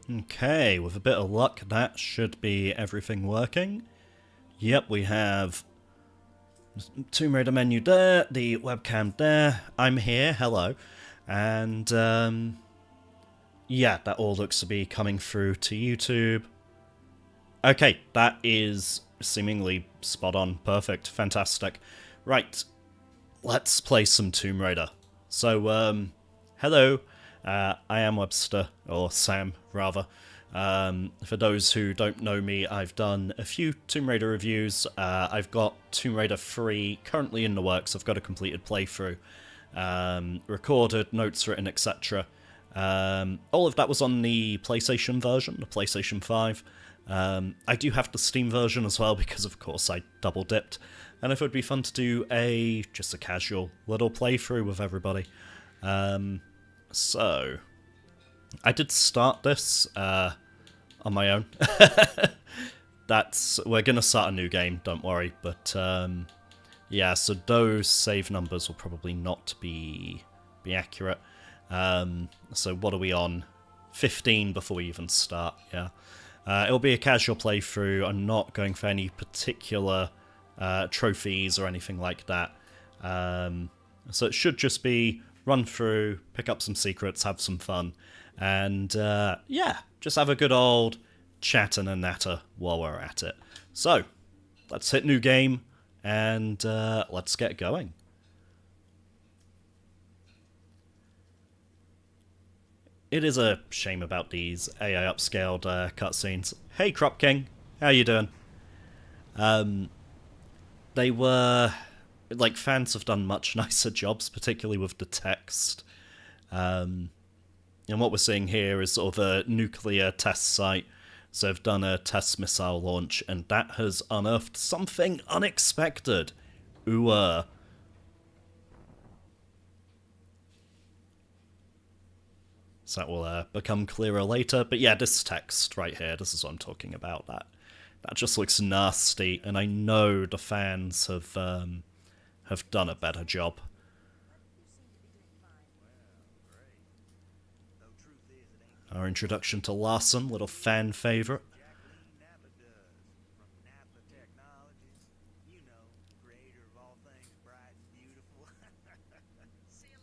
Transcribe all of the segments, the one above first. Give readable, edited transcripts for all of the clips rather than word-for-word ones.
Okay, with a bit of luck, that should be everything working. Yep, we have Tomb Raider menu there, the webcam there, I'm here, hello. And, yeah, that all looks to be coming through to YouTube. Okay, that is seemingly spot on, perfect, fantastic. Right, let's play some Tomb Raider. So, hello, I am Webster, or Sam, rather. For those who don't know me, I've done a few Tomb Raider reviews. I've got Tomb Raider 3 currently in the works. I've got a completed playthrough, recorded, notes written, etc. All of that was on the PlayStation version, the PlayStation 5. I do have the Steam version as well, because of course I double-dipped. And if it would be fun to do just a casual little playthrough with everybody. So, I did start this on my own. We're gonna start a new game, don't worry. But yeah, so those save numbers will probably not be accurate. So what are we on? 15 before we even start, yeah. It'll be a casual playthrough. I'm not going for any particular trophies or anything like that. So it should just be run through, pick up some secrets, have some fun, and yeah, just have a good old chat and a natter while we're at it. So, let's hit new game, and let's get going. It is a shame about these AI upscaled cutscenes. Hey Crop King, how you doing? They were... like, fans have done much nicer jobs, particularly with the text. And what we're seeing here is sort of a nuclear test site. So they've done a test missile launch, and that has unearthed something unexpected. Ooh. So that will become clearer later. But yeah, this text right here, this is what I'm talking about. That just looks nasty, and I know the fans have done a better job. Our introduction to Larson, little fan favourite.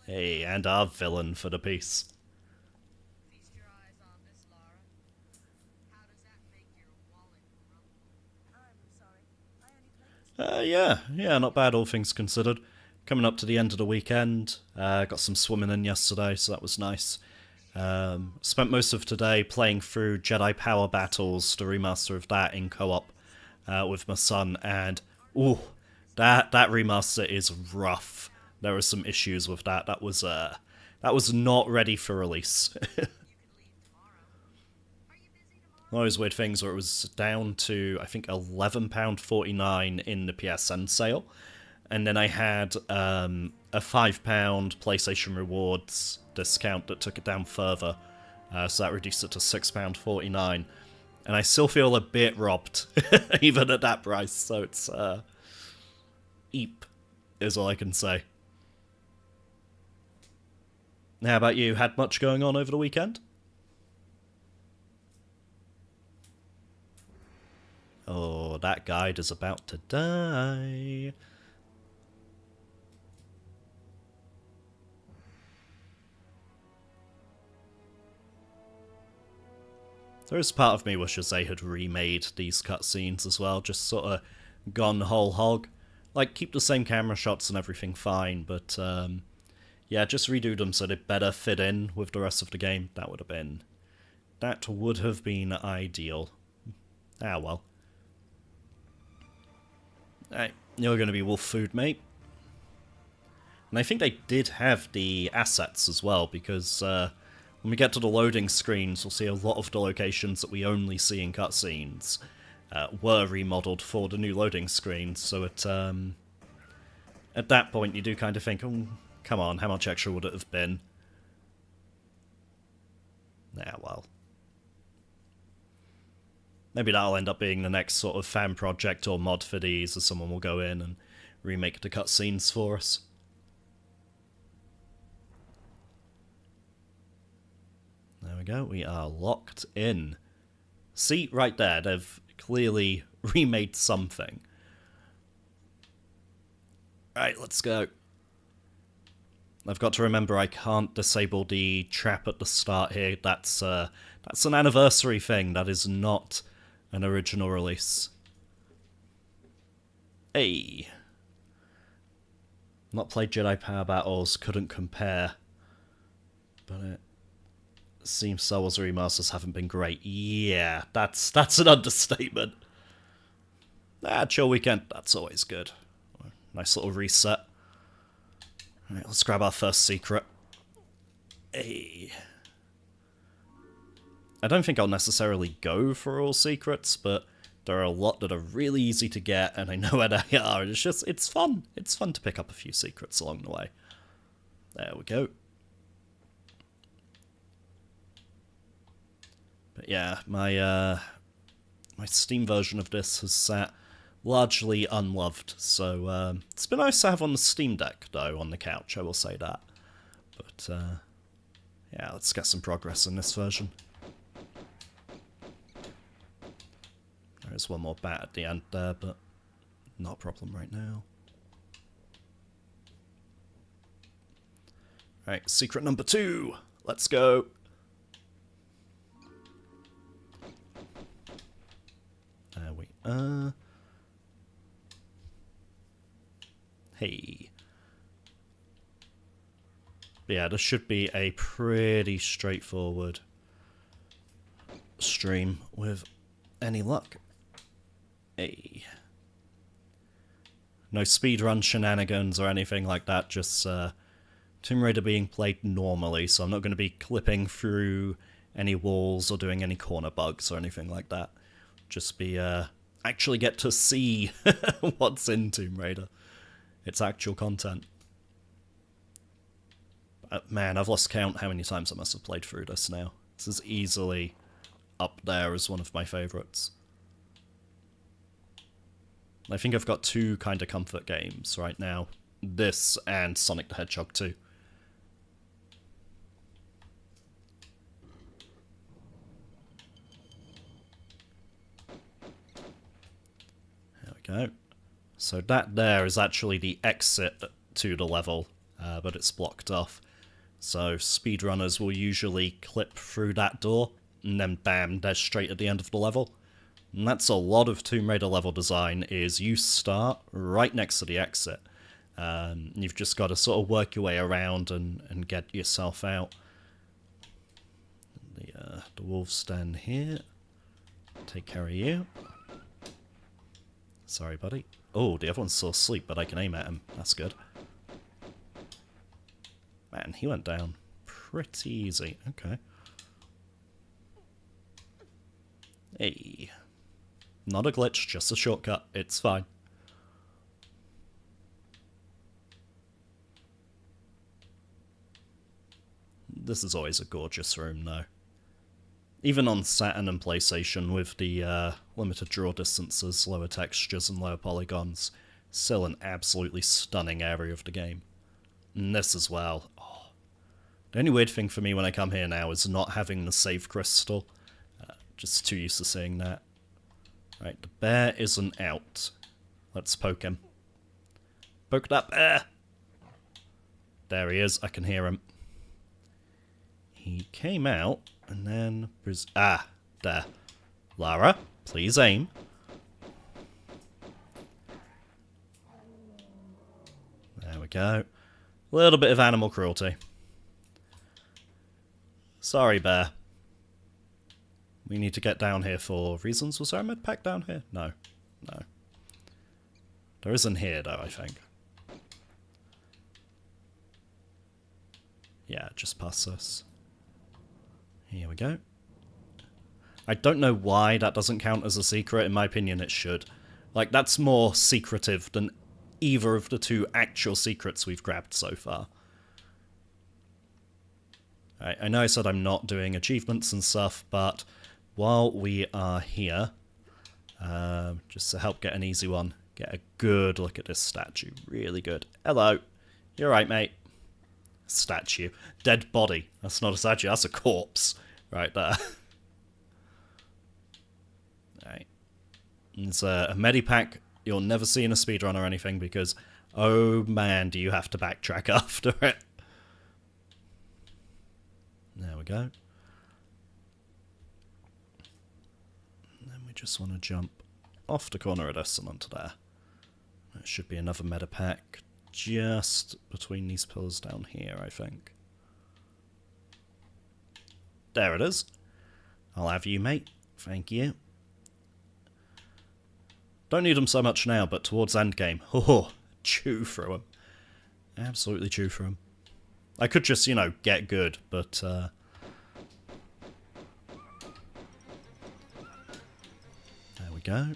Hey, and our villain for the piece. Feast your eyes on this, Lara. How does that make your wallet rumble? I'm sorry. Yeah, not bad, all things considered. Coming up to the end of the weekend. Got some swimming in yesterday, so that was nice. Spent most of today playing through Jedi Power Battles, the remaster of that in co-op with my son, and ooh, that remaster is rough. There were some issues with that. That was not ready for release. One of those weird things where it was down to, I think, £11.49 in the PSN sale, and then I had a £5 PlayStation Rewards discount that took it down further, so that reduced it to £6.49, and I still feel a bit robbed, even at that price, so it's, eep, is all I can say. How about you? Had much going on over the weekend? Oh, that guide is about to die. There is part of me wishes they had remade these cutscenes as well, just sort of gone whole hog. Like, keep the same camera shots and everything fine, but yeah, just redo them so they better fit in with the rest of the game. That would have been ideal. Ah, well. Alright, you're going to be wolf food, mate. And I think they did have the assets as well, because when we get to the loading screens, we'll see a lot of the locations that we only see in cutscenes were remodeled for the new loading screens. So at that point, you do kind of think, oh, come on, how much extra would it have been? Yeah, well. Maybe that'll end up being the next sort of fan project or mod for these, as someone will go in and remake the cutscenes for us. There we we go. We are locked in. See, right there, they've clearly remade something. Right, let's go. I've got to remember I can't disable the trap at the start here. That's an anniversary thing. That is not an original release. Hey. Not played Jedi Power Battles, couldn't compare. But it seems Star Wars remasters haven't been great. Yeah, that's an understatement. Chill weekend, that's always good. Nice little reset. Alright, let's grab our first secret. Hey. I don't think I'll necessarily go for all secrets, but there are a lot that are really easy to get, and I know where they are. It's fun. It's fun to pick up a few secrets along the way. There we go. But yeah, my Steam version of this has sat largely unloved, so it's been nice to have on the Steam Deck, though, on the couch, I will say that. But yeah, let's get some progress in this version. There's one more bat at the end there, but not a problem right now. Right, secret number 2. Let's go. There we are. Hey. Yeah, this should be a pretty straightforward stream with any luck. Hey. No speedrun shenanigans or anything like that, just Tomb Raider being played normally, so I'm not going to be clipping through any walls or doing any corner bugs or anything like that. Just be, actually get to see what's in Tomb Raider. Its actual content. Man, I've lost count how many times I must have played through this now. This is easily up there as one of my favourites. I think I've got 2 kind of comfort games right now. This and Sonic the Hedgehog 2. There we go. So that there is actually the exit to the level, but it's blocked off. So speedrunners will usually clip through that door, and then bam, they're straight at the end of the level. And that's a lot of Tomb Raider level design, is you start right next to the exit. You've just got to sort of work your way around and get yourself out. The wolves stand here. Take care of you. Sorry, buddy. Oh, the other one's still asleep, but I can aim at him. That's good. Man, he went down pretty easy. Okay. Hey. Not a glitch, just a shortcut. It's fine. This is always a gorgeous room, though. Even on Saturn and PlayStation, with the limited draw distances, lower textures, and lower polygons, still an absolutely stunning area of the game. And this as well. Oh. The only weird thing for me when I come here now is not having the save crystal. Just too used to seeing that. Right, the bear isn't out. Let's poke him. Poke that bear! There he is, I can hear him. He came out, and then... Ah, there. Lara, please aim. There we go. A little bit of animal cruelty. Sorry, bear. We need to get down here for reasons. Was there a med pack down here? No. No. There isn't here, though, I think. Yeah, just past us. Here we go. I don't know why that doesn't count as a secret. In my opinion, it should. Like, that's more secretive than either of the 2 actual secrets we've grabbed so far. Alright, I know I said I'm not doing achievements and stuff, but while we are here, just to help get an easy one, get a good look at this statue. Really good. Hello. You're right, mate. Statue. Dead body. That's not a statue, that's a corpse. right there. Right. It's a medipack you'll never see in a speedrun or anything because, oh man, do you have to backtrack after it. There we go. And then we just want to jump off the corner of this and onto there. There should be another medipack just between these pillars down here, I think. There it is. I'll have you, mate. Thank you. Don't need them so much now, but towards endgame, oh, chew through them. Absolutely chew through them. I could just, you know, get good, but there we go.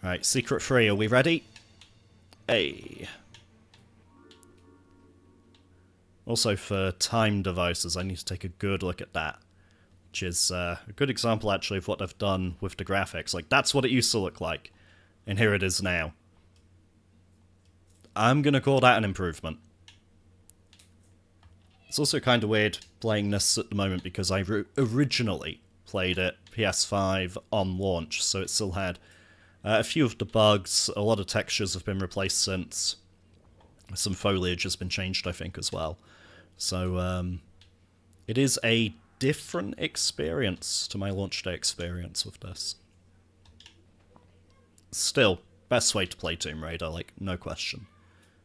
Right, secret 3, are we ready? Hey. Also, for time devices, I need to take a good look at that. Which is a good example, actually, of what they've done with the graphics. Like, that's what it used to look like. And here it is now. I'm gonna call that an improvement. It's also kind of weird playing this at the moment because I originally played it PS5 on launch, so it still had a few of the bugs. A lot of textures have been replaced since. Some foliage has been changed, I think, as well. So, it is a different experience to my launch day experience with this. Still, best way to play Tomb Raider, like, no question.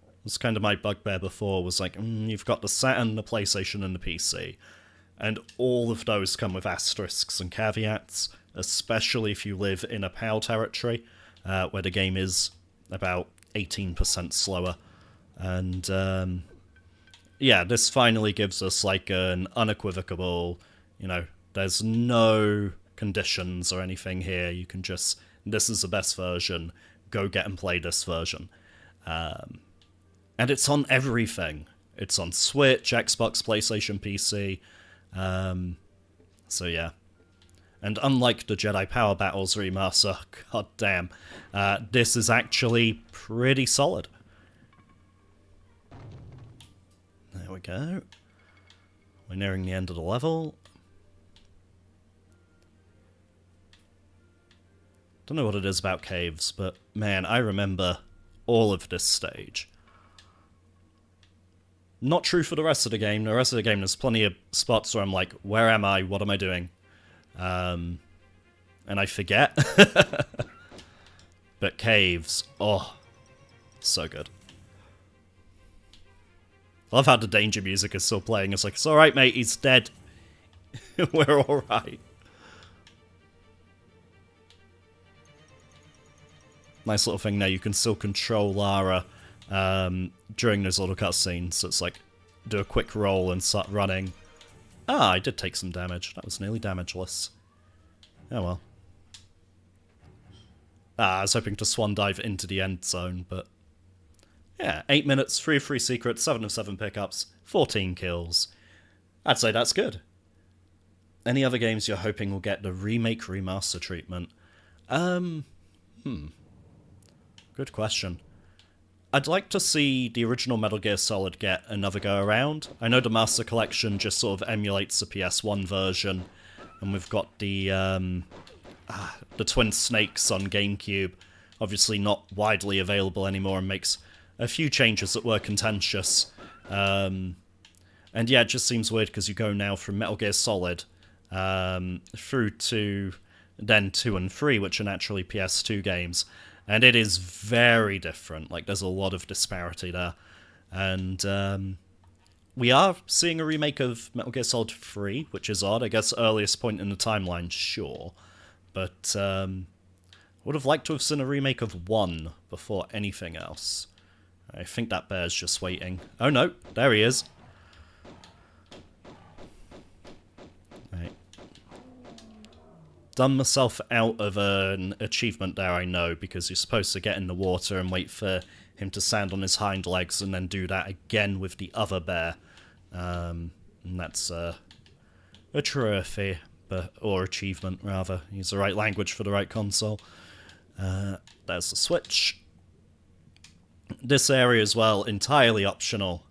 It was kind of my bugbear before, was like, you've got the Saturn, the PlayStation, and the PC. And all of those come with asterisks and caveats, especially if you live in a PAL territory, where the game is about 18% slower. And, yeah, this finally gives us, like, an unequivocal, you know, there's no conditions or anything here. You can just, this is the best version, go get and play this version. And it's on everything. It's on Switch, Xbox, PlayStation, PC. So yeah. And unlike the Jedi Power Battles remaster, god damn, this is actually pretty solid. There we go. We're nearing the end of the level. Don't know what it is about caves, but man, I remember all of this stage. Not true for the rest of the game. The rest of the game, there's plenty of spots where I'm like, where am I? What am I doing? And I forget. But caves, oh, so good. I love how the danger music is still playing. It's like, it's alright, mate, he's dead. We're alright. Nice little thing there, you can still control Lara during those little cutscenes. So it's like, do a quick roll and start running. Ah, I did take some damage. That was nearly damageless. Oh well. Ah, I was hoping to swan dive into the end zone, but... yeah, 8 minutes, 3 of 3 secrets, 7 of 7 pickups, 14 kills. I'd say that's good. Any other games you're hoping will get the remake remaster treatment? Good question. I'd like to see the original Metal Gear Solid get another go around. I know the Master Collection just sort of emulates the PS1 version, and we've got the Twin Snakes on GameCube, obviously not widely available anymore, and makes a few changes that were contentious. And yeah, it just seems weird because you go now from Metal Gear Solid through to then 2 and 3, which are naturally PS2 games. And it is very different. Like, there's a lot of disparity there. And we are seeing a remake of Metal Gear Solid 3, which is odd. I guess earliest point in the timeline, sure. But would have liked to have seen a remake of 1 before anything else. I think that bear's just waiting. Oh no, there he is. Right. Done myself out of an achievement there, I know, because you're supposed to get in the water and wait for him to stand on his hind legs and then do that again with the other bear. And that's a trophy, or achievement, rather. Use the right language for the right console. There's the switch. This area as well, entirely optional.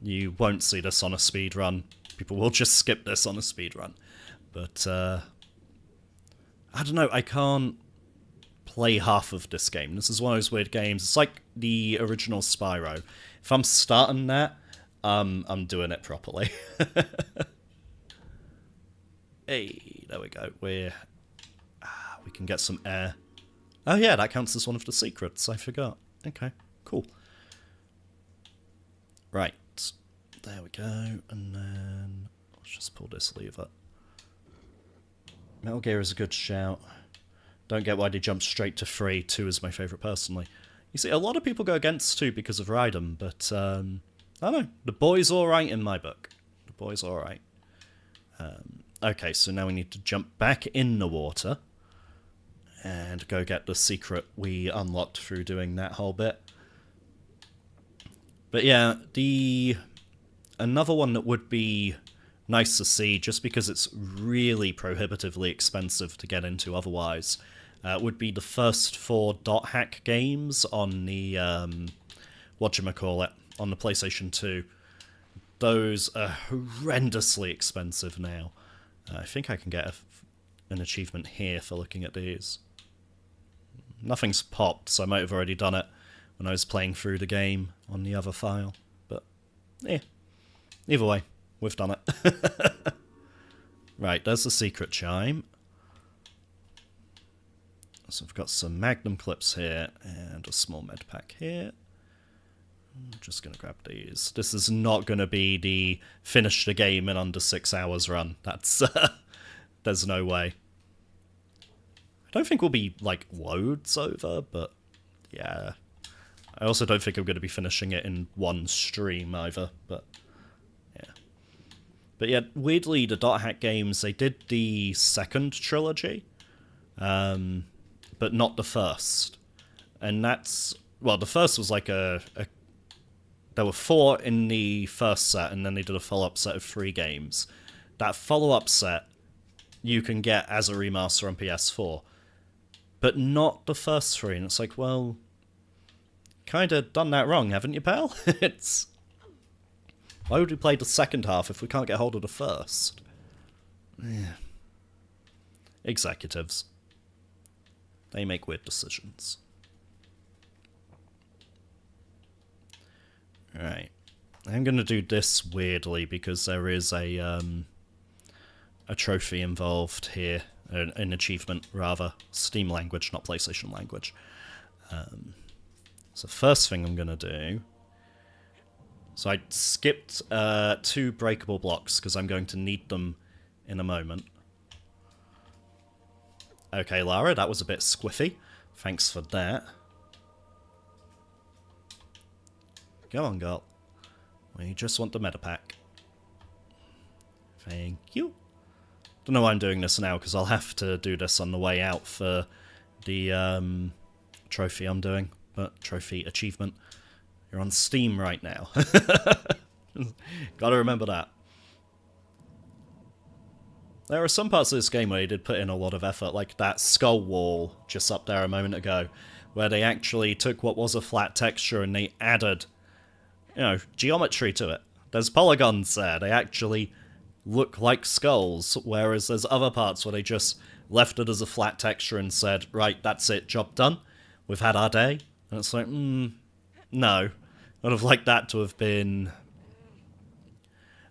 You won't see this on a speed run. People will just skip this on a speed run. But, I don't know, I can't play half of this game. This is one of those weird games. It's like the original Spyro. If I'm starting that, I'm doing it properly. Hey, there we go. We can get some air. Oh yeah, that counts as one of the secrets. I forgot. Okay, cool. Right. There we go. And then let's just pull this lever. Metal Gear is a good shout. Don't get why they jumped straight to 3. 2 is my favourite personally. You see, a lot of people go against 2 because of Raiden, but I don't know. The boy's alright in my book. The boy's alright. Okay, so now we need to jump back in the water and go get the secret we unlocked through doing that whole bit. But yeah, another one that would be nice to see, just because it's really prohibitively expensive to get into otherwise, would be the first 4 dot hack games on the, whatchamacallit, on the PlayStation 2. Those are horrendously expensive now. I think I can get an achievement here for looking at these. Nothing's popped, so I might have already done it when I was playing through the game on the other file. But, yeah. Either way, we've done it. Right, there's the secret chime. So I've got some magnum clips here, and a small med pack here. I'm just going to grab these. This is not going to be the finish the game in under 6 hours run. That's, there's no way. I don't think we'll be, like, loads over, but yeah. I also don't think I'm going to be finishing it in one stream either, but yeah. But yeah, weirdly, the dot hack games, they did the second trilogy, but not the first. And that's, well, the first was like there were 4 in the first set, and then they did a follow-up set of 3 games. That follow-up set you can get as a remaster on PS4, but not the first 3. And it's like, well, kind of done that wrong, haven't you, pal? It's... Why would we play the second half if we can't get hold of the first? Yeah. Executives. They make weird decisions. Right. I'm going to do this weirdly because there is a trophy involved here. An achievement, rather. Steam language, not PlayStation language. So first thing I'm going to do... So I skipped 2 breakable blocks because I'm going to need them in a moment. Okay, Lara, that was a bit squiffy. Thanks for that. Go on, girl. We just want the meta pack. Thank you. Don't know why I'm doing this now, because I'll have to do this on the way out for the trophy I'm doing. But trophy achievement. You're on Steam right now. Gotta remember that. There are some parts of this game where they did put in a lot of effort, like that skull wall just up there a moment ago, where they actually took what was a flat texture and they added, you know, geometry to it. There's polygons there. They actually look like skulls, whereas there's other parts where they just left it as a flat texture and said, right, that's it, job done. We've had our day. And it's like, no. I would have liked that to have been...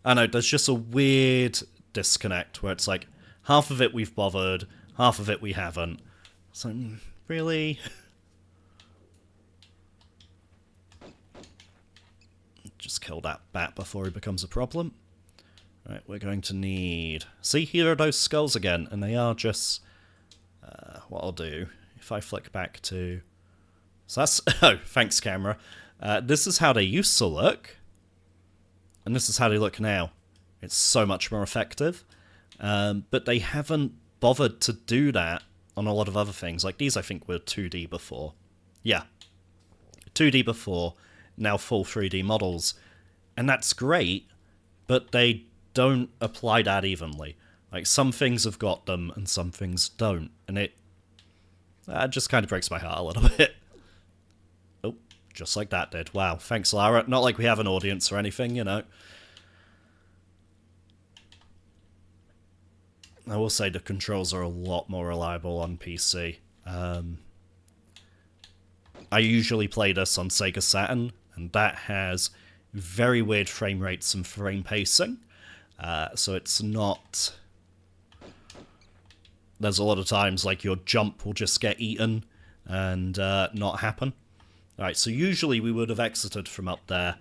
I don't know, there's just a weird disconnect where it's like, half of it we've bothered, half of it we haven't. So, really? Just kill that bat before he becomes a problem. Right, we're going to need... See, here are those skulls again, and they are just... what I'll do, if I flick back to... So that's... Oh, thanks, camera. This is how they used to look, and this is how they look now. It's so much more effective, but they haven't bothered to do that on a lot of other things. Like these, I think, were 2D before. Yeah, 2D before, now full 3D models, and that's great, but they don't apply that evenly. Like, some things have got them, and some things don't, and it just kind of breaks my heart a little bit. Just like that did. Wow, thanks, Lara. Not like we have an audience or anything, you know. I will say the controls are a lot more reliable on PC. I usually play this on Sega Saturn, and that has very weird frame rates and frame pacing. So it's not... There's a lot of times, like, your jump will just get eaten and not happen. Alright, so usually we would have exited from up there.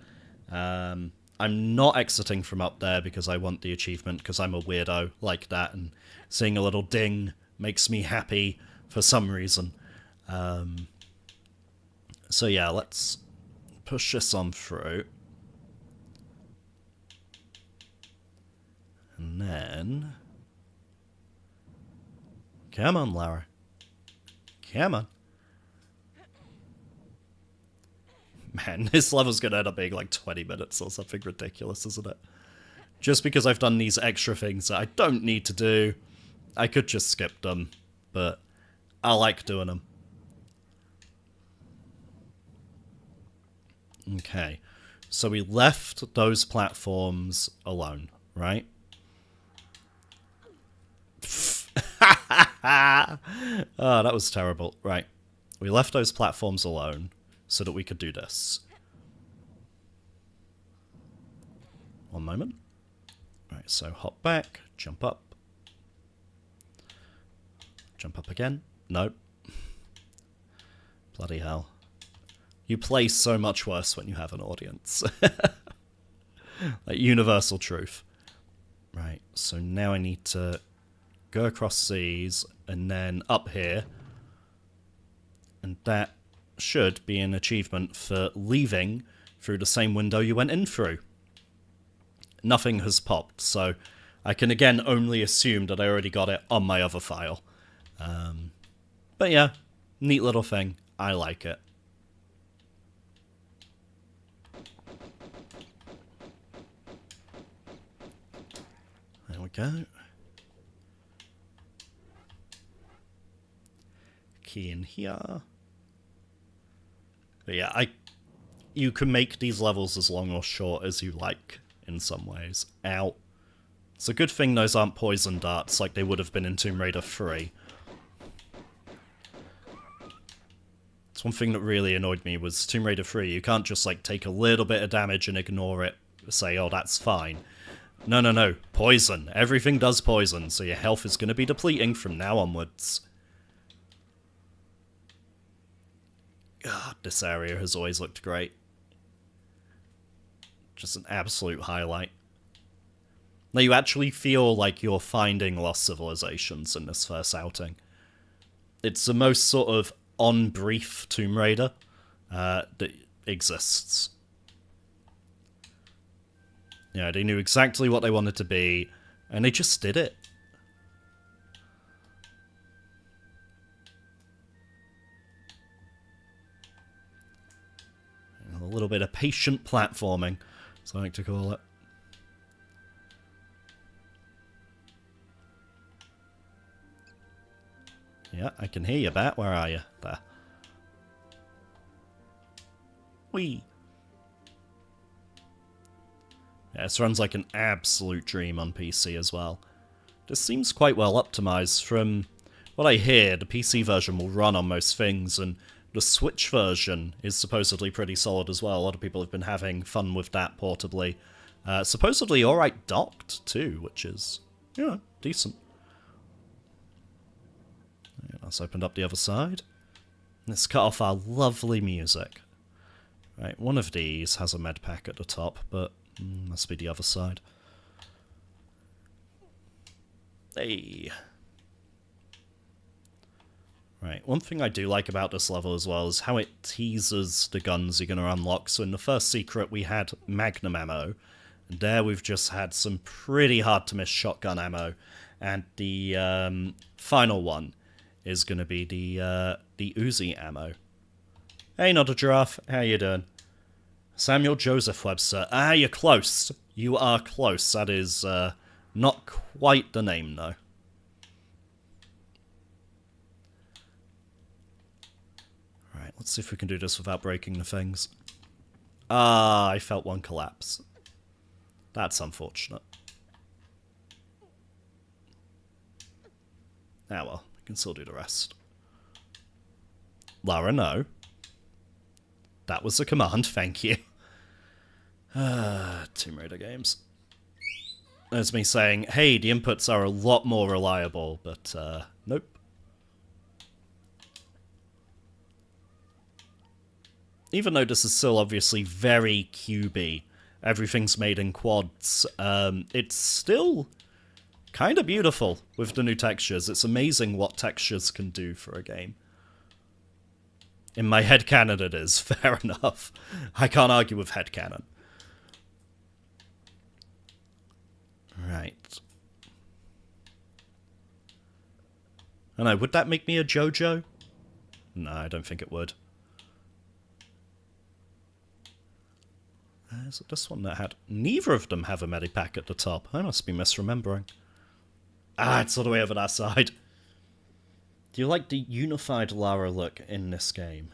I'm not exiting from up there because I want the achievement, because I'm a weirdo like that, and seeing a little ding makes me happy for some reason. So yeah, let's push this on through. And then... Come on, Lara. Come on. Man, this level's gonna end up being like 20 minutes or something ridiculous, isn't it? Just because I've done these extra things that I don't need to do. I could just skip them, but I like doing them. Okay, so we left those platforms alone, right? Oh, that was terrible. Right, we left those platforms alone so that we could do this. One moment. Right, so hop back, jump up. Jump up again. Nope. Bloody hell. You play so much worse when you have an audience. Like universal truth. Right, so now I need to go across these and then up here. And that should be an achievement for leaving through the same window you went in through. Nothing has popped, so I can again only assume that I already got it on my other file. But yeah, neat little thing. I like it. There we go. Key in here. But yeah, you can make these levels as long or short as you like in some ways. Ow. It's a good thing those aren't poison darts like they would have been in Tomb Raider 3. It's one thing that really annoyed me was Tomb Raider 3. You can't just like take a little bit of damage and ignore it, say, oh, that's fine. No, no, no. Poison. Everything does poison, so your health is going to be depleting from now onwards. God, this area has always looked great. Just an absolute highlight. Now you actually feel like you're finding lost civilizations in this first outing. It's the most sort of on-brief Tomb Raider that exists. Yeah, they knew exactly what they wanted to be, and they just did it. A little bit of patient platforming, as I like to call it. Yeah, I can hear you, Bat. Where are you? There. Whee! Yeah, this runs like an absolute dream on PC as well. This seems quite well optimized. From what I hear, the PC version will run on most things, and the Switch version is supposedly pretty solid as well. A lot of people have been having fun with that portably. Supposedly alright docked, too, which is, yeah, decent. Yeah, let's open up the other side. Let's cut off our lovely music. Right, one of these has a med pack at the top, but must be the other side. Hey. Right, one thing I do like about this level as well is how it teases the guns you're going to unlock. So in the first secret we had Magnum ammo, and there we've just had some pretty hard to miss shotgun ammo. And the final one is going to be the Uzi ammo. Hey, not a giraffe, how you doing? Samuel Joseph Webster. Ah, you're close. You are close. That is not quite the name, though. Let's Let's see if we can do this without breaking the things. Ah, I felt one collapse. That's unfortunate. Ah well, we can still do the rest. Lara, no. That was a command, thank you. Tomb Raider games. There's me saying, hey, the inputs are a lot more reliable, but, nope. Even though this is still obviously very cubey, everything's made in quads, it's still kind of beautiful with the new textures. It's amazing what textures can do for a game. In my headcanon it is, fair enough. I can't argue with headcanon. Right. I don't know, would that make me a JoJo? No, I don't think it would. Is it this one that had... Neither of them have a medipack at the top. I must be misremembering. Ah, it's all the way over that side. Do you like the unified Lara look in this game?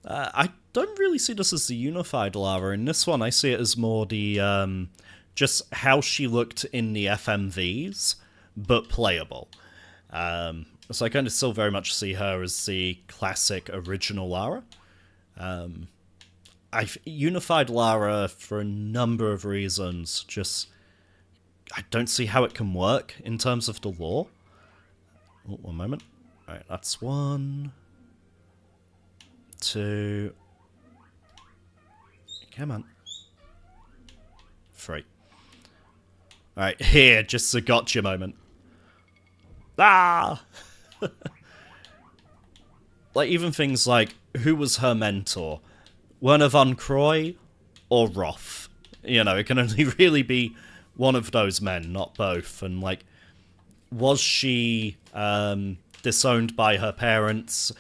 I don't really see this as the unified Lara. In this one, I see it as more the... just how she looked in the FMVs, but playable. So I kind of still very much see her as the classic original Lara. I've unified Lara for a number of reasons. Just, I don't see how it can work in terms of the lore. Oh, one moment. Alright, that's 1, 2... Come on. 3. Alright, here, just a gotcha moment. Ah! Like, even things like, who was her mentor? Werner von Croy or Roth? You know, it can only really be one of those men, not both. And, like, was she disowned by her parents,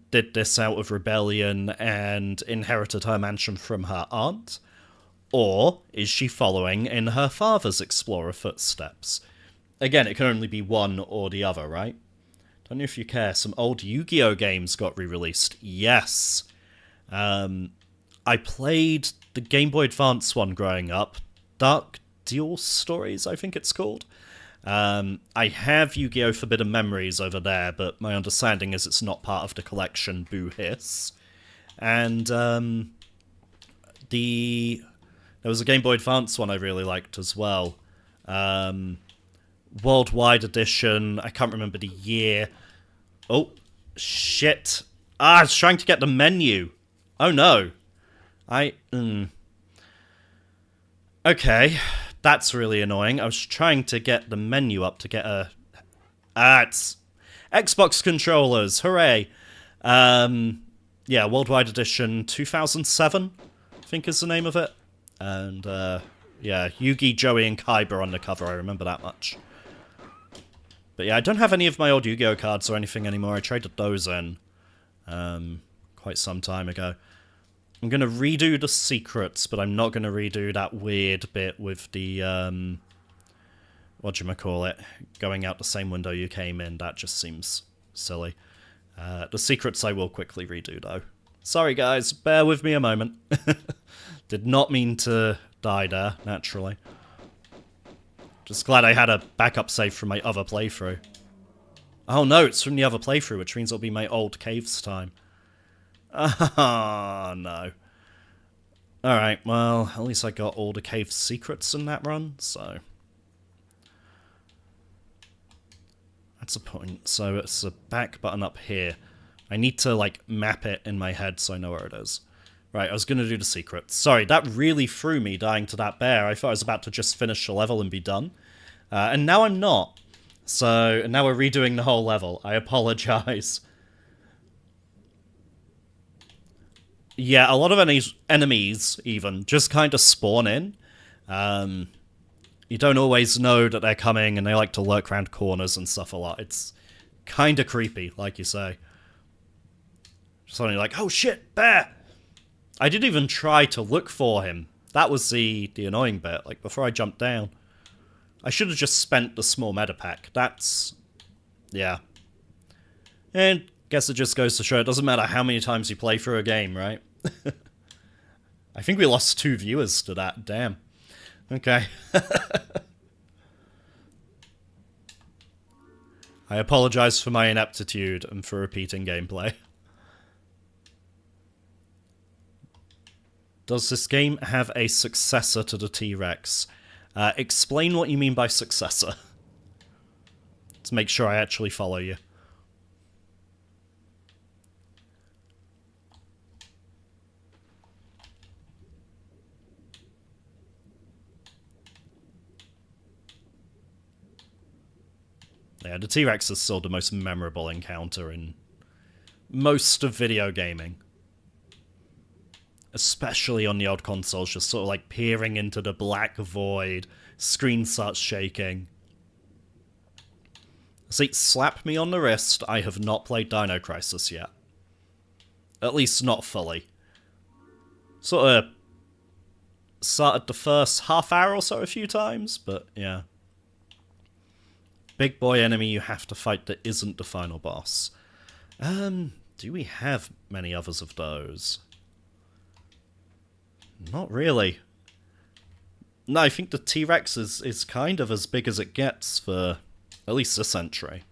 did this out of rebellion, and inherited her mansion from her aunt? Or is she following in her father's explorer footsteps? Again, it can only be one or the other, right? Don't know if you care. Some old Yu-Gi-Oh! Games got re-released. Yes. I played the Game Boy Advance one growing up. Dark Duel Stories, I think it's called. I have Yu-Gi-Oh! Forbidden Memories over there, but my understanding is it's not part of the collection, boo hiss. And there was a Game Boy Advance one I really liked as well. Worldwide Edition, I can't remember the year. Oh, shit. Ah, I was trying to get the menu. Oh no. Okay, that's really annoying. I was trying to get the menu up to get a... it's Xbox controllers, hooray! Yeah, Worldwide Edition 2007, I think is the name of it. And, yeah, Yugi, Joey, and Kaiba on the cover, I remember that much. But yeah, I don't have any of my old Yu-Gi-Oh! Cards or anything anymore. I traded those in quite some time ago. I'm going to redo the secrets, but I'm not going to redo that weird bit with the, whatchamacallit, going out the same window you came in. That just seems silly. The secrets I will quickly redo, though. Sorry, guys. Bear with me a moment. Did not mean to die there, naturally. Just glad I had a backup save from my other playthrough. Oh no, it's from the other playthrough, which means it'll be my old caves time. Ah, no. Alright, well, at least I got all the cave secrets in that run, so... That's a point. So it's a back button up here. I need to, like, map it in my head so I know where it is. Right, I was going to do the secrets. Sorry, that really threw me dying to that bear. I thought I was about to just finish the level and be done. And now I'm not. So, now we're redoing the whole level. I apologize. Yeah, a lot of enemies, even, just kind of spawn in. You don't always know that they're coming, and they like to lurk around corners and stuff a lot. It's kind of creepy, like you say. Suddenly like, oh shit, bear! I didn't even try to look for him. That was the annoying bit, like, before I jumped down. I should have just spent the small metapack. That's... yeah. And Guess it just goes to show it doesn't matter how many times you play through a game, right? I think we lost 2 viewers to that. Damn. Okay. I apologize for my ineptitude and for repeating gameplay. Does this game have a successor to the T-Rex? Explain what you mean by successor. To make sure I actually follow you. Yeah, the T-Rex is still the most memorable encounter in most of video gaming. Especially on the old consoles, just sort of like peering into the black void, screen starts shaking. See, slap me on the wrist, I have not played Dino Crisis yet. At least not fully. Sort of started the first half hour or so a few times, but yeah. Big boy enemy you have to fight that isn't the final boss. Do we have many others of those? Not really. No, I think the T-Rex is kind of as big as it gets for at least this entry.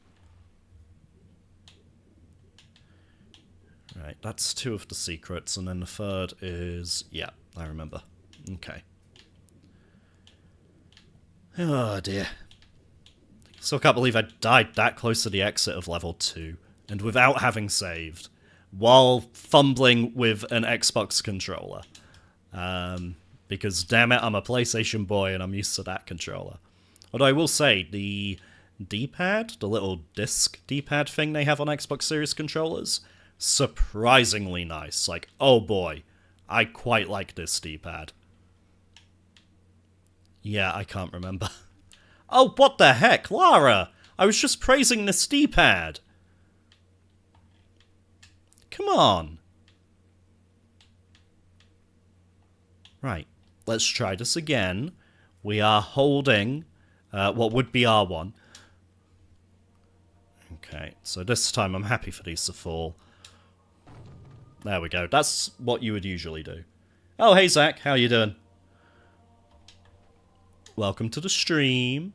Right, that's 2 of the secrets, and then the third is... yeah, I remember. Okay. Oh dear. Still can't believe I died that close to the exit of level 2, and without having saved, while fumbling with an Xbox controller. Because damn it, I'm a PlayStation boy and I'm used to that controller. Although I will say, the D-pad, the little disc D-pad thing they have on Xbox Series controllers, surprisingly nice. Like, oh boy, I quite like this D-pad. Yeah, I can't remember. Oh, what the heck, Lara! I was just praising this D-pad. Come on. Right, let's try this again. We are holding what would be R1. Okay, so this time I'm happy for these to fall. There we go, that's what you would usually do. Oh, hey Zach, how you doing? Welcome to the stream.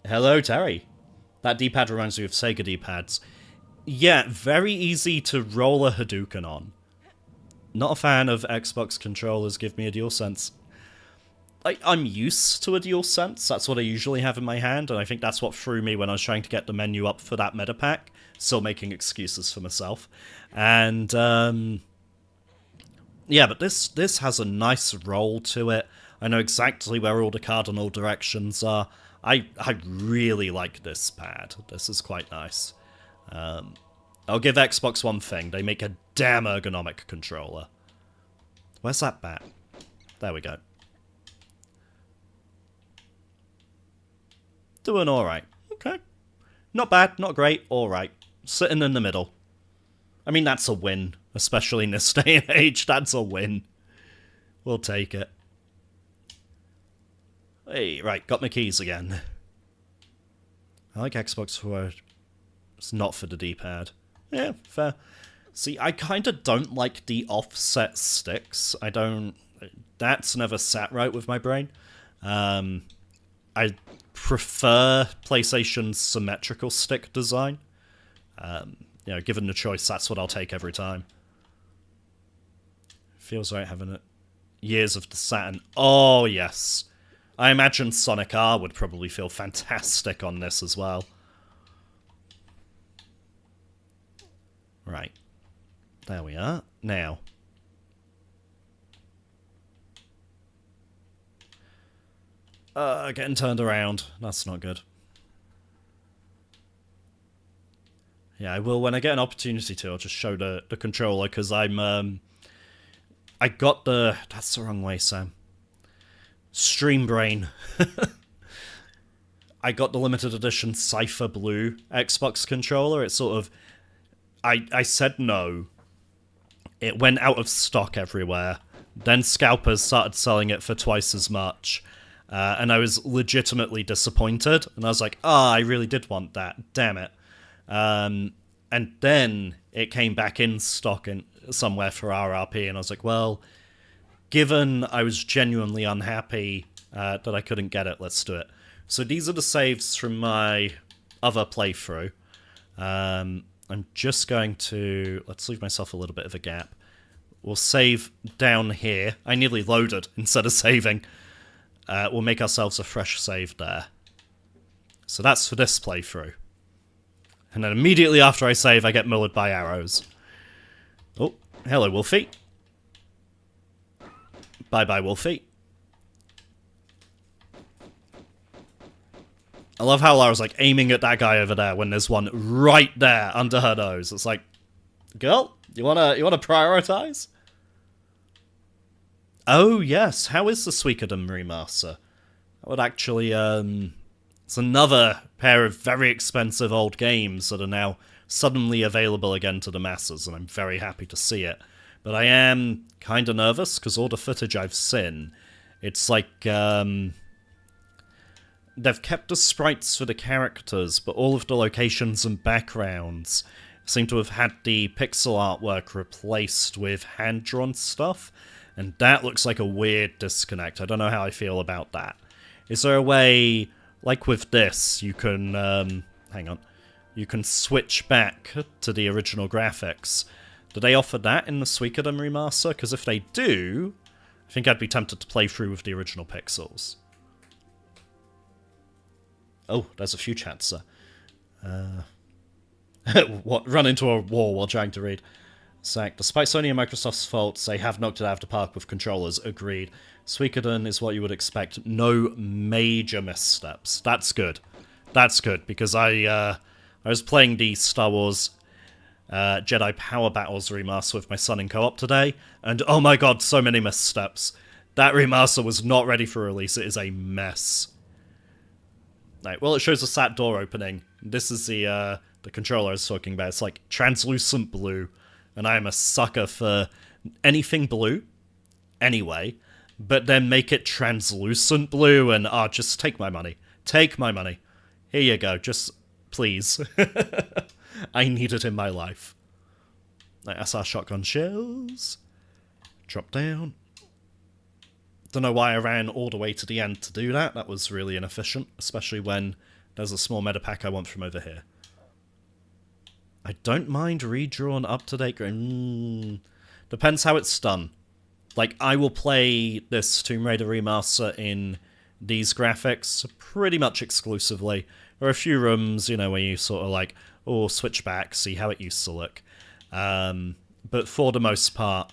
Hello, Terry. That D-pad reminds me of Sega D-pads. Yeah, very easy to roll a Hadouken on. Not a fan of Xbox controllers, give me a DualSense. I'm used to a DualSense, that's what I usually have in my hand, and I think that's what threw me when I was trying to get the menu up for that meta pack. Still making excuses for myself. And, yeah, but this has a nice roll to it. I know exactly where all the cardinal directions are. I really like this pad. This is quite nice. I'll give Xbox one thing. They make a damn ergonomic controller. Where's that bat? There we go. Doing alright. Okay. Not bad, not great, alright. Sitting in the middle. I mean, that's a win. Especially in this day and age, that's a win. We'll take it. Hey, right, got my keys again. I like Xbox for... it's not for the D-pad. Yeah, fair. See, I kind of don't like the offset sticks. I don't... that's never sat right with my brain. I prefer PlayStation's symmetrical stick design. You know, given the choice, that's what I'll take every time. Feels right having it. Years of the Saturn. Oh, yes. I imagine Sonic R would probably feel fantastic on this as well. Right. There we are. Now. Getting turned around. That's not good. Yeah, I will when I get an opportunity to. I'll just show the controller, because I'm, I got the... that's the wrong way, Sam. Stream brain. I got the limited edition Cypher Blue Xbox controller. It's sort of... I said no. It went out of stock everywhere. Then scalpers started selling it for twice as much. and I was legitimately disappointed. And I was like, I really did want that. Damn it. And then it came back in stock somewhere for RRP, and I was like, well, given I was genuinely unhappy that I couldn't get it, let's do it. So these are the saves from my other playthrough. I'm just going to... Let's leave myself a little bit of a gap. We'll save down here. I nearly loaded instead of saving. We'll make ourselves a fresh save there. So that's for this playthrough. And then immediately after I save, I get mullered by arrows. Oh, hello, Wolfie. Bye-bye, Wolfie. I love how Lara's, like, aiming at that guy over there when there's one right there under her nose. It's like, girl, you wanna prioritize? Oh, yes. How is the Suikoden remaster? That would actually, it's another pair of very expensive old games that are now suddenly available again to the masses, and I'm very happy to see it. But I am kind of nervous, because all the footage I've seen, it's like, they've kept the sprites for the characters, but all of the locations and backgrounds seem to have had the pixel artwork replaced with hand-drawn stuff, and that looks like a weird disconnect. I don't know how I feel about that. Is there a way... Like with this, you can, hang on, you can switch back to the original graphics. Do they offer that in the Suikoden remaster? Because if they do, I think I'd be tempted to play through with the original pixels. Oh, there's a few chats there. What? Run into a wall while trying to read. Sack. Despite Sony and Microsoft's faults, they have knocked it out of the park with controllers. Agreed. Suikoden is what you would expect. No major missteps. That's good. That's good, because I was playing the Star Wars Jedi Power Battles remaster with my son in co-op today, and oh my god, so many missteps. That remaster was not ready for release. It is a mess. Right, well, it shows a sat door opening. This is the controller I was talking about. It's like translucent blue, and I am a sucker for anything blue, anyway, but then make it translucent blue, and just take my money. Take my money. Here you go, just please. I need it in my life. Right, that's our shotgun shells. Drop down. Don't know why I ran all the way to the end to do that. That was really inefficient, especially when there's a small meta pack I want from over here. I don't mind redrawn up-to-date... Depends how it's done. Like, I will play this Tomb Raider remaster in these graphics pretty much exclusively. There are a few rooms, you know, where you sort of like, oh, switch back, see how it used to look. But for the most part,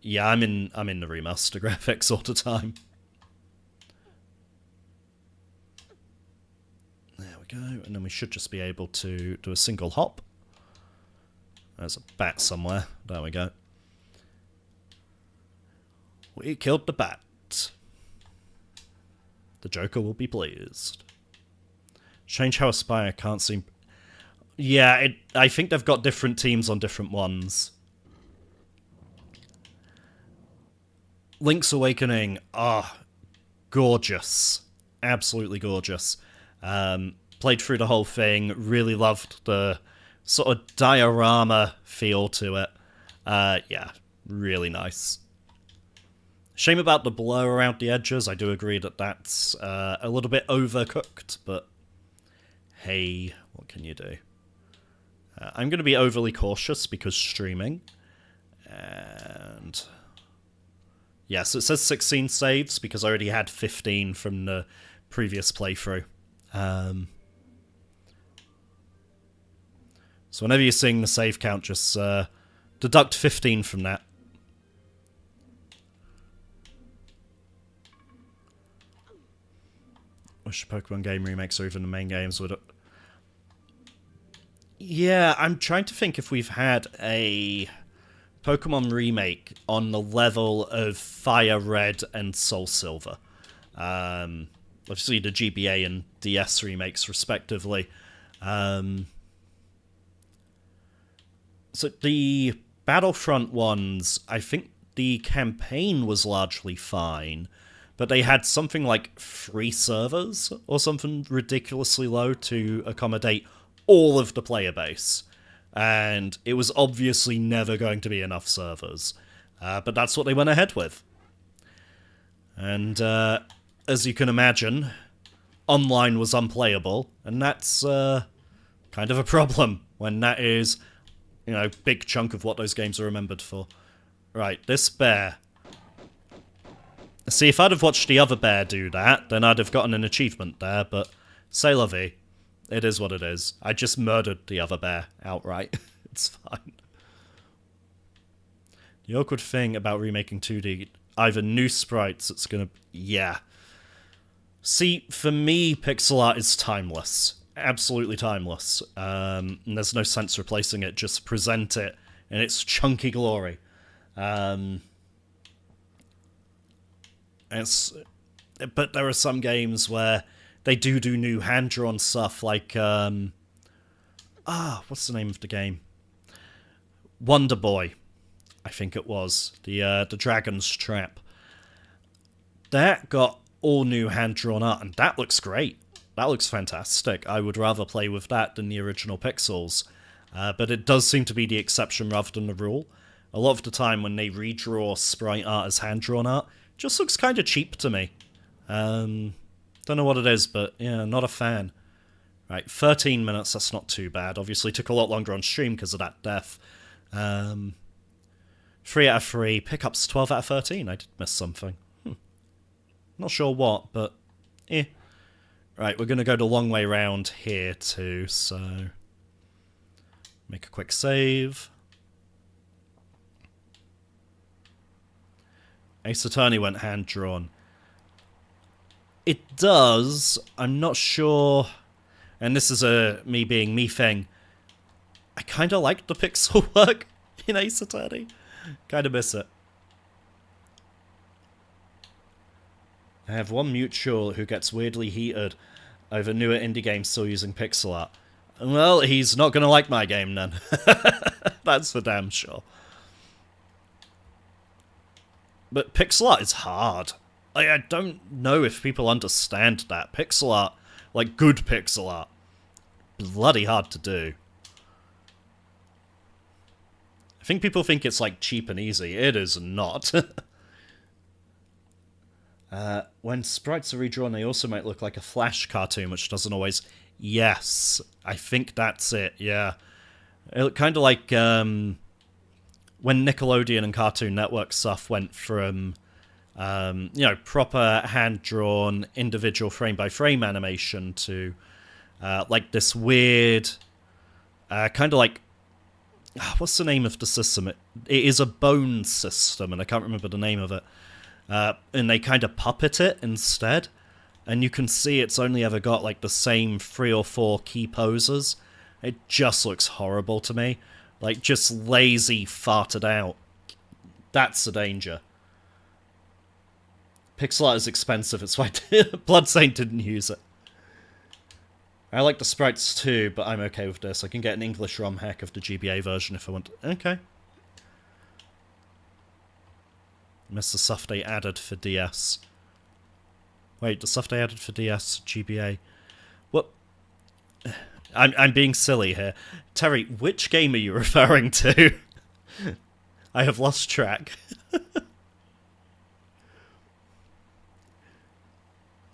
yeah, I'm in the remaster graphics all the time. There we go, and then we should just be able to do a single hop. There's a bat somewhere. There we go. We killed the bat. The Joker will be pleased. Change how Aspire can't seem... Yeah, I think they've got different teams on different ones. Link's Awakening, gorgeous. Absolutely gorgeous. Played through the whole thing, really loved the sort of diorama feel to it. Yeah, really nice. Shame about the blur around the edges. I do agree that that's a little bit overcooked, but hey, what can you do? I'm going to be overly cautious because streaming. And yes, it says 16 saves because I already had 15 from the previous playthrough. So whenever you're seeing the save count, just deduct 15 from that. Wish Pokemon game remakes or even the main games would... Yeah, I'm trying to think if we've had a Pokemon remake on the level of Fire Red and Soul Silver. Obviously the GBA and DS remakes respectively. So the Battlefront ones, I think the campaign was largely fine, but they had something like 3 servers or something ridiculously low to accommodate all of the player base. And it was obviously never going to be enough servers. But that's what they went ahead with. And as you can imagine, online was unplayable, and that's kind of a problem when that is, you know, big chunk of what those games are remembered for. Right, this bear. See, if I'd have watched the other bear do that, then I'd have gotten an achievement there, but c'est la vie. It is what it is. I just murdered the other bear outright. It's fine. The awkward thing about remaking 2D, either new sprites, it's gonna... yeah. See, for me, pixel art is timeless. Absolutely timeless. And there's no sense replacing it, just present it in its chunky glory. But there are some games where they do new hand-drawn stuff, like, what's the name of the game? Wonder Boy, I think it was. The Dragon's Trap. That got all new hand-drawn art, and that looks great. That looks fantastic. I would rather play with that than the original pixels. But it does seem to be the exception rather than the rule. A lot of the time when they redraw sprite art as hand-drawn art, it just looks kind of cheap to me. Don't know what it is, but yeah, not a fan. Right, 13 minutes, that's not too bad. Obviously took a lot longer on stream because of that death. 3 out of 3, pickups 12 out of 13. I did miss something. Not sure what, but eh. Right, we're going to go the long way round here too, so... make a quick save. Ace Attorney went hand-drawn. It does, I'm not sure... and this is a me being me thing. I kind of like the pixel work in Ace Attorney. Kind of miss it. I have one mutual who gets weirdly heated over newer indie games still using pixel art. Well, he's not going to like my game then. That's for damn sure. But pixel art is hard. I don't know if people understand that. Pixel art, like good pixel art, bloody hard to do. I think people think it's like cheap and easy. It is not. When sprites are redrawn, they also might look like a Flash cartoon, which doesn't always... yes, I think that's it, yeah. It looked kind of like when Nickelodeon and Cartoon Network stuff went from, you know, proper hand-drawn, individual frame-by-frame animation to, like, this weird, kind of like... what's the name of the system? It is a bone system, and I can't remember the name of it. And they kind of puppet it instead. And you can see it's only ever got like the same 3 or 4 key poses. It just looks horrible to me. Like, just lazy, farted out. That's the danger. Pixel art is expensive, it's why Bloodsaint didn't use it. I like the sprites too, but I'm okay with this. I can get an English ROM hack of the GBA version if I want. Okay. Missed the stuff they added for DS. Wait, the stuff they added for DS, GBA. What? I'm being silly here. Terry, which game are you referring to? I have lost track. This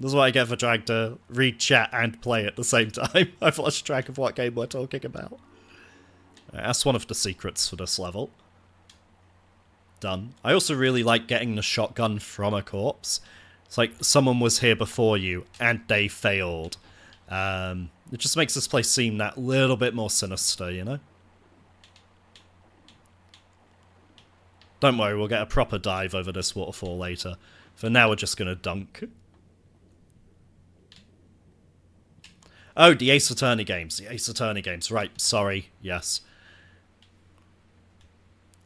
is what I get for trying to read chat and play at the same time. I've lost track of what game we're talking about. That's one of the secrets for this level. Done. I also really like getting the shotgun from a corpse. It's like someone was here before you and they failed. It just makes this place seem that little bit more sinister, you know? Don't worry, we'll get a proper dive over this waterfall later. For now, we're just gonna dunk. Oh, the Ace Attorney games. The Ace Attorney games. Right, sorry. Yes.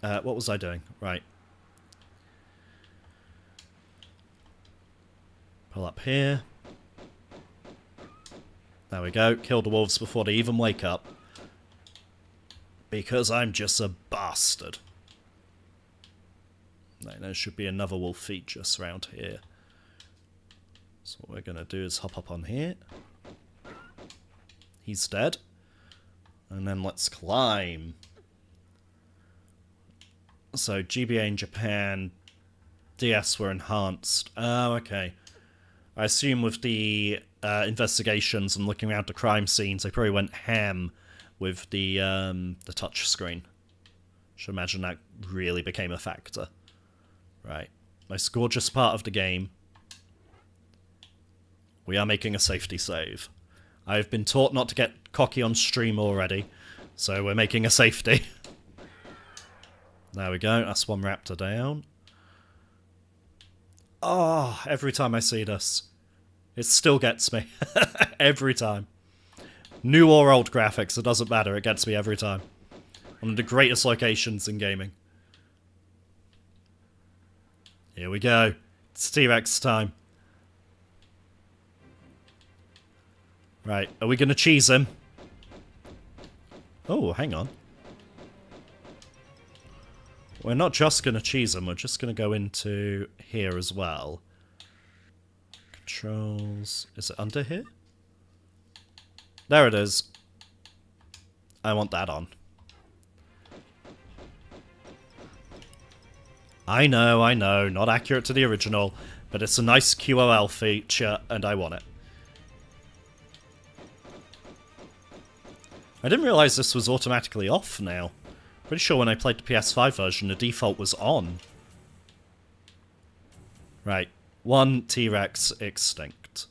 What was I doing? Right. Pull up here. There we go. Kill the wolves before they even wake up. Because I'm just a bastard. There should be another wolf feat just around here. So what we're going to do is hop up on here. He's dead. And then let's climb. So GBA in Japan, DS were enhanced. Oh, okay. I assume with the investigations and looking around the crime scenes, they probably went ham with the touch screen. Should imagine that really became a factor. Right. Most gorgeous part of the game. We are making a safety save. I've been taught not to get cocky on stream already, so we're making a safety. There we go, that's one raptor down. Oh, every time I see this, it still gets me. Every time. New or old graphics, it doesn't matter, it gets me every time. One of the greatest locations in gaming. Here we go. It's T-Rex time. Right, are we going to cheese him? Oh, hang on. We're not just going to cheese him, we're just going to go into here as well. Controls... Is it under here? There it is. I want that on. I know, not accurate to the original, but it's a nice QOL feature, and I want it. I didn't realise this was automatically off now. Pretty sure when I played the PS5 version, the default was on. Right. One T-Rex extinct.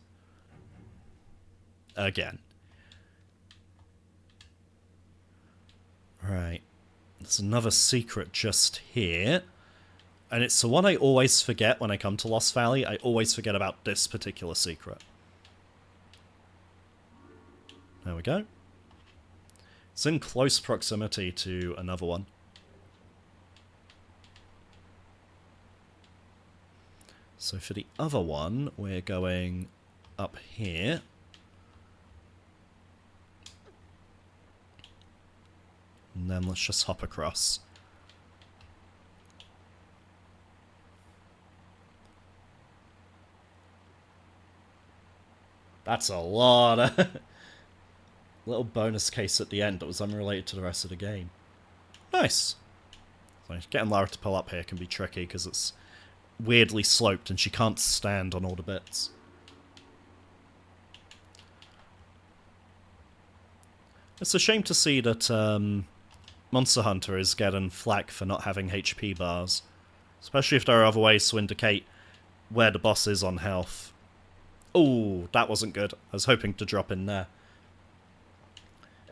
Again. Right. There's another secret just here. And it's the one I always forget when I come to Lost Valley. I always forget about this particular secret. There we go. It's in close proximity to another one. So for the other one, we're going up here. And then let's just hop across. That's a lot of... Little bonus case at the end that was unrelated to the rest of the game. Nice. So getting Lara to pull up here can be tricky because it's weirdly sloped and she can't stand on all the bits. It's a shame to see that Monster Hunter is getting flack for not having HP bars. Especially if there are other ways to indicate where the boss is on health. Oh, that wasn't good. I was hoping to drop in there.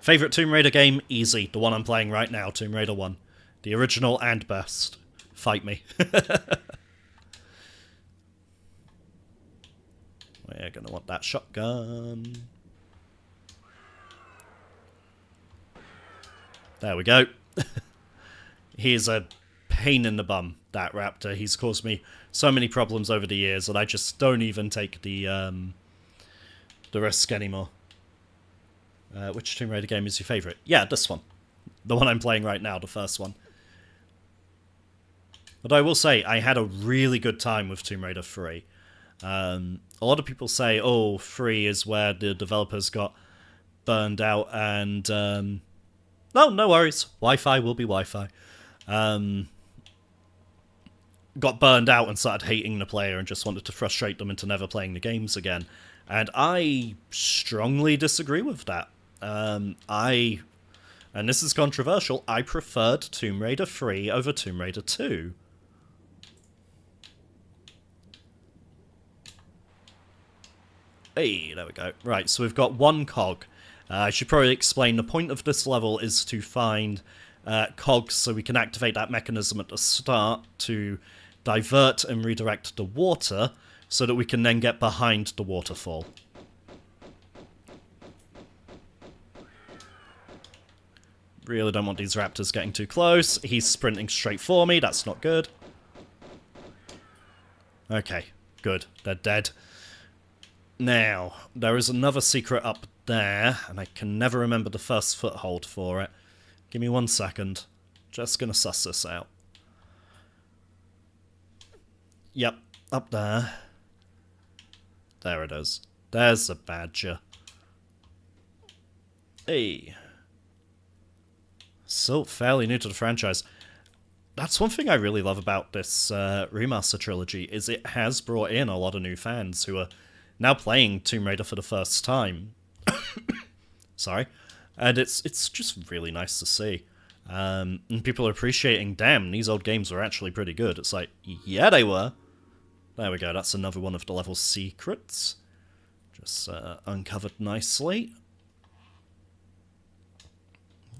Favourite Tomb Raider game? Easy. The one I'm playing right now, Tomb Raider 1. The original and best. Fight me. We're going to want that shotgun. There we go. He's a pain in the bum, that raptor. He's caused me so many problems over the years that I just don't even take the risk anymore. Which Tomb Raider game is your favourite? Yeah, this one. The one I'm playing right now, the first one. But I will say, I had a really good time with Tomb Raider 3. A lot of people say, oh, 3 is where the developers got burned out, and... no worries. Wi-Fi will be Wi-Fi. Got burned out and started hating the player and just wanted to frustrate them into never playing the games again. And I strongly disagree with that. And this is controversial, I preferred Tomb Raider 3 over Tomb Raider 2. Hey, there we go. Right, so we've got one cog. I should probably explain the point of this level is to find cogs so we can activate that mechanism at the start to divert and redirect the water so that we can then get behind the waterfall. Really don't want these raptors getting too close. He's sprinting straight for me. That's not good. Okay, good. They're dead. Now, there is another secret up there, and I can never remember the first foothold for it. Give me 1 second. Just gonna suss this out. Yep, up there. There it is. There's a badger. Hey. Still fairly new to the franchise. That's one thing I really love about this remaster trilogy, is it has brought in a lot of new fans who are now playing Tomb Raider for the first time. Sorry. And it's just really nice to see. And people are appreciating, damn, these old games were actually pretty good. It's like, yeah, they were. There we go, that's another one of the level's secrets. Just uncovered nicely.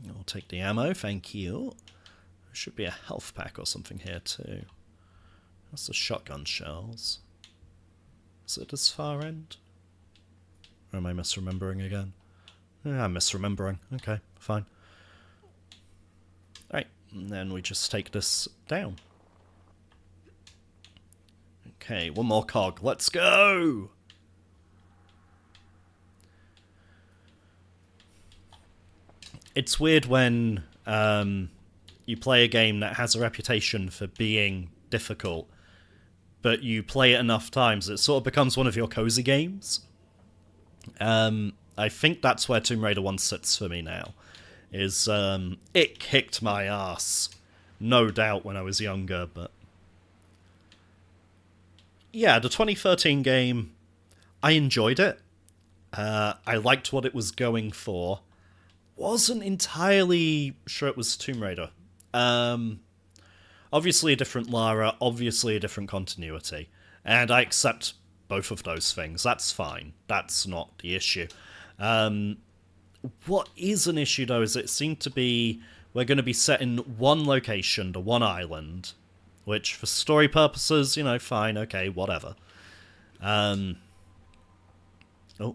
I'll take the ammo, thank you. There should be a health pack or something here too. That's the shotgun shells. Is it this far end? Or am I misremembering again? Yeah, I'm misremembering. Okay, fine. Right, and then we just take this down. Okay, one more cog. Let's go! It's weird when you play a game that has a reputation for being difficult, but you play it enough times, it sort of becomes one of your cozy games. I think that's where Tomb Raider 1 sits for me now. Is it kicked my ass, no doubt, when I was younger, but yeah, the 2013 game, I enjoyed it. I liked what it was going for. Wasn't entirely sure it was Tomb Raider. Obviously a different Lara, obviously a different continuity. And I accept both of those things. That's fine. That's not the issue. What is an issue, though, is it seemed to be we're going to be set in one location, the one island, which, for story purposes, you know, fine, okay, whatever. Oh,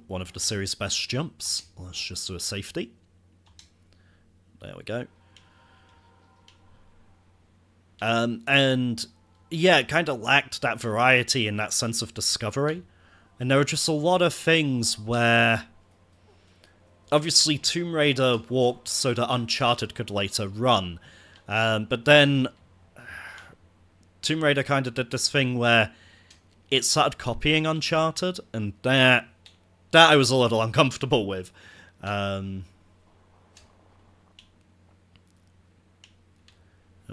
one of the series' best jumps. Let's just do a safety. There we go. And yeah, it kind of lacked that variety and that sense of discovery. And there were just a lot of things where obviously Tomb Raider walked so that Uncharted could later run. But then Tomb Raider kind of did this thing where it started copying Uncharted, and that I was a little uncomfortable with.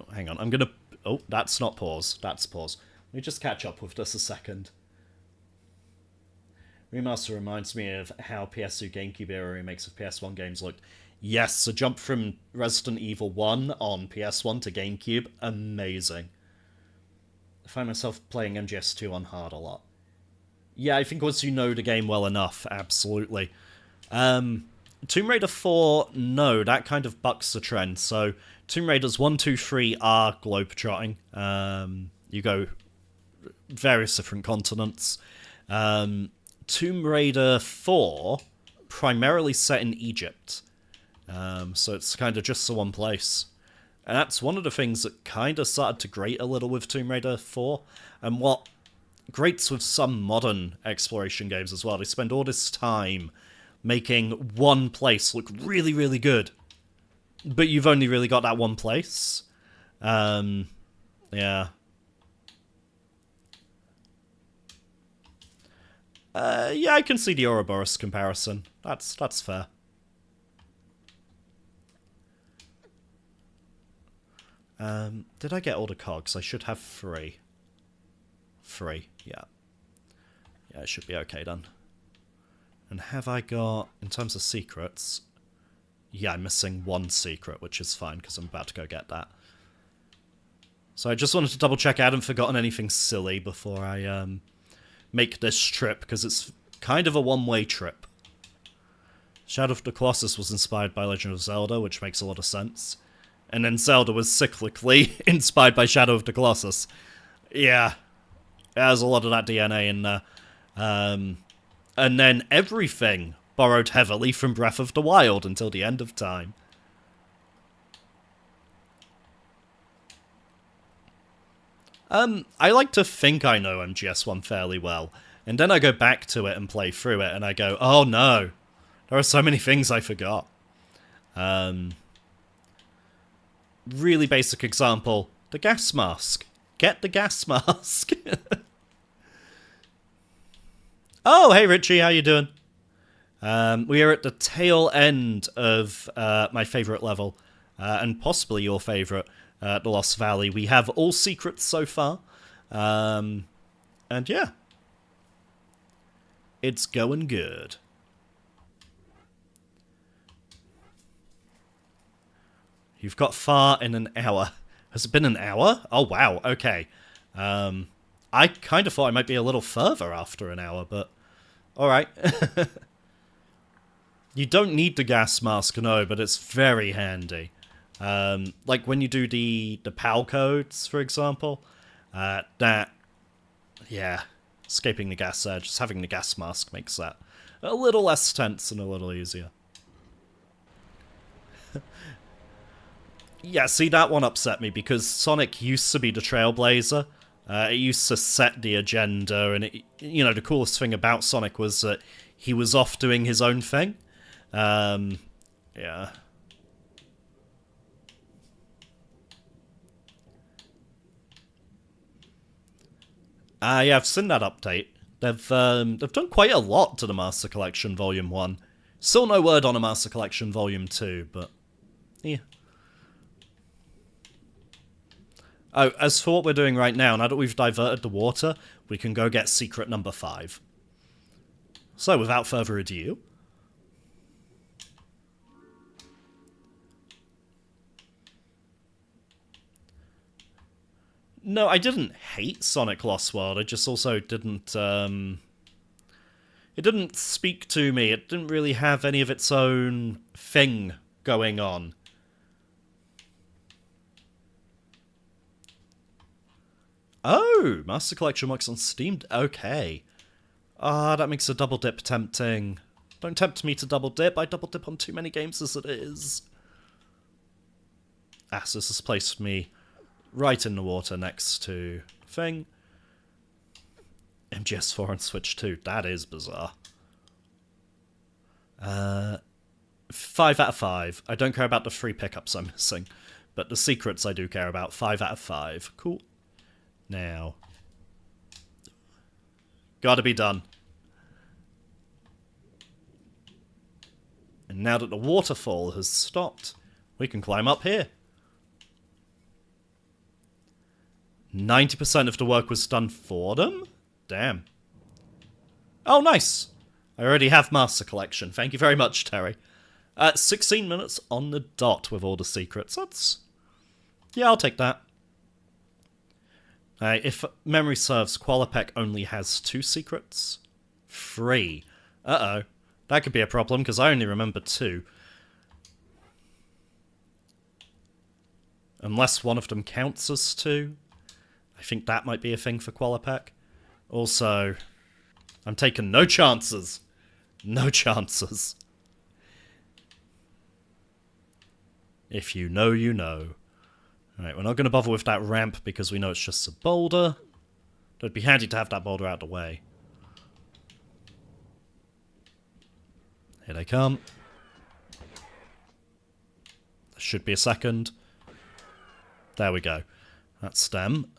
Oh, hang on, I'm gonna... Oh, that's not pause, that's pause. Let me just catch up with this a second. Remaster reminds me of how PS2 GameCube era remakes of PS1 games looked. Yes, a jump from Resident Evil 1 on PS1 to GameCube, amazing. I find myself playing MGS2 on hard a lot. Yeah, I think once you know the game well enough, absolutely. Tomb Raider 4, no, that kind of bucks the trend. So, Tomb Raiders 1, 2, 3 are globetrotting. You go various different continents. Tomb Raider 4, primarily set in Egypt. So it's kind of just the one place. And that's one of the things that kind of started to grate a little with Tomb Raider 4. And what grates with some modern exploration games as well. They spend all this time making one place look really, really good. But you've only really got that one place. Yeah. Yeah, I can see the Ouroboros comparison. That's fair. Did I get all the cogs? I should have 3. 3, yeah. Yeah, it should be okay then. And have I got, in terms of secrets... Yeah, I'm missing 1 secret, which is fine, because I'm about to go get that. So I just wanted to double check I hadn't forgotten anything silly before I make this trip, because it's kind of a one-way trip. Shadow of the Colossus was inspired by Legend of Zelda, which makes a lot of sense. And then Zelda was cyclically inspired by Shadow of the Colossus. Yeah, there's a lot of that DNA in there. And then everything borrowed heavily from Breath of the Wild until the end of time. I like to think I know MGS1 fairly well, and then I go back to it and play through it, and I go, oh no, there are so many things I forgot. Really basic example, the gas mask. Get the gas mask. Oh, hey Richie, how you doing? We are at the tail end of my favourite level, and possibly your favourite, the Lost Valley. We have all secrets so far, and yeah, it's going good. You've got far in an hour. Has it been an hour? Oh wow, okay. I kind of thought I might be a little further after an hour, but alright. You don't need the gas mask, no, but it's very handy. Like when you do the PAL codes, for example, yeah, escaping the gas surge, just having the gas mask makes that a little less tense and a little easier. Yeah, see, that one upset me because Sonic used to be the trailblazer. It used to set the agenda, and the coolest thing about Sonic was that he was off doing his own thing. Yeah. Yeah, I've seen that update. They've done quite a lot to the Master Collection Volume 1. Still no word on a Master Collection Volume 2, but yeah. Oh, as for what we're doing right now that we've diverted the water, we can go get secret number 5. So, without further ado... No, I didn't hate Sonic Lost World, I just also didn't, it didn't speak to me, it didn't really have any of its own thing going on. Oh, Master Collection works on Steam. Okay. Ah, that makes a double dip tempting. Don't tempt me to double dip. I double dip on too many games as it is. Ah, so this has placed me right in the water next to thing. MGS4 and Switch 2. That is bizarre. 5 out of 5. I don't care about the free pickups I'm missing, but the secrets I do care about. 5 out of 5. Cool. Now, gotta be done. And now that the waterfall has stopped, we can climb up here. 90% of the work was done for them? Damn. Oh, nice. I already have Master Collection. Thank you very much, Terry. 16 minutes on the dot with all the secrets. That's... yeah, I'll take that. If memory serves, Qualopec only has 2 secrets. 3. Uh-oh. That could be a problem, because I only remember 2. Unless one of them counts as 2. I think that might be a thing for Qualopec. Also, I'm taking no chances. No chances. If you know, you know. Alright, we're not going to bother with that ramp because we know it's just a boulder. It'd be handy to have that boulder out of the way. Here they come. There should be a second. There we go. That's them.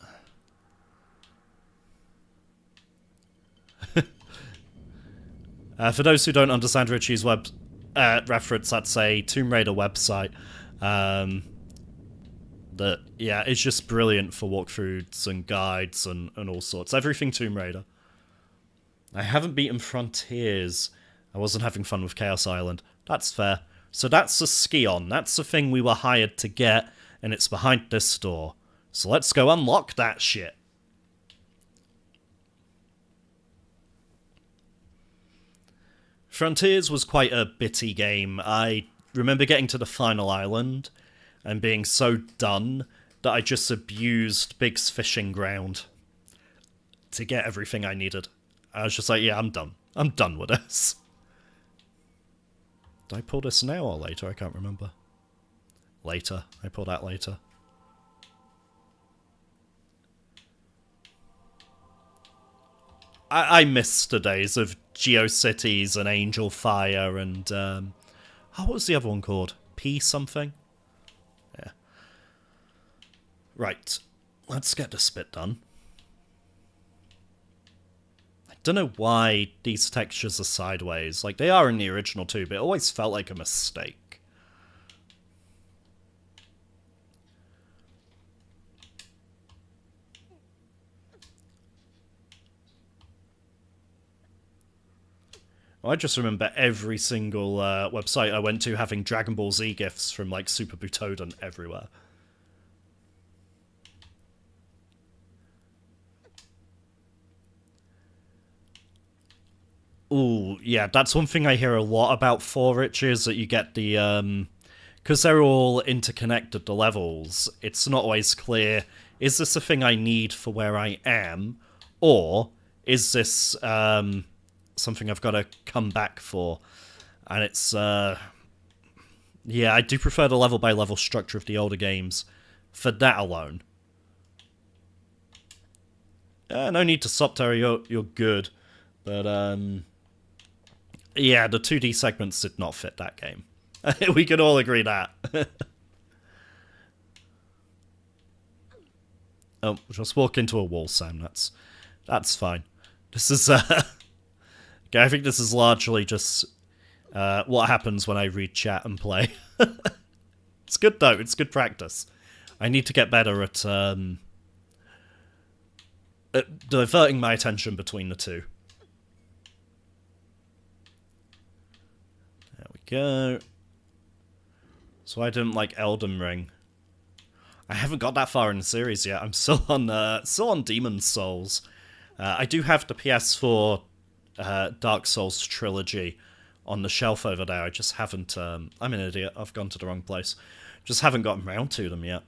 For those who don't understand Richie's reference, that's a Tomb Raider website. That, yeah, it's just brilliant for walkthroughs and guides and all sorts. Everything Tomb Raider. I haven't beaten Frontiers. I wasn't having fun with Chaos Island. That's fair. So that's a Ski-On. That's the thing we were hired to get, and it's behind this door. So let's go unlock that shit. Frontiers was quite a bitty game. I remember getting to the final island and being so done that I just abused Big's fishing ground to get everything I needed. I was just like, yeah, I'm done. I'm done with this. Did I pull this now or later? I can't remember. Later. I pulled that later. I miss the days of GeoCities and Angel Fire and... oh, what was the other one called? P something? Yeah. Right. Let's get this bit done. I Don't know why these textures are sideways. Like, they are in the original too, but it always felt like a mistake. I just remember every single website I went to having Dragon Ball Z gifs from, like, Super Butoden everywhere. Ooh, yeah, that's one thing I hear a lot about 4-Rich is that you get the, because they're all interconnected, the levels, it's not always clear, is this a thing I need for where I am, or is this something I've got to come back for? And it's, yeah, I do prefer the level-by-level structure of the older games for that alone. No need to stop, Terry, you're good. But, yeah, the 2D segments did not fit that game. We can all agree that. Oh, just walk into a wall, Sam. That's fine. This is okay, I think this is largely just what happens when I read chat and play. It's good though. It's good practice. I need to get better at diverting my attention between the two. There we go. So I didn't like Elden Ring. I haven't got that far in the series yet. I'm still on Demon's Souls. I do have the PS4 Dark Souls trilogy on the shelf over there. I just haven't. I'm an idiot. I've gone to the wrong place. Just haven't gotten round to them yet.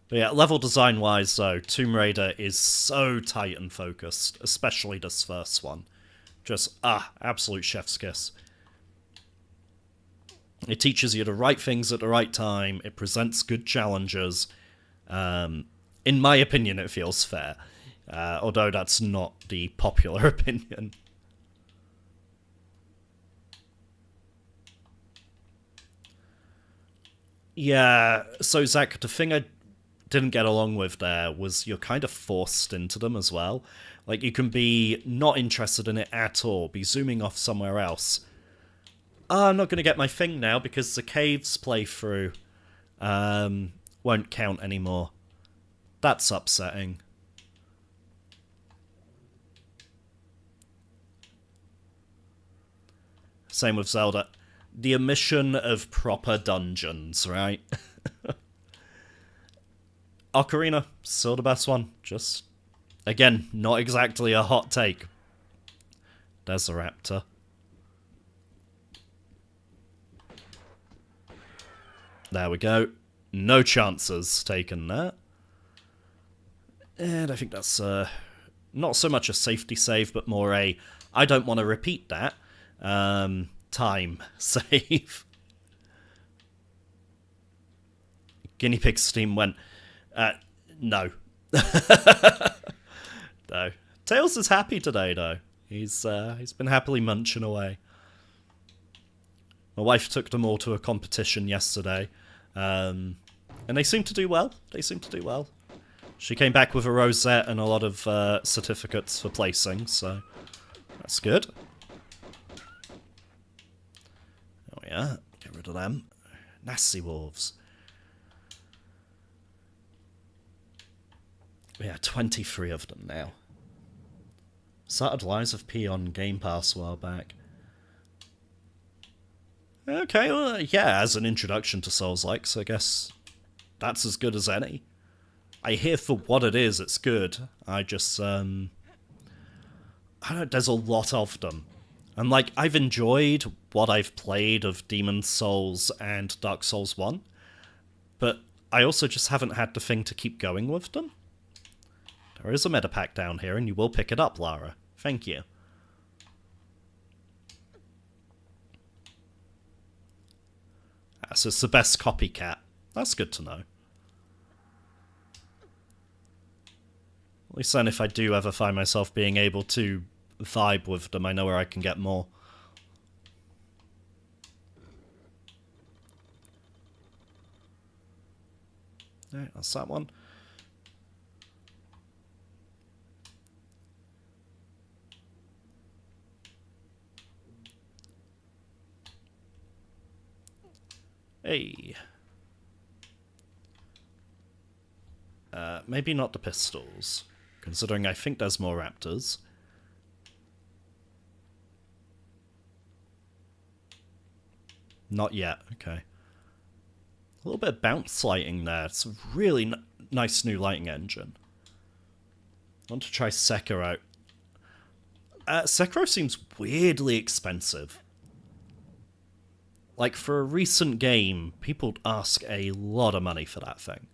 But yeah, level design wise though, Tomb Raider is so tight and focused, especially this first one. Just absolute chef's kiss. It teaches you the right things at the right time. It presents good challenges. In my opinion, it feels fair. Although that's not the popular opinion. Yeah, so Zach, the thing I didn't get along with there was you're kind of forced into them as well. Like, you can be not interested in it at all, be zooming off somewhere else. I'm not going to get my thing now because the caves playthrough won't count anymore. That's upsetting. Same with Zelda. The omission of proper dungeons, right? Ocarina, still the best one. Just, again, not exactly a hot take. There's the raptor. There we go. No chances taken there. And I think that's not so much a safety save, but more a I don't want to repeat that time save. Guinea Pig Steam went, no. No. Tails is happy today, though. He's been happily munching away. My wife took them all to a competition yesterday, and they seem to do well. She came back with a rosette and a lot of certificates for placing, so that's good. Oh yeah, get rid of them. Nasty wolves. Yeah, 23 of them now. Started Lies of P on Game Pass a while back. Okay, well, yeah, as an introduction to Souls-likes, I guess that's as good as any. I hear for what it is, it's good. I just, I don't know, there's a lot of them. And, like, I've enjoyed what I've played of Demon's Souls and Dark Souls 1, but I also just haven't had the thing to keep going with them. There is a meta pack down here, and you will pick it up, Lara. Thank you. So it's the best copycat. That's good to know. At least then if I do ever find myself being able to vibe with them, I know where I can get more. Alright, that's that one. Hey. Maybe not the pistols, considering I think there's more raptors. Not yet, okay. A little bit of bounce lighting there. It's a really nice new lighting engine. I want to try Sekiro. Sekiro seems weirdly expensive. Like, for a recent game, people ask a lot of money for that thing.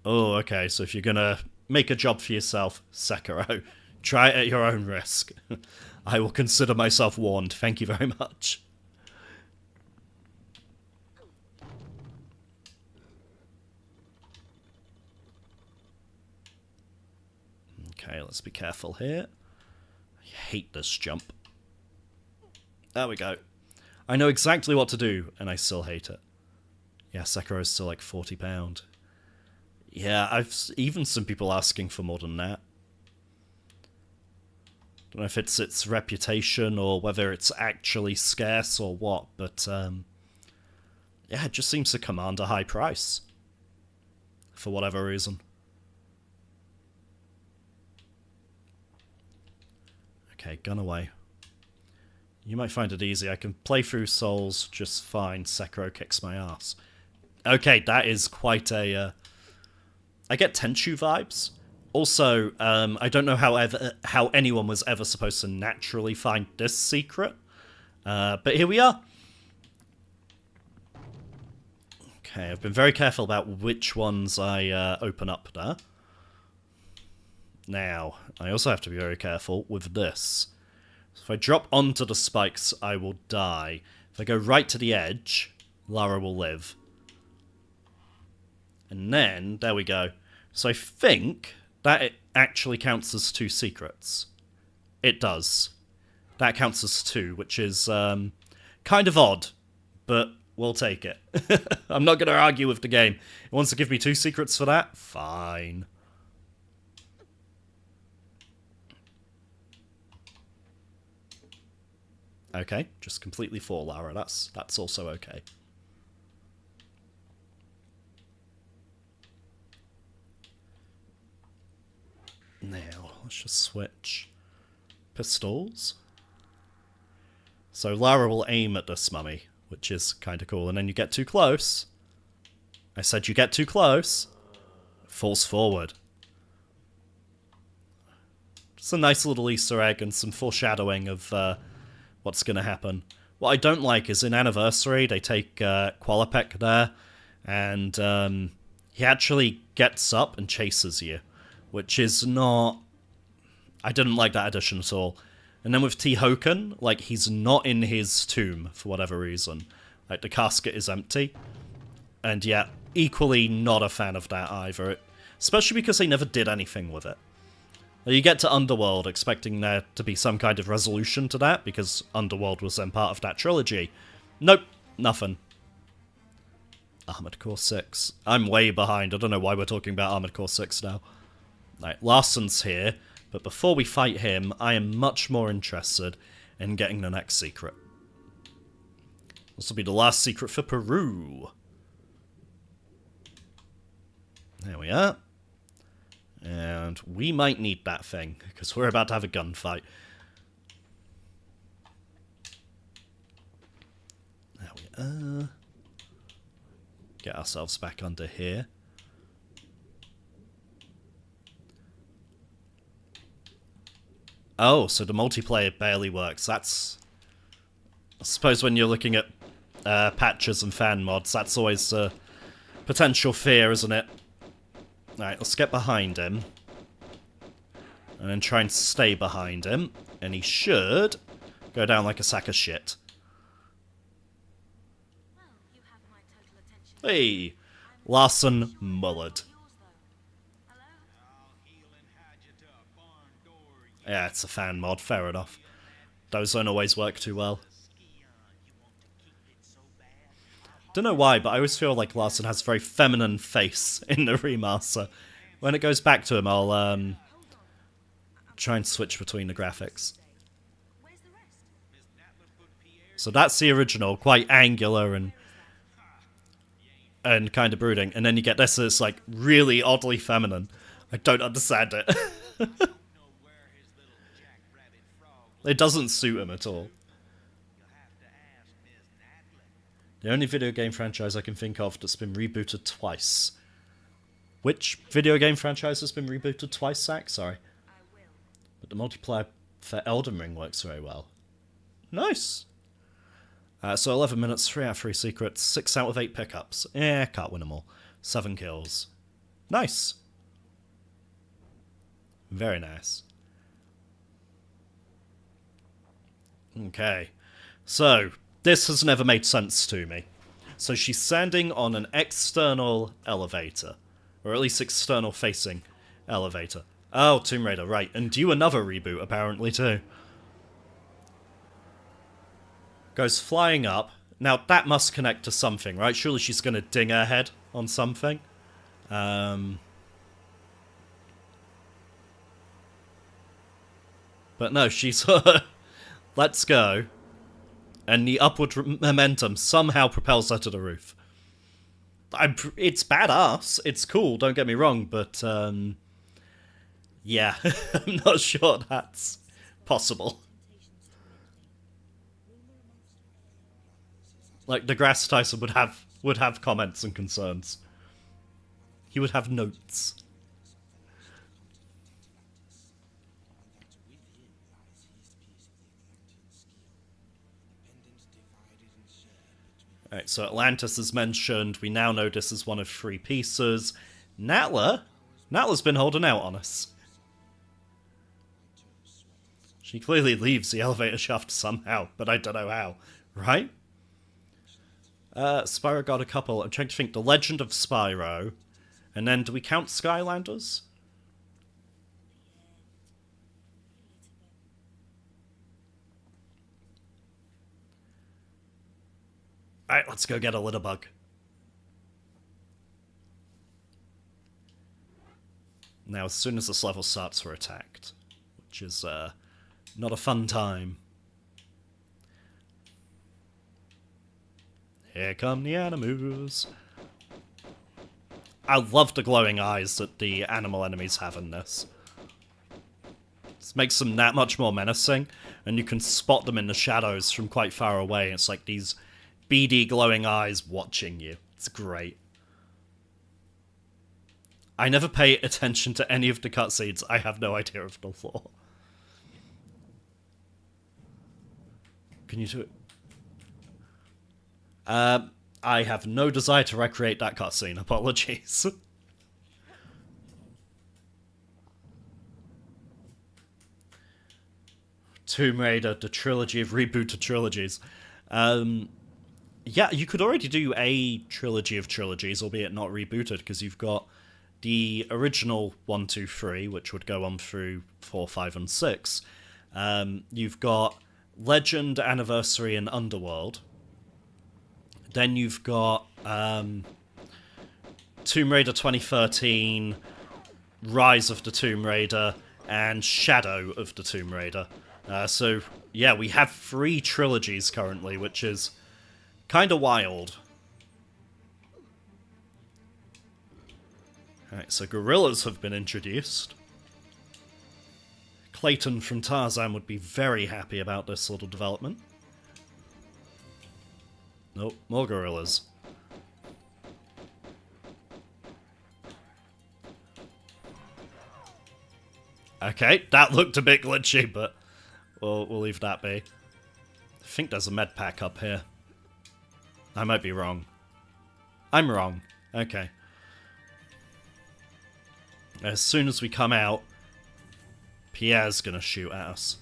Oh, okay, so if you're gonna make a job for yourself, Sekiro, try it at your own risk. I will consider myself warned, thank you very much. Okay, let's be careful here. I hate this jump. There we go. I know exactly what to do, and I still hate it. Yeah, Sekiro is still like £40. Yeah, I've even some people asking for more than that. Don't know if it's its reputation or whether it's actually scarce or what, but yeah, it just seems to command a high price. For whatever reason. Okay, gun away. You might find it easy. I can play through Souls just fine. Sekiro kicks my ass. Okay, that is quite a... I get Tenchu vibes. Also, I don't know how anyone was ever supposed to naturally find this secret. But here we are. Okay, I've been very careful about which ones I open up there. Now, I also have to be very careful with this. So if I drop onto the spikes, I will die. If I go right to the edge, Lara will live. And then, there we go. So I think that it actually counts as 2 secrets. It does. That counts as 2, which is kind of odd, but we'll take it. I'm not going to argue with the game. It wants to give me 2 secrets for that? Fine. Okay, just completely for Lara. That's also okay. Now, let's just switch pistols. So Lara will aim at this mummy, which is kind of cool. And then you get too close. I said you get too close. It falls forward. Just a nice little Easter egg and some foreshadowing of what's going to happen. What I don't like is in Anniversary, they take Qualopec there, and he actually gets up and chases you, which is not... I didn't like that addition at all. And then with T. Hoken, like, he's not in his tomb for whatever reason. Like, the casket is empty. And yeah, equally not a fan of that either. Especially because they never did anything with it. You get to Underworld expecting there to be some kind of resolution to that, because Underworld was then part of that trilogy. Nope, nothing. Armored Core 6. I'm way behind. I don't know why we're talking about Armored Core 6 now. Right, Larsen's here, but before we fight him, I am much more interested in getting the next secret. This will be the last secret for Peru. There we are. And we might need that thing, because we're about to have a gunfight. There we are. Get ourselves back under here. Oh, so the multiplayer barely works. That's... I suppose when you're looking at patches and fan mods, that's always a potential fear, isn't it? Alright, let's get behind him. And then try and stay behind him. And he should go down like a sack of shit. Hey! Larsen mullered. Yeah, it's a fan mod, fair enough. Those don't always work too well. Don't know why, but I always feel like Larsen has a very feminine face in the remaster. When it goes back to him, I'll try and switch between the graphics. So that's the original, quite angular and kind of brooding. And then you get this that's like really oddly feminine. I don't understand it. It doesn't suit him at all. The only video game franchise I can think of that's been rebooted twice. Which video game franchise has been rebooted twice, Zach? Sorry. But the multiplayer for Elden Ring works very well. Nice. So 11 minutes, 3 out of 3 secrets, 6 out of 8 pickups. Can't win them all. 7 kills. Nice. Very nice. Okay. So, this has never made sense to me. So she's standing on an external elevator. Or at least external facing elevator. Oh, Tomb Raider, right. And due another reboot, apparently, too. Goes flying up. Now, that must connect to something, right? Surely she's going to ding her head on something. But no, she's... Let's go. And the upward momentum somehow propels her to the roof. It's badass. It's cool, don't get me wrong, but... yeah, I'm not sure that's possible. Like, deGrasse Tyson would have comments and concerns. He would have notes. Alright, so Atlantis is mentioned. We now know this is one of 3 pieces. Natla's been holding out on us. She clearly leaves the elevator shaft somehow, but I don't know how. Right? Spyro got a couple. I'm trying to think. The Legend of Spyro. And then, do we count Skylanders? Alright, let's go get a litter bug. Now, as soon as this level starts, we're attacked. Which is, not a fun time. Here come the animals. I love the glowing eyes that the animal enemies have in this. This makes them that much more menacing, and you can spot them in the shadows from quite far away. It's like these beady glowing eyes watching you. It's great. I never pay attention to any of the cutscenes. I have no idea of the lore. Can you do it? I have no desire to recreate that cutscene. Apologies. Tomb Raider, the trilogy of rebooted trilogies. Yeah, you could already do a trilogy of trilogies, albeit not rebooted, because you've got the original 1, 2, 3, which would go on through 4, 5, and 6. You've got Legend, Anniversary, and Underworld. Then you've got Tomb Raider 2013, Rise of the Tomb Raider, and Shadow of the Tomb Raider. So, yeah, we have 3 trilogies currently, which is kind of wild. Alright, so gorillas have been introduced. Clayton from Tarzan would be very happy about this little development. Nope, more gorillas. Okay, that looked a bit glitchy, but we'll leave that be. I think there's a med pack up here. I might be wrong. I'm wrong. Okay. As soon as we come out, Pierre's gonna shoot at us.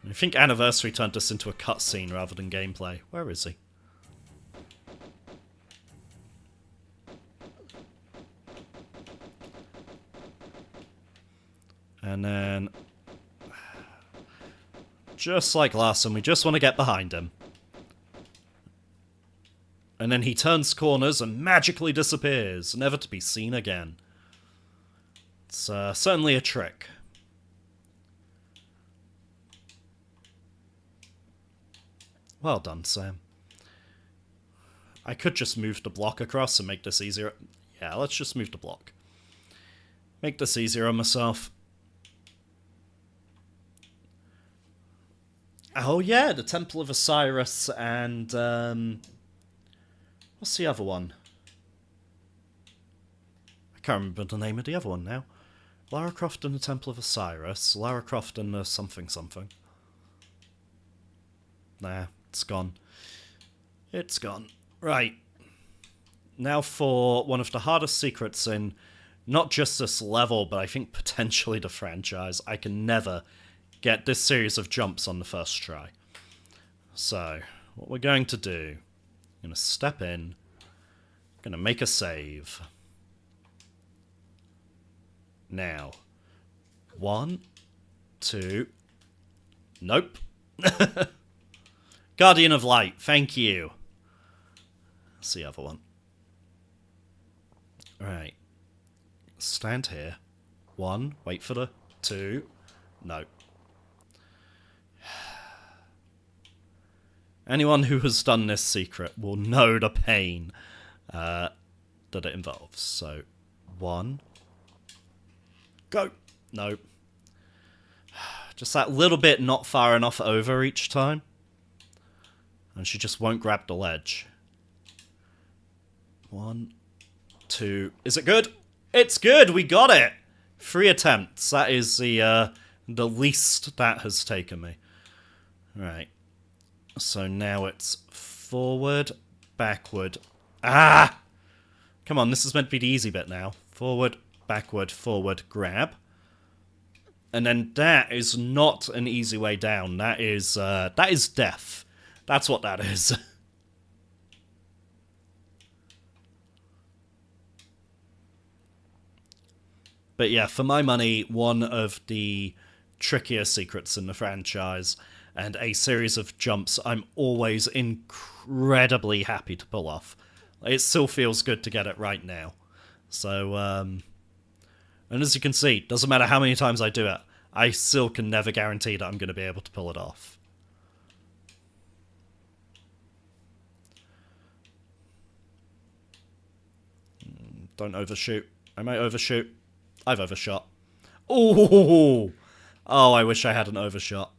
I think Anniversary turned this into a cutscene rather than gameplay. Where is he? And then, just like last time, we just want to get behind him. And then he turns corners and magically disappears, never to be seen again. It's certainly a trick. Well done, Sam. I could just move the block across and make this easier. Yeah, let's just move the block. Make this easier on myself. Oh yeah, the Temple of Osiris and... what's the other one? I can't remember the name of the other one now. Lara Croft and the Temple of Osiris. Lara Croft and the something something. Nah, it's gone. It's gone. Right. Now for one of the hardest secrets in not just this level, but I think potentially the franchise. I can never get this series of jumps on the first try. So, what we're going to do, I'm going to step in, I'm going to make a save. Now, 1, 2, nope. Guardian of Light, thank you. That's the other one. Right. Stand here. 1, wait for the 2, no. Anyone who has done this secret will know the pain that it involves. So, 1, go. No. Just that little bit not far enough over each time. And she just won't grab the ledge. 1, 2. Is it good? It's good! We got it! 3 attempts. That is the least that has taken me. Right. So now it's forward, backward. Ah! Come on, this is meant to be the easy bit now. Forward, forward, grab. And then that is not an easy way down. That is death. That's what that is. But yeah, for my money, one of the trickier secrets in the franchise, and a series of jumps I'm always incredibly happy to pull off. It still feels good to get it right now. So, and as you can see, doesn't matter how many times I do it, I still can never guarantee that I'm going to be able to pull it off. Don't overshoot. I might overshoot. I've overshot. Ooh! Oh, I wish I hadn't overshot.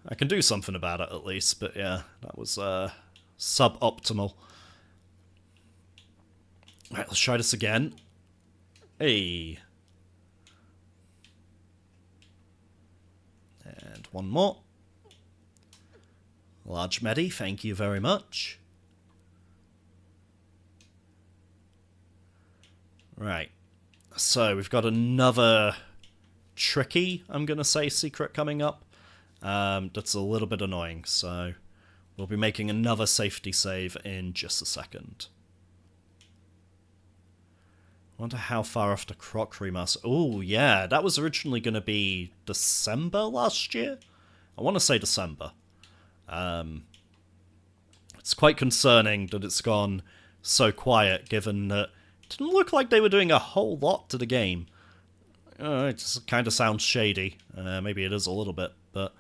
I can do something about it at least, but yeah, that was suboptimal. Alright, let's try this again. Hey. And one more. Large Medi, thank you very much. Right. So, we've got another tricky, I'm going to say, secret coming up. That's a little bit annoying, so we'll be making another safety save in just a second. I wonder how far off the Croc remaster... Oh, yeah, that was originally going to be December last year? I want to say December. It's quite concerning that it's gone so quiet, given that it didn't look like they were doing a whole lot to the game. It just kind of sounds shady. Maybe it is a little bit, but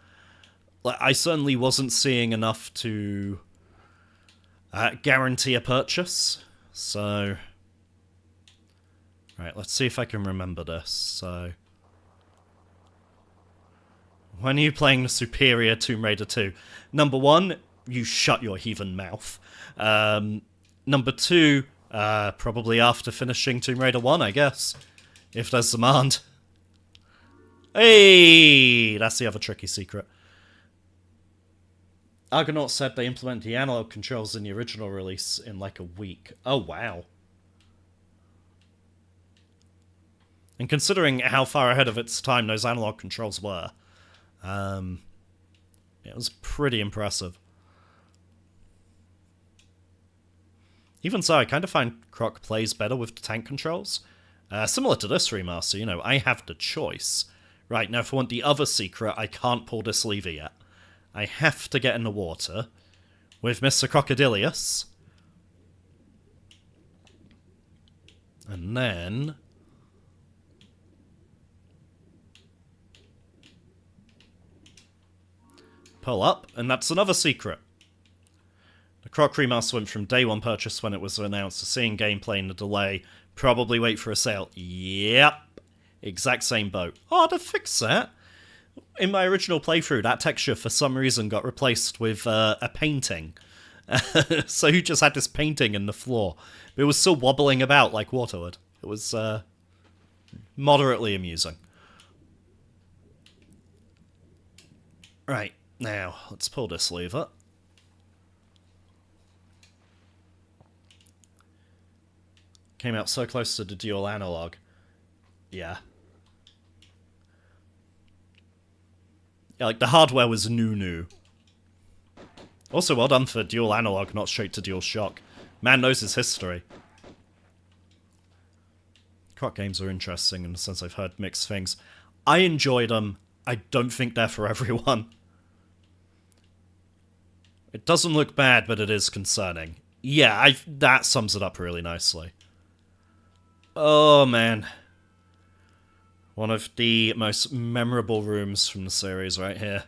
I certainly wasn't seeing enough to guarantee a purchase. So, right, let's see if I can remember this. So, when are you playing the superior Tomb Raider 2? Number 1, you shut your heathen mouth. Number 2, probably after finishing Tomb Raider 1, I guess. If there's demand. Hey! That's the other tricky secret. Argonaut said they implemented the analog controls in the original release in like a week. Oh, wow. And considering how far ahead of its time those analog controls were, it was pretty impressive. Even so, I kind of find Croc plays better with the tank controls. Similar to this remaster, you know, I have the choice. Right, now if I want the other secret, I can't pull this lever yet. I have to get in the water with Mr. Crocodilius. And then... pull up, and that's another secret. The Croc Remaster went from day one purchase when it was announced to seeing gameplay in a delay, probably wait for a sale. Yep. Exact same boat. Oh, to fix that. In my original playthrough, that texture for some reason got replaced with a painting. So you just had this painting in the floor. But it was still wobbling about like water would. It was moderately amusing. Right, now, let's pull this lever. Came out so close to the dual analog. Yeah. Yeah, like, the hardware was new. Also, well done for dual analog, not straight to dual shock. Man knows his history. Croc games are interesting in the sense I've heard mixed things. I enjoy them. I don't think they're for everyone. It doesn't look bad, but it is concerning. Yeah, that sums it up really nicely. Oh, man. One of the most memorable rooms from the series right here.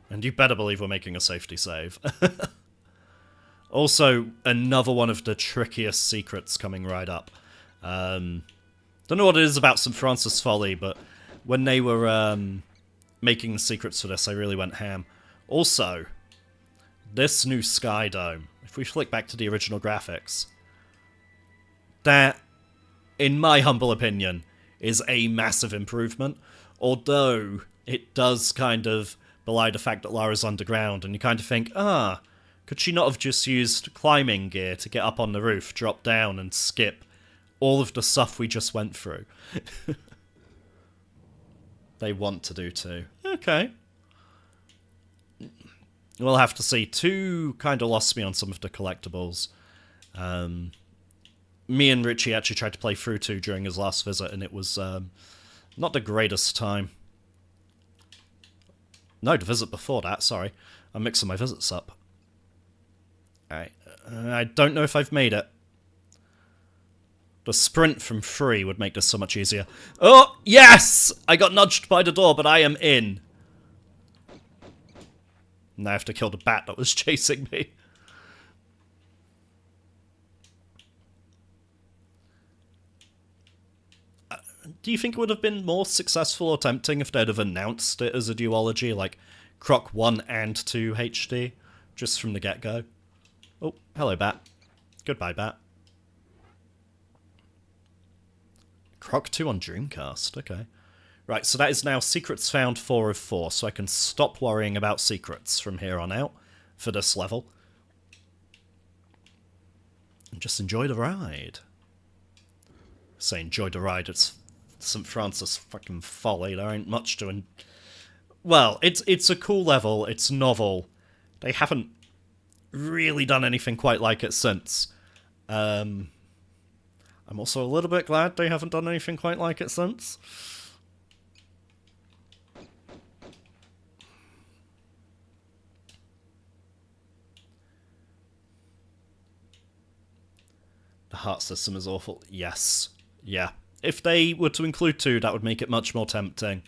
And you better believe we're making a safety save. Also, another one of the trickiest secrets coming right up. Don't know what it is about St. Francis Folly, but when they were making the secrets for this, I really went ham. Also, this new Sky Dome, if we flick back to the original graphics, that, in my humble opinion, is a massive improvement, although it does kind of belie the fact that Lara's underground, and you kind of think, could she not have just used climbing gear to get up on the roof, drop down, and skip all of the stuff we just went through? They want to do too. Okay. We'll have to see. 2 kind of lost me on some of the collectibles. Me and Richie actually tried to play through 2 during his last visit, and it was not the greatest time. No, the visit before that, sorry. I'm mixing my visits up. Alright, I don't know if I've made it. The sprint from 3 would make this so much easier. Oh, yes! I got nudged by the door, but I am in. Now I have to kill the bat that was chasing me. Do you think it would have been more successful or tempting if they'd have announced it as a duology, like Croc 1 and 2 HD, just from the get-go? Oh, hello, Bat. Goodbye, Bat. Croc 2 on Dreamcast, okay. Right, so that is now Secrets Found 4 of 4, so I can stop worrying about secrets from here on out for this level. And just enjoy the ride. Say enjoy the ride, it's St. Francis fucking Folly, there ain't much to... Well, it's a cool level, it's novel. They haven't really done anything quite like it since. I'm also a little bit glad they haven't done anything quite like it since. The heart system is awful. Yes. Yeah. If they were to include 2, that would make it much more tempting.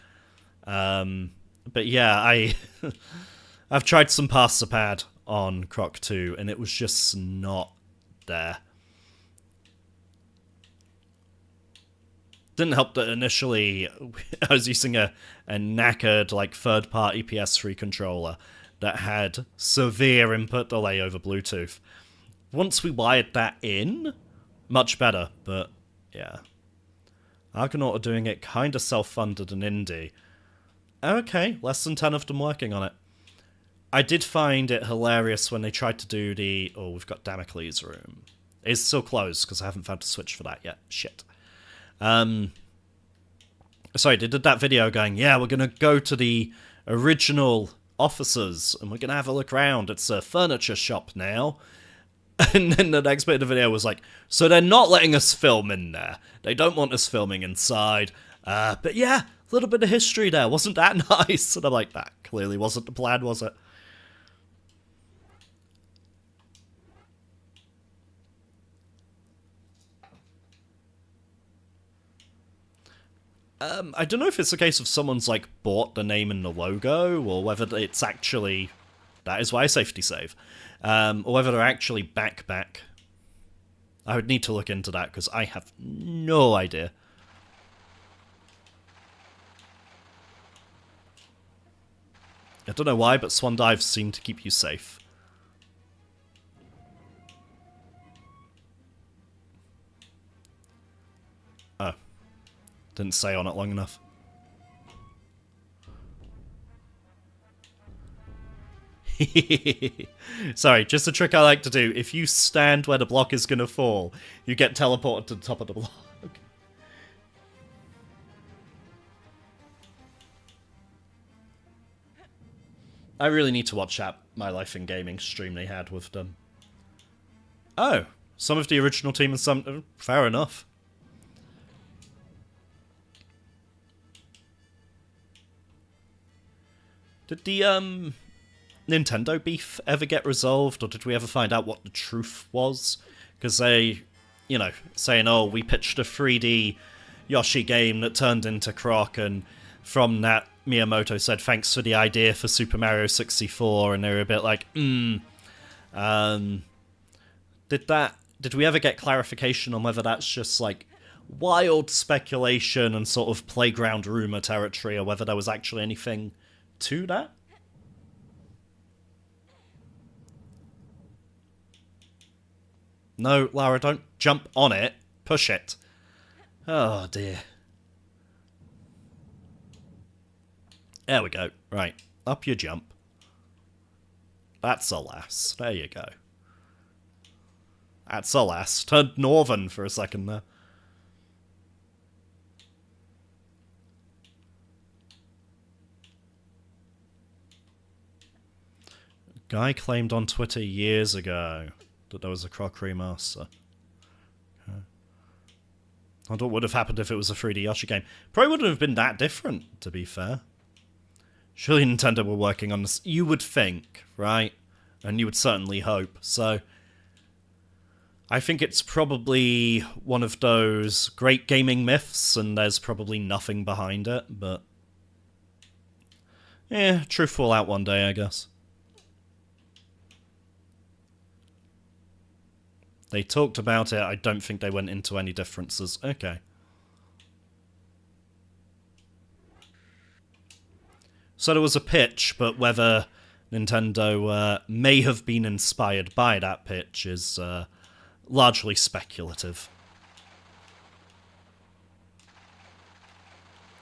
But yeah, I've tried some Pass the Pad on Croc 2, and it was just not there. Didn't help that initially I was using a knackered, like, third-party PS3 controller that had severe input delay over Bluetooth. Once we wired that in, much better, but yeah. Argonaut are doing it kind of self-funded and indie. Okay, less than 10 of them working on it. I did find it hilarious when they tried to do the... Oh, we've got Damocles room. It's still closed, because I haven't found a switch for that yet. Shit. Sorry, they did that video going, yeah, we're going to go to the original offices, and we're going to have a look around. It's a furniture shop now. And then the next bit of the video was like, so they're not letting us film in there. They don't want us filming inside. But yeah, a little bit of history there. Wasn't that nice? And I'm like, that clearly wasn't the plan, was it? I don't know if it's a case of someone's, like, bought the name and the logo, or whether it's actually That is why I safety save. Or whether they're actually back. I would need to look into that, because I have no idea. I don't know why, but swan dives seem to keep you safe. Oh. Didn't stay on it long enough. Sorry, just a trick I like to do. If you stand where the block is going to fall, you get teleported to the top of the block. I really need to watch that My Life in Gaming stream they had with them. Oh, some of the original team and some... fair enough. Did the, Nintendo beef ever get resolved, or did we ever find out what the truth was? Because they, you know, saying, oh, we pitched a 3D Yoshi game that turned into Croc, and from that, Miyamoto said, thanks for the idea for Super Mario 64, and they were a bit like, did we ever get clarification on whether that's just, like, wild speculation and sort of playground rumor territory, or whether there was actually anything to that? No, Lara, don't jump on it. Push it. Oh, dear. There we go. Right. Up you jump. That's a lass. There you go. That's a lass. Turned northern for a second there. Guy claimed on Twitter years ago that there was a Croc remaster. Okay. I wonder what would have happened if it was a 3D Yoshi game. Probably wouldn't have been that different, to be fair. Surely Nintendo were working on this. You would think, right? And you would certainly hope. So, I think it's probably one of those great gaming myths, and there's probably nothing behind it, but... yeah, truth will out one day, I guess. They talked about it, I don't think they went into any differences. Okay. So there was a pitch, but whether Nintendo may have been inspired by that pitch is largely speculative.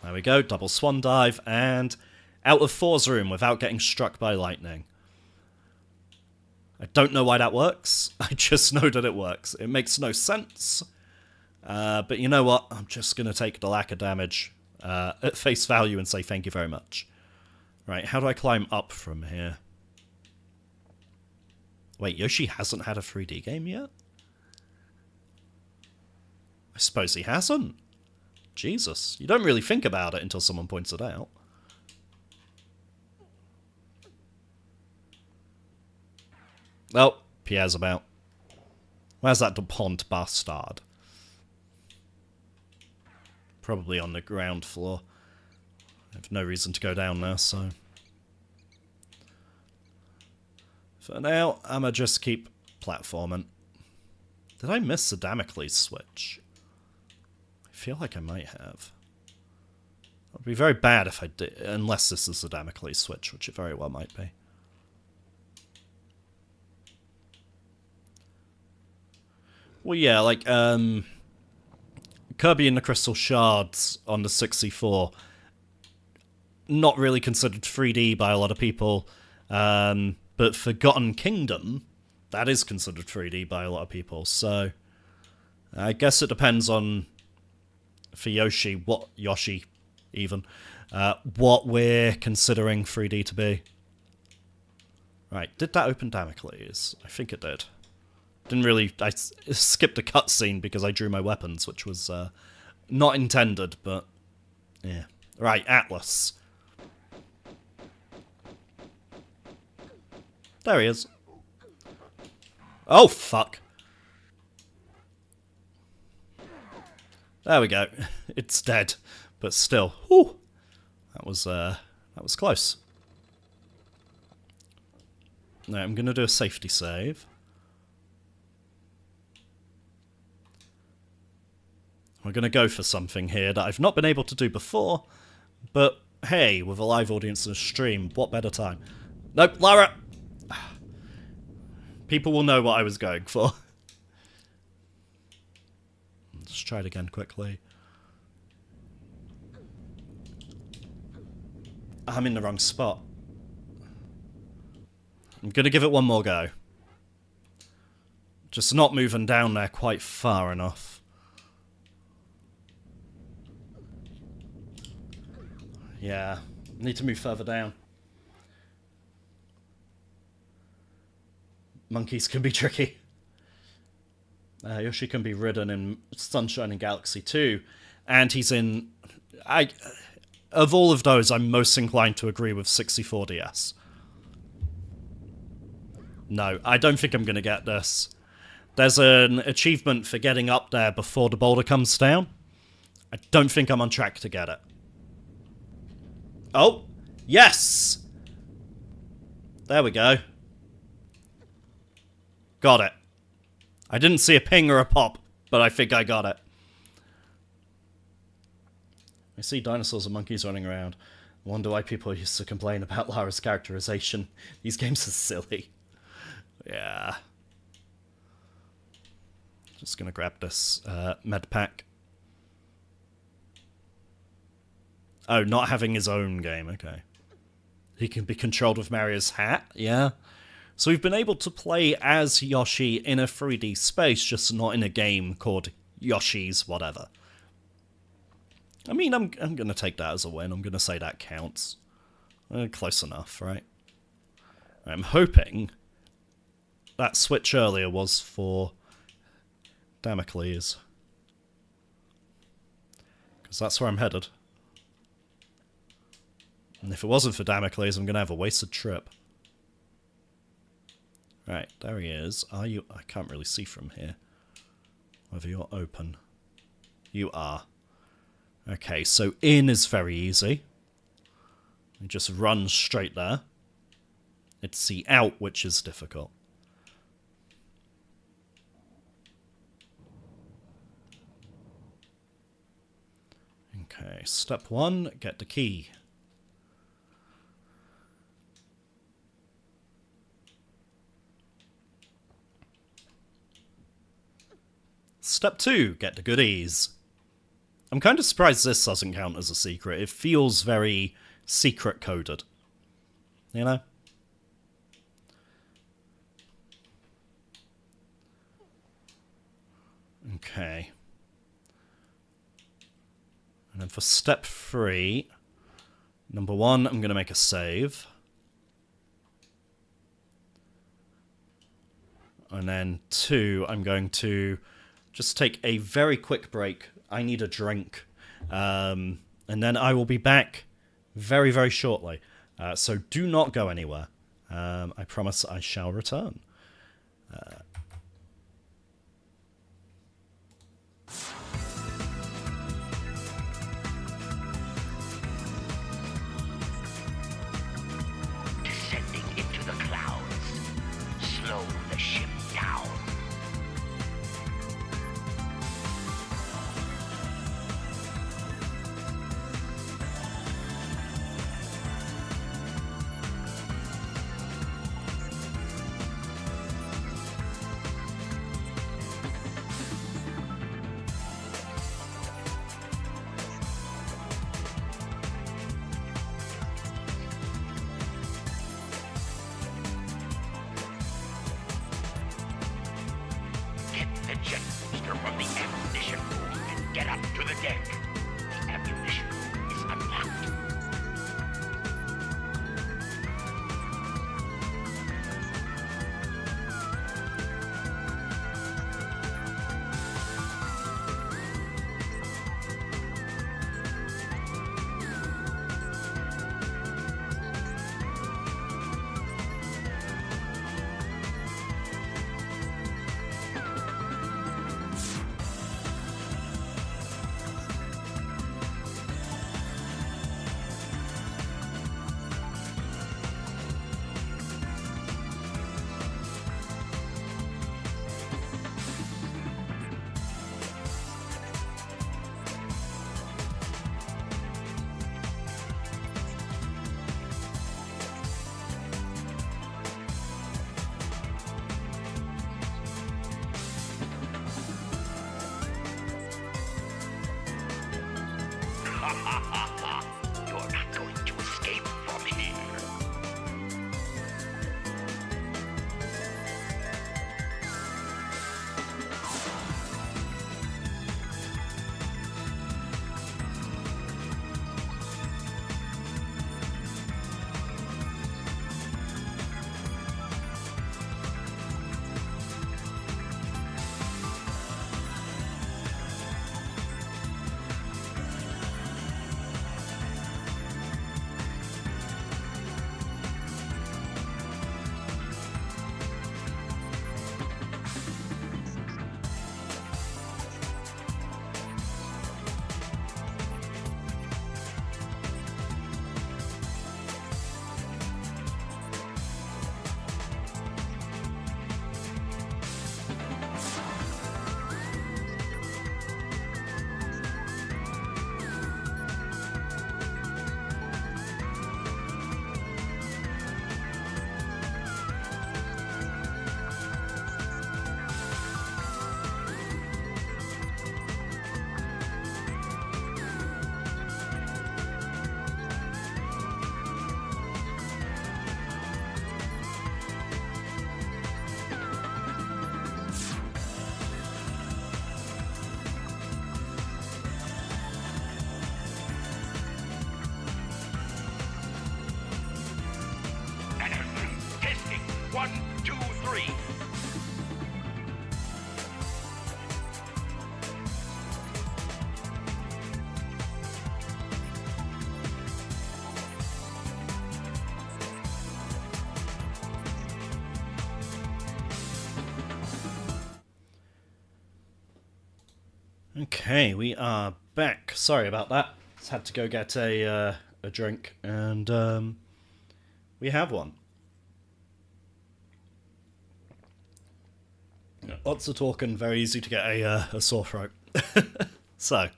There we go, double swan dive, and out of Thor's room without getting struck by lightning. I don't know why that works, I just know that it works. It makes no sense, but you know what, I'm just going to take the lack of damage at face value and say thank you very much. Right, how do I climb up from here? Wait, Yoshi hasn't had a 3D game yet? I suppose he hasn't. Jesus, you don't really think about it until someone points it out. Oh, Pierre's about. Where's that DuPont bastard? Probably on the ground floor. I have no reason to go down there, so... for now, I'ma just keep platforming. Did I miss the Damocles switch? I feel like I might have. It would be very bad if I did, unless this is the Damocles switch, which it very well might be. Well, yeah, like, Kirby and the Crystal Shards on the 64... not really considered 3D by a lot of people, but Forgotten Kingdom, that is considered 3D by a lot of people, so I guess it depends on, for Yoshi, what we're considering 3D to be. Right, did that open Damocles? I think it did. Didn't really, I skipped a cutscene because I drew my weapons, which was not intended, but yeah. Right, Atlas. There he is. Oh, fuck. There we go. It's dead. But still. Whew. That was close. No, I'm going to do a safety save. We're going to go for something here that I've not been able to do before, but hey, with a live audience and a stream, what better time? Nope, Lara! People will know what I was going for. Let's try it again quickly. I'm in the wrong spot. I'm going to give it one more go. Just not moving down there quite far enough. Yeah, need to move further down. Monkeys can be tricky. Yoshi can be ridden in Sunshine and Galaxy 2, and he's in... Of all of those, I'm most inclined to agree with 64DS. No, I don't think I'm going to get this. There's an achievement for getting up there before the boulder comes down. I don't think I'm on track to get it. Oh! Yes! There we go. Got it. I didn't see a ping or a pop, but I think I got it. I see dinosaurs and monkeys running around. I wonder why people used to complain about Lara's characterization. These games are silly. Yeah. Just gonna grab this med pack. Oh, not having his own game, okay. He can be controlled with Mario's hat, yeah. So we've been able to play as Yoshi in a 3D space, just not in a game called Yoshi's whatever. I mean, I'm going to take that as a win. I'm going to say that counts. Close enough, right? I'm hoping that switch earlier was for Damocles. Because that's where I'm headed. And if it wasn't for Damocles, I'm going to have a wasted trip. Right, there he is. Are you... I can't really see from here. Whether you're open. You are. Okay, so in is very easy. You just run straight there. It's the out which is difficult. Okay, step 1, get the key. Step 2, get the goodies. I'm kind of surprised this doesn't count as a secret. It feels very secret coded. You know? Okay. And then for step 3, number 1, I'm going to make a save. And then 2, I'm going to just take a very quick break. I need a drink. And then I will be back very, very shortly. So do not go anywhere. I promise I shall return. Descending into the clouds. Slow the ship down. Get the jet booster from the ammunition room and get up to the deck. The ammunition room is unlocked. You're not going to escape from here. Testing. 1, 2, 3. Okay, we are back. Sorry about that. Just had to go get a drink, and we have one. Lots of talking, very easy to get a sore throat. So,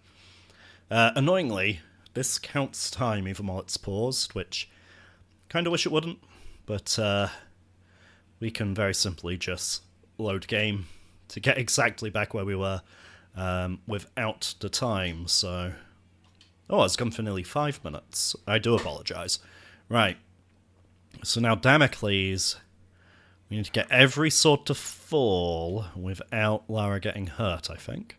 annoyingly, this counts time even while it's paused, which kind of wish it wouldn't, but we can very simply just load game to get exactly back where we were without the time, so... Oh, it's gone for nearly 5 minutes. I do apologise. Right. So now Damocles... We need to get every sword to fall without Lara getting hurt, I think.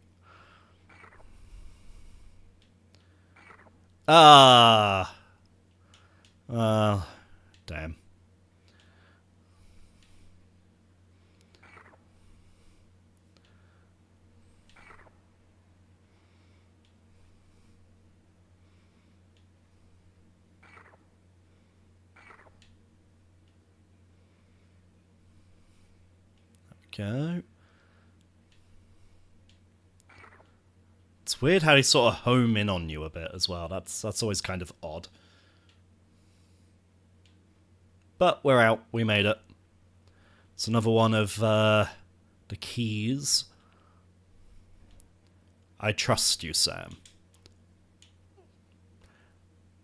Ah! Damn. Go. It's weird how he sort of home in on you a bit as well. That's always kind of odd. But we're out. We made it. It's another one of the keys. I trust you, Sam.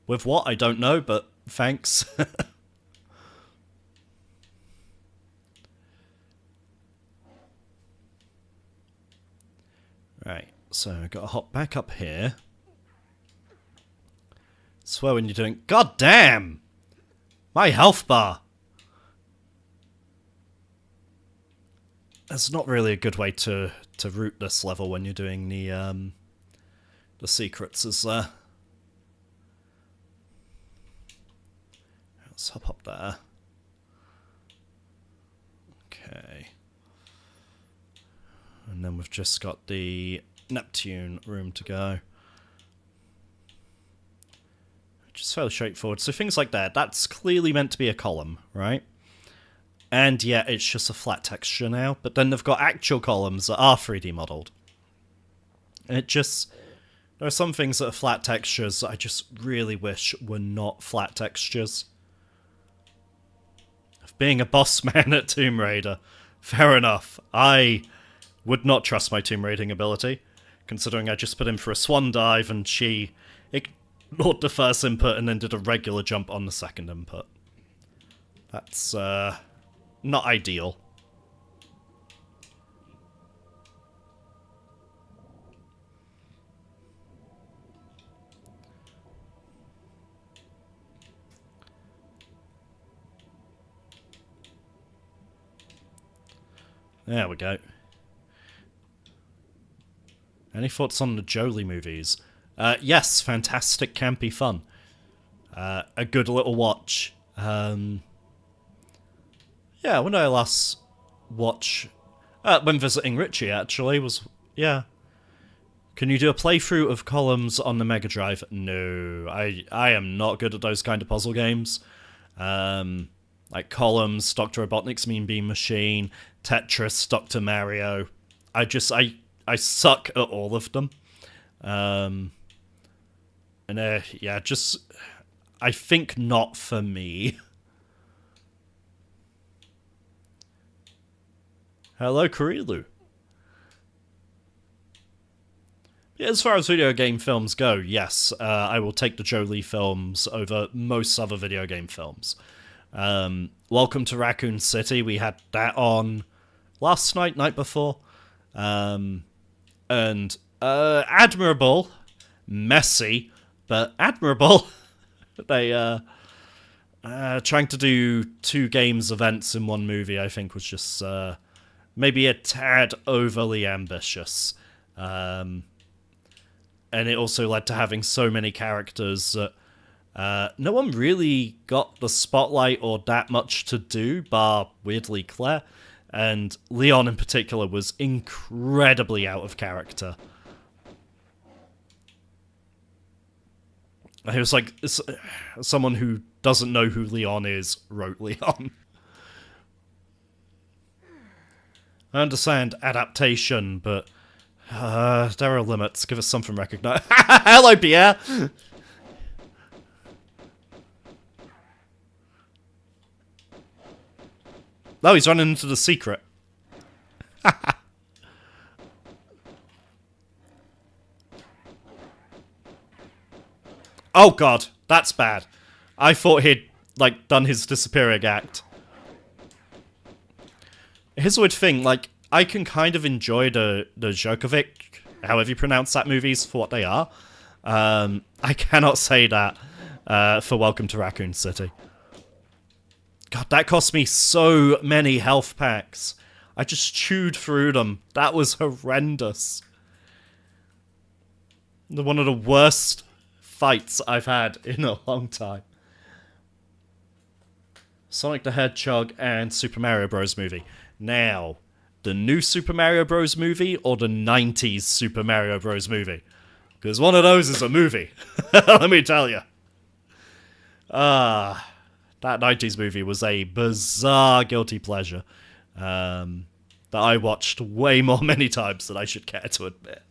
With what? I don't know, but thanks. Right, so I've got to hop back up here. Swear when you're doing... God damn! My health bar! That's not really a good way to route this level when you're doing the secrets, is there? Let's hop up there. Okay. And then we've just got the Neptune room to go. Which is fairly straightforward. So things like that, that's clearly meant to be a column, right? And yeah, it's just a flat texture now. But then they've got actual columns that are 3D modelled. And it just... There are some things that are flat textures that I just really wish were not flat textures. Of being a boss man at Tomb Raider. Fair enough. I would not trust my tomb raiding ability, considering I just put in for a swan dive and she ignored the first input and then did a regular jump on the second input. That's, not ideal. There we go. Any thoughts on the Jolie movies? Yes, fantastic campy fun. A good little watch. Yeah, when did I last watch? When visiting Richie, actually, was... Yeah. Can you do a playthrough of Columns on the Mega Drive? No, I am not good at those kind of puzzle games. Like Columns, Dr. Robotnik's Mean Bean Machine, Tetris, Dr. Mario. I suck at all of them. Yeah, just... I think not for me. Hello, Kurilu. Yeah, as far as video game films go, yes, I will take the Jolie films over most other video game films. Welcome to Raccoon City, we had that on last night before. And admirable, messy, but admirable. They, trying to do 2 games events in one movie, I think, was just, maybe a tad overly ambitious. And it also led to having so many characters that no one really got the spotlight or that much to do, bar, weirdly, Claire. And Leon in particular was incredibly out of character. It was like someone who doesn't know who Leon is wrote Leon. I understand adaptation, but there are limits. Give us something recognized. Hello, Pierre! Oh, he's running into the secret. Oh god, that's bad. I thought he'd, like, done his disappearing act. Here's the weird thing, like, I can kind of enjoy the Djokovic, however you pronounce that, movies for what they are. I cannot say that for Welcome to Raccoon City. God, that cost me so many health packs. I just chewed through them. That was horrendous. One of the worst fights I've had in a long time. Sonic the Hedgehog and Super Mario Bros. Movie. Now, the new Super Mario Bros. Movie or the 90s Super Mario Bros. Movie? Because one of those is a movie. Let me tell you. That 90s movie was a bizarre guilty pleasure that I watched way more many times than I should care to admit.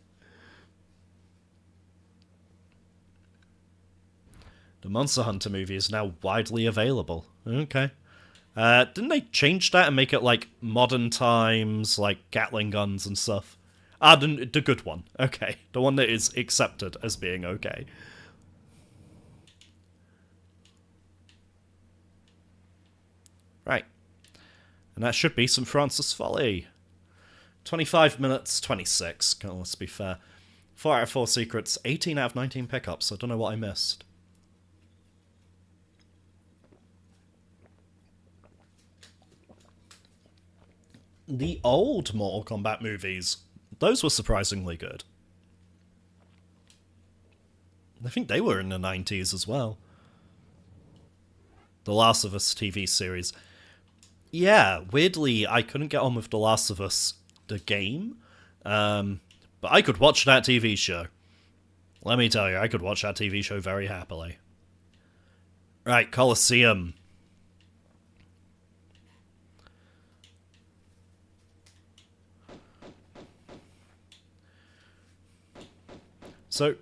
The Monster Hunter movie is now widely available. Okay. Didn't they change that and make it, like, modern times, like Gatling guns and stuff? Ah, the good one. Okay. The one that is accepted as being okay. Right. And that should be some Francis Folly. 25 minutes, 26. Let's be fair. 4 out of 4 secrets, 18 out of 19 pickups. I don't know what I missed. The old Mortal Kombat movies, those were surprisingly good. I think they were in the 90s as well. The Last of Us TV series. Yeah, weirdly, I couldn't get on with The Last of Us, the game. But I could watch that TV show. Let me tell you, I could watch that TV show very happily. Right, Colosseum. So,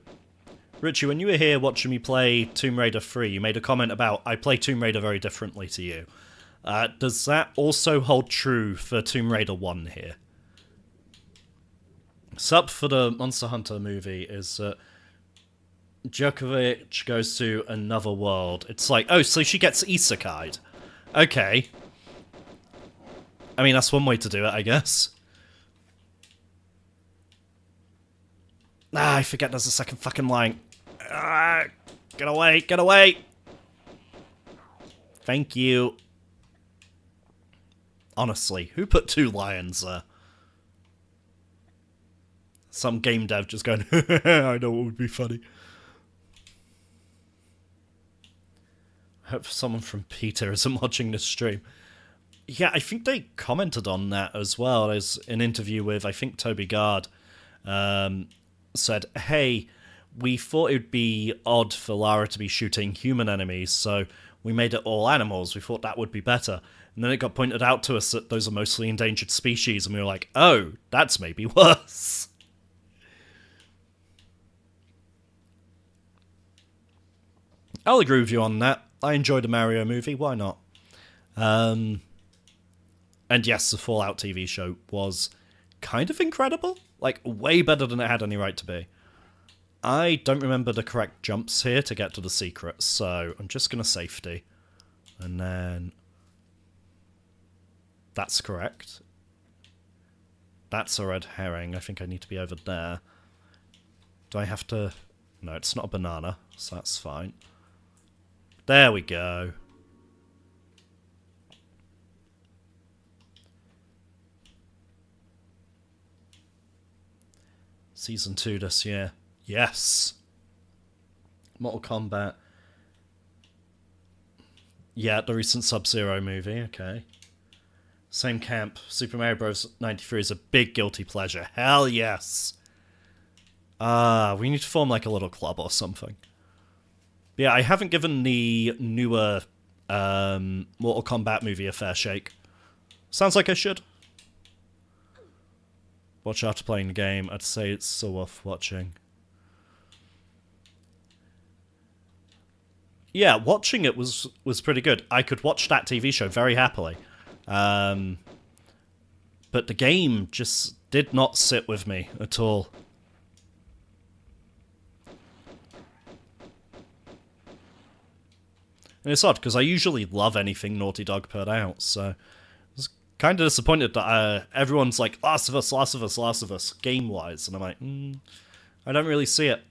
Richie, when you were here watching me play Tomb Raider 3, you made a comment about, I play Tomb Raider very differently to you. Does that also hold true for Tomb Raider 1 here? Sup for the Monster Hunter movie is that Djokovic goes to another world. It's like, oh, so she gets isekai'd. Okay. I mean, that's one way to do it, I guess. Ah, I forget there's a second fucking line. Ah, get away, get away! Thank you. Honestly, who put 2 lions there? Some game dev just going, I know what would be funny. I hope someone from Peter isn't watching this stream. Yeah, I think they commented on that as well. There's an interview with, I think, Toby Gard. Said, hey, we thought it would be odd for Lara to be shooting human enemies, so we made it all animals. We thought that would be better. And then it got pointed out to us that those are mostly endangered species, and we were like, oh, that's maybe worse. I'll agree with you on that. I enjoyed the Mario movie, why not? And yes, the Fallout TV show was kind of incredible. Like, way better than it had any right to be. I don't remember the correct jumps here to get to the secrets, so I'm just going to safety. And then... That's correct. That's a red herring. I think I need to be over there. Do I have to... No, it's not a banana, so that's fine. There we go. Season 2 this year. Yes! Mortal Kombat. Yeah, the recent Sub-Zero movie, okay. Same camp. Super Mario Bros. 93 is a big guilty pleasure. Hell yes! We need to form like a little club or something. But yeah, I haven't given the newer Mortal Kombat movie a fair shake. Sounds like I should. Watch after playing the game. I'd say it's so worth watching. Yeah, watching it was pretty good. I could watch that TV show very happily. But the game just did not sit with me at all. And it's odd, because I usually love anything Naughty Dog put out, so I was kind of disappointed that everyone's like, Last of Us, Last of Us, Last of Us, game-wise, and I'm like, I don't really see it.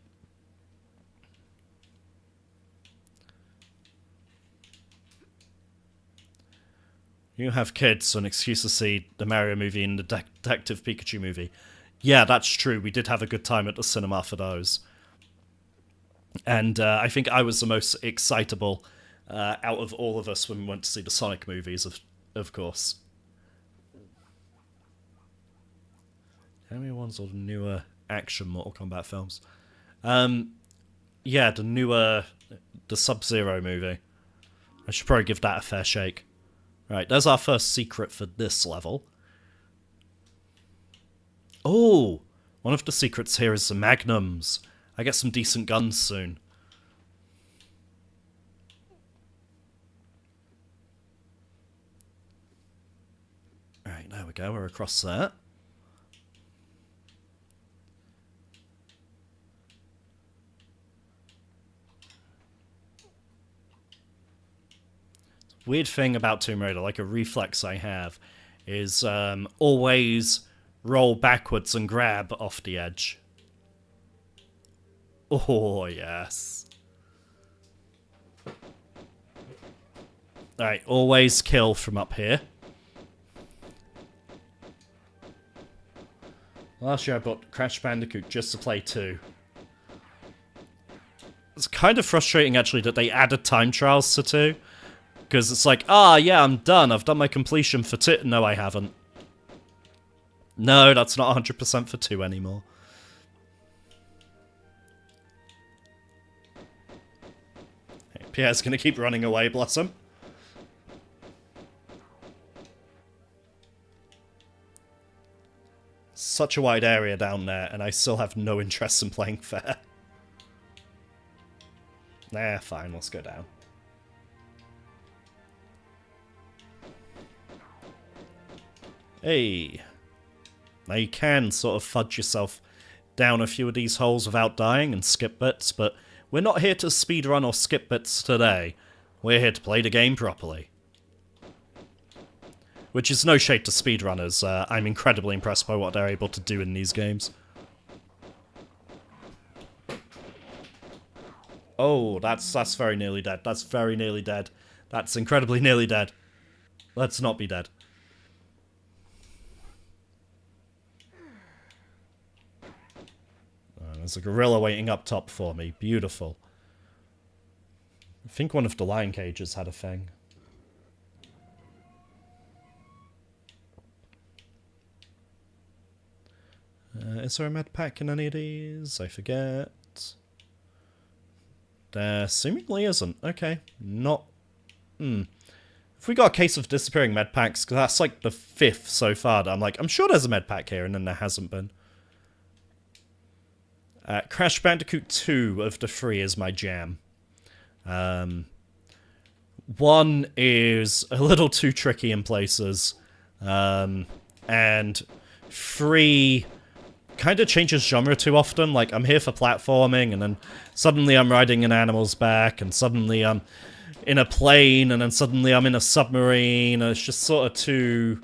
You have kids, so an excuse to see the Mario movie and the Detective Pikachu movie. Yeah, that's true, we did have a good time at the cinema for those. And I think I was the most excitable out of all of us when we went to see the Sonic movies, of course. How many ones are the newer action Mortal Kombat films? Yeah, the Sub-Zero movie. I should probably give that a fair shake. Right, there's our first secret for this level. Oh! One of the secrets here is the Magnums. I get some decent guns soon. Alright, there we go, we're across there. Weird thing about Tomb Raider, like a reflex I have, is always roll backwards and grab off the edge. Oh, yes. Alright, always kill from up here. Last year I bought Crash Bandicoot just to play 2. It's kind of frustrating, actually, that they added time trials to 2. Because it's like, yeah, I'm done. I've done my completion for 2. No, I haven't. No, that's not 100% for 2 anymore. Hey, Pierre's gonna keep running away, bless him. Such a wide area down there, and I still have no interest in playing fair. Nah, fine, let's go down. Hey. Now you can sort of fudge yourself down a few of these holes without dying and skip bits, but we're not here to speedrun or skip bits today. We're here to play the game properly. Which is no shade to speedrunners. I'm incredibly impressed by what they're able to do in these games. Oh, that's very nearly dead. That's very nearly dead. That's incredibly nearly dead. Let's not be dead. There's a gorilla waiting up top for me. Beautiful. I think one of the lion cages had a thing. Is there a med pack in any of these? I forget. There seemingly isn't. Okay. Not... If we got a case of disappearing med packs, because that's like the 5th so far, I'm like, I'm sure there's a med pack here, and then there hasn't been. Crash Bandicoot 2 of the 3 is my jam. 1 is a little too tricky in places. And 3 kind of changes genre too often. Like, I'm here for platforming, and then suddenly I'm riding an animal's back, and suddenly I'm in a plane, and then suddenly I'm in a submarine, and it's just sort of too...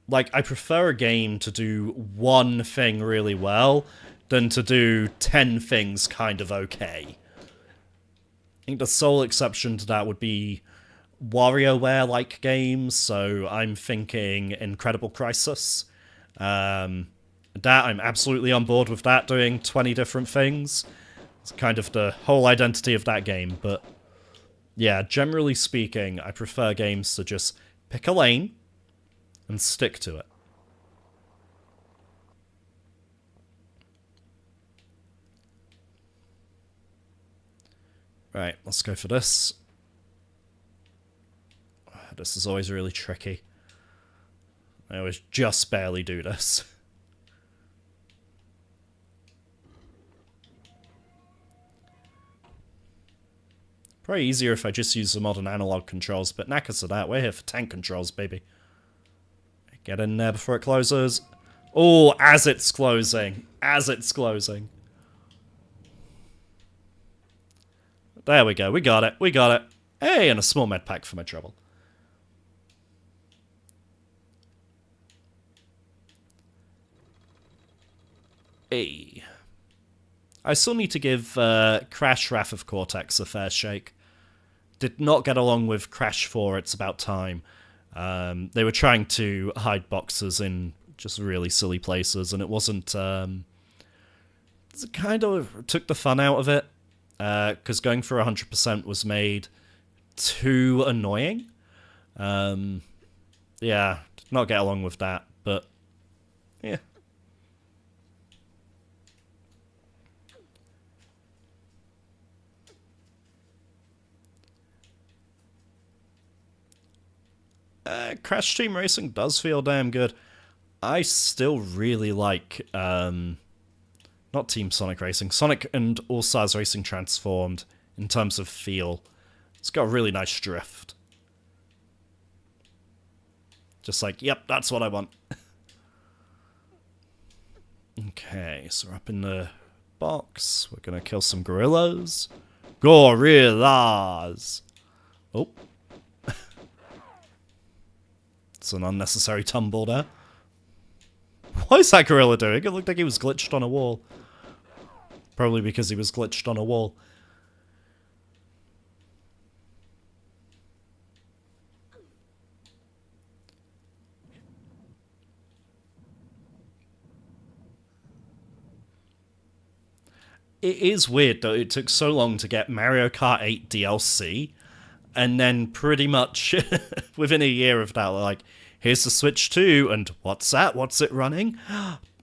Like, I prefer a game to do one thing really well than to do 10 things kind of okay. I think the sole exception to that would be WarioWare-like games, so I'm thinking Incredible Crisis. That, I'm absolutely on board with that, doing 20 different things. It's kind of the whole identity of that game, but yeah, generally speaking, I prefer games to just pick a lane and stick to it. Right, let's go for this. This is always really tricky. I always just barely do this. Probably easier if I just use the modern analog controls, but knackers of that, we're here for tank controls, baby. Get in there before it closes. Oh, as it's closing. As it's closing. There we go. We got it. We got it. Hey, and a small med pack for my trouble. Hey. I still need to give Crash Wrath of Cortex a fair shake. Did not get along with Crash 4, It's About Time. They were trying to hide boxes in just really silly places, and it wasn't... it kind of took the fun out of it. Because going for 100% was made too annoying. Yeah, did not get along with that, but yeah. Crash Team Racing does feel damn good. I still really like... not Team Sonic Racing. Sonic and All-Stars Racing Transformed, in terms of feel. It's got a really nice drift. Just like, yep, that's what I want. Okay, so we're up in the box. We're gonna kill some gorillas. Gorillas! Oh. It's an unnecessary tumble there. What is that gorilla doing? It looked like he was glitched on a wall. Probably because he was glitched on a wall. It is weird, though. It took so long to get Mario Kart 8 DLC, and then pretty much within a year of that, like, here's the Switch 2, and what's that? What's it running?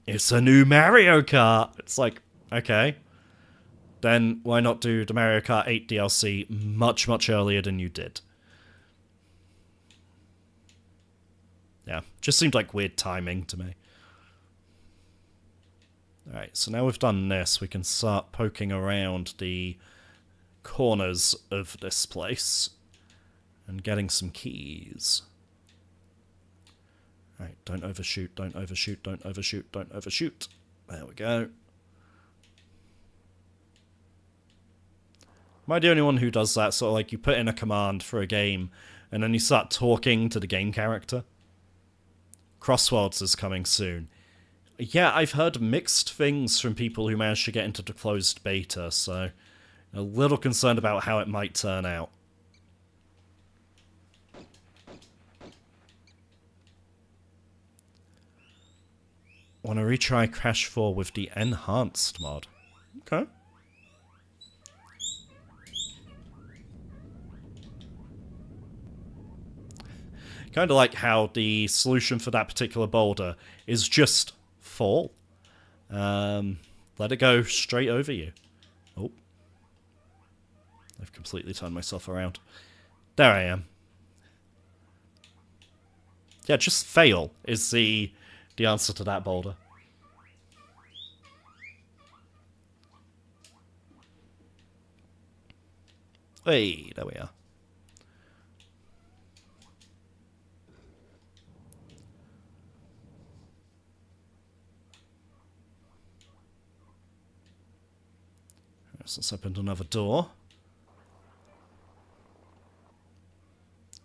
It's a new Mario Kart! It's like, okay. Then why not do the Mario Kart 8 DLC much, much earlier than you did? Yeah, just seemed like weird timing to me. Alright, so now we've done this, we can start poking around the corners of this place and getting some keys. Alright, don't overshoot, don't overshoot, don't overshoot, don't overshoot. There we go. Am I the only one who does that? Sort of like you put in a command for a game, and then you start talking to the game character? Crosswords is coming soon. Yeah, I've heard mixed things from people who managed to get into the closed beta, so a little concerned about how it might turn out. Want to retry Crash 4 with the enhanced mod. Okay. Kind of like how the solution for that particular boulder is just fall. Let it go straight over you. Oh. I've completely turned myself around. There I am. Yeah, just fail is the answer to that boulder. Hey, there we are. So let's open another door.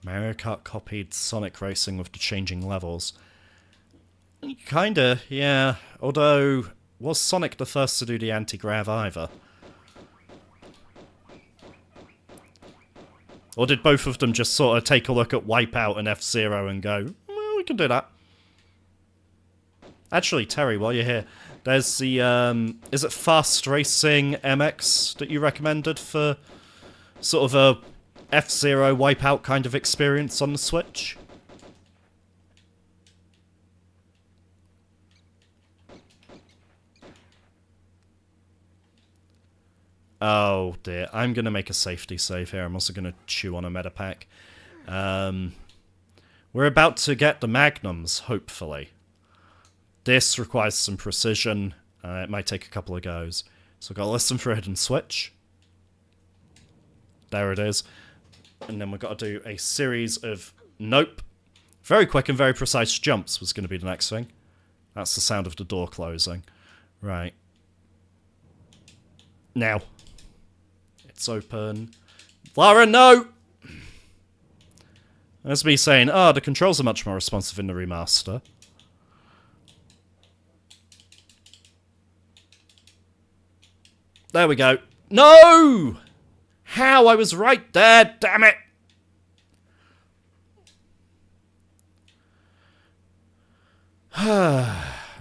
Mario Kart copied Sonic Racing with the changing levels. Kinda, yeah. Although, was Sonic the first to do the anti-grav either? Or did both of them just sort of take a look at Wipeout and F-Zero and go, well, we can do that? Actually, Terry, while you're here, there's the, is it Fast Racing MX that you recommended for sort of a F-Zero Wipeout kind of experience on the Switch? Oh dear, I'm going to make a safety save here. I'm also going to chew on a meta pack. We're about to get the Magnums, hopefully. This requires some precision. It might take a couple of goes. So I've got to listen for a hidden switch. There it is. And then we've got to do a series of nope. Very quick and very precise jumps was going to be the next thing. That's the sound of the door closing. Right. Now. It's open. Lara, no! That's me saying, oh, the controls are much more responsive in the remaster. There we go. No! How? I was right there, damn it!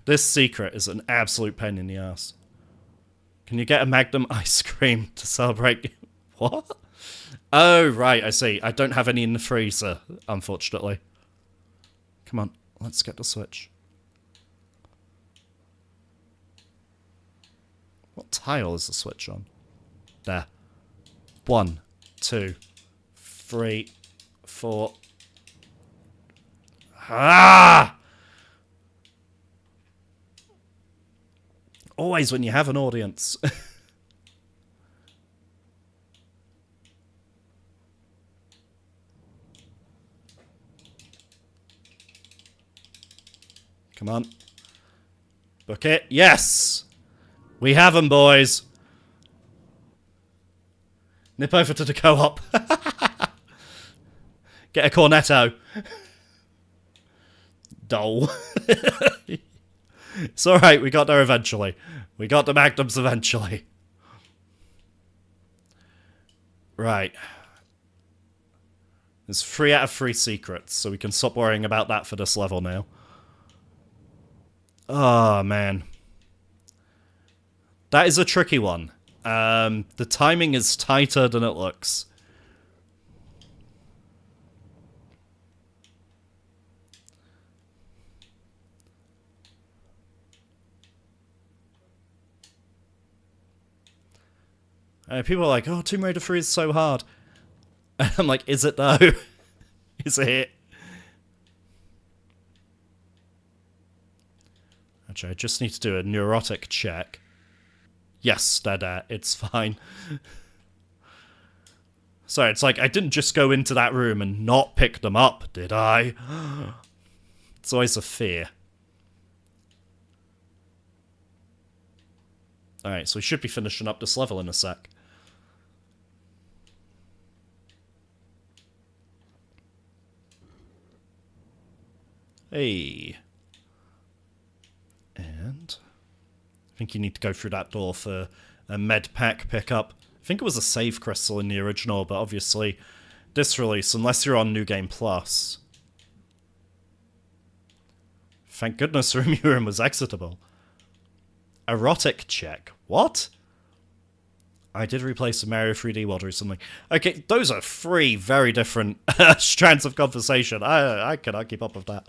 This secret is an absolute pain in the ass. Can you get a Magnum ice cream to celebrate? What? Oh, right, I see. I don't have any in the freezer, unfortunately. Come on, let's get the switch. What tile is the switch on? There. 1, 2, 3, 4. Ah! Always when you have an audience. Come on. Book it. Yes! We have them, boys. Nip over to the co-op. Get a cornetto. Dole. It's alright, we got there eventually. We got the Magnums eventually. Right. There's 3 out of 3 secrets, so we can stop worrying about that for this level now. Oh, man. That is a tricky one. The timing is tighter than it looks. People are like, oh, Tomb Raider 3 is so hard. And I'm like, is it though? Is it? Actually, I just need to do a neurotic check. Yes, they're. It's fine. So it's like, I didn't just go into that room and not pick them up, did I? It's always a fear. Alright, so we should be finishing up this level in a sec. Hey. And I think you need to go through that door for a med pack pickup. I think it was a save crystal in the original, but obviously this release, unless you're on New Game Plus, Thank goodness Room was exitable. Erotic check. What? I did replace the Mario 3D World recently. Okay, those are three very different strands of conversation. I cannot keep up with that.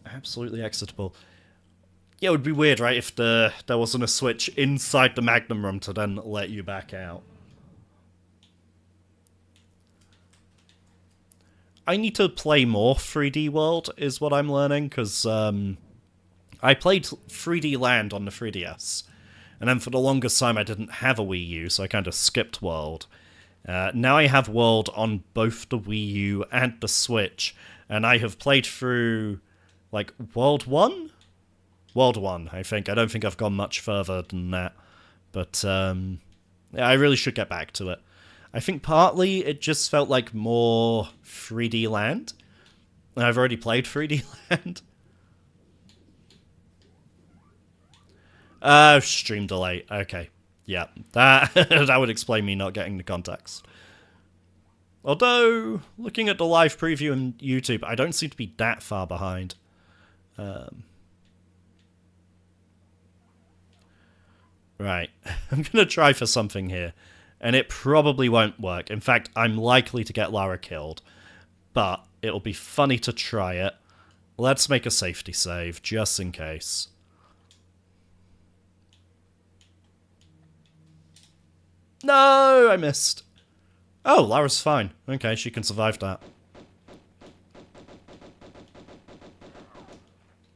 Absolutely exitable. Yeah, it would be weird, right, if there wasn't a switch inside the Magnum Room to then let you back out. I need to play more 3D World, is what I'm learning, because I played 3D Land on the 3DS, and then for the longest time I didn't have a Wii U, so I kind of skipped World. Now I have World on both the Wii U and the Switch, and I have played through, like, World 1? World 1, I think. I don't think I've gone much further than that, but yeah, I really should get back to it. I think partly it just felt like more 3D Land. I've already played 3D Land. Stream delay. Okay. Yeah, that would explain me not getting the context. Although, looking at the live preview on YouTube, I don't seem to be that far behind. Right. I'm going to try for something here. And it probably won't work. In fact, I'm likely to get Lara killed. But it'll be funny to try it. Let's make a safety save, just in case. No, I missed. Oh, Lara's fine. Okay, she can survive that.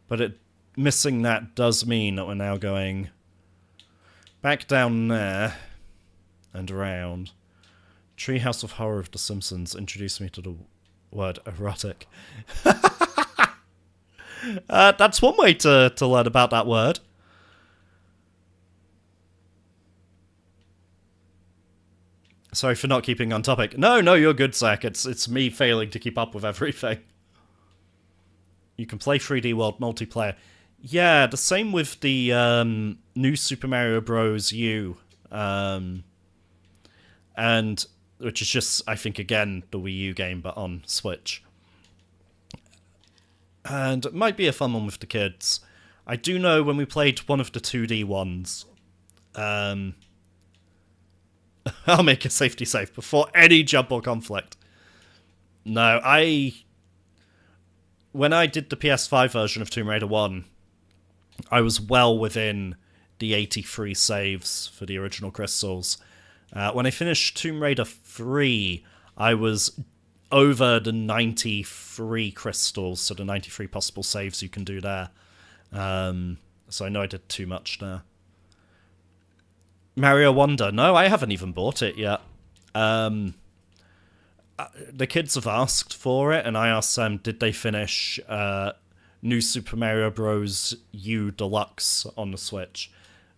But missing that does mean that we're now going back down there and around. Treehouse of Horror of The Simpsons introduced me to the word erotic. That's one way to learn about that word. Sorry for not keeping on topic. No, you're good, Zach. It's me failing to keep up with everything. You can play 3D World multiplayer. Yeah, the same with the new Super Mario Bros. U. And which is just, I think, again, the Wii U game, but on Switch. And it might be a fun one with the kids. I do know when we played one of the 2D ones, I'll make a safety save before any jump or conflict. No, when I did the PS5 version of Tomb Raider 1, I was well within the 83 saves for the original crystals. When I finished Tomb Raider 3, I was over the 93 crystals, so the 93 possible saves you can do there. So I know I did too much there. Mario Wonder. No, I haven't even bought it yet. The kids have asked for it, and I asked them, did they finish New Super Mario Bros. U Deluxe on the Switch?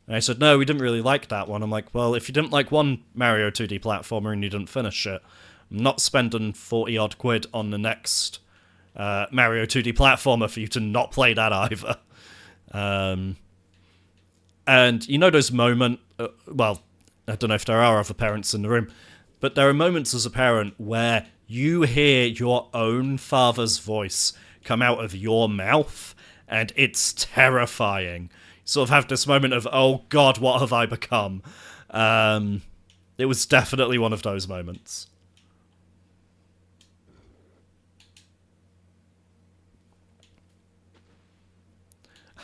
And I said, no, we didn't really like that one. I'm like, well, if you didn't like one Mario 2D platformer and you didn't finish it, I'm not spending 40-odd quid on the next Mario 2D platformer for you to not play that either. And you know those moments, well, I don't know if there are other parents in the room, but there are moments as a parent where you hear your own father's voice come out of your mouth, and it's terrifying. You sort of have this moment of, oh god, what have I become? It was definitely one of those moments.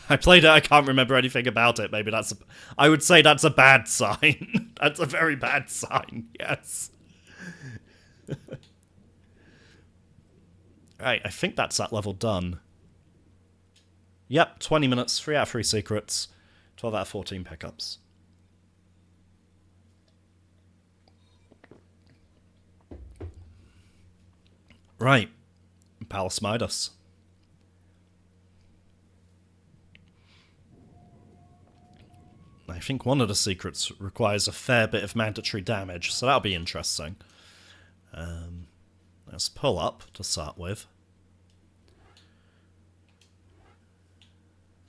I played it, I can't remember anything about it. Maybe I would say that's a bad sign. That's a very bad sign, yes. Right, I think that's that level done. Yep, 20 minutes, 3 out of 3 secrets, 12 out of 14 pickups. Right, Palace Midas. I think one of the secrets requires a fair bit of mandatory damage, so that'll be interesting. Let's pull up to start with.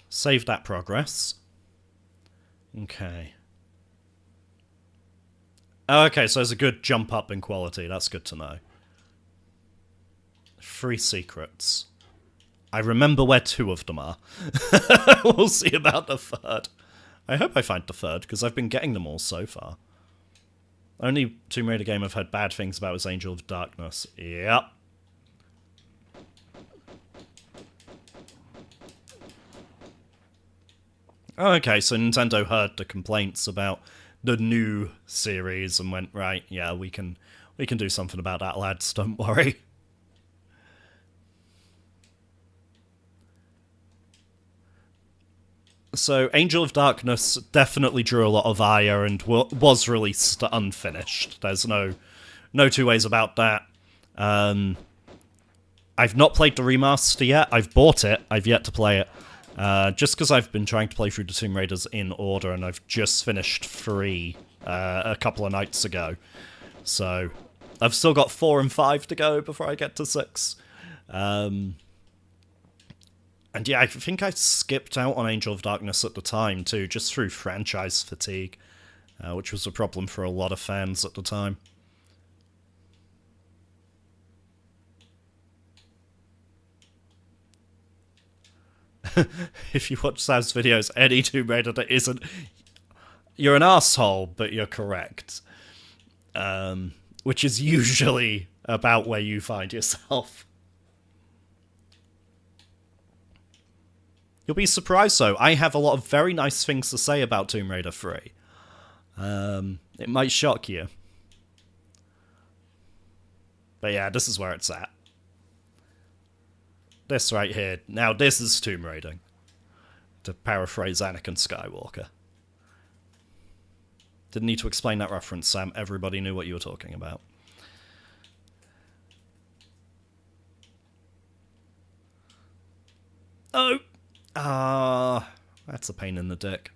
Save that progress. Okay. Oh, okay, so there's a good jump up in quality. That's good to know. 3 secrets. I remember where 2 of them are. We'll see about the 3rd. I hope I find the 3rd, because I've been getting them all so far. Only Tomb Raider game I've heard bad things about is Angel of Darkness. Yep. Okay, so Nintendo heard the complaints about the new series and went, right, yeah, we can do something about that, lads, don't worry. So, Angel of Darkness definitely drew a lot of ire and was released unfinished. There's no two ways about that. I've not played the remaster yet. I've bought it. I've yet to play it. Just because I've been trying to play through the Tomb Raiders in order, and I've just finished 3 a couple of nights ago. So, I've still got 4 and 5 to go before I get to 6. And yeah, I think I skipped out on Angel of Darkness at the time, too, just through franchise fatigue, which was a problem for a lot of fans at the time. If you watch Sam's videos, any Tomb Raider that isn't... You're an asshole, but you're correct. Which is usually about where you find yourself. You'll be surprised, though. I have a lot of very nice things to say about Tomb Raider 3. It might shock you. But yeah, this is where it's at. This right here. Now, this is Tomb Raiding. To paraphrase Anakin Skywalker. Didn't need to explain that reference, Sam. Everybody knew what you were talking about. Oh! That's a pain in the dick.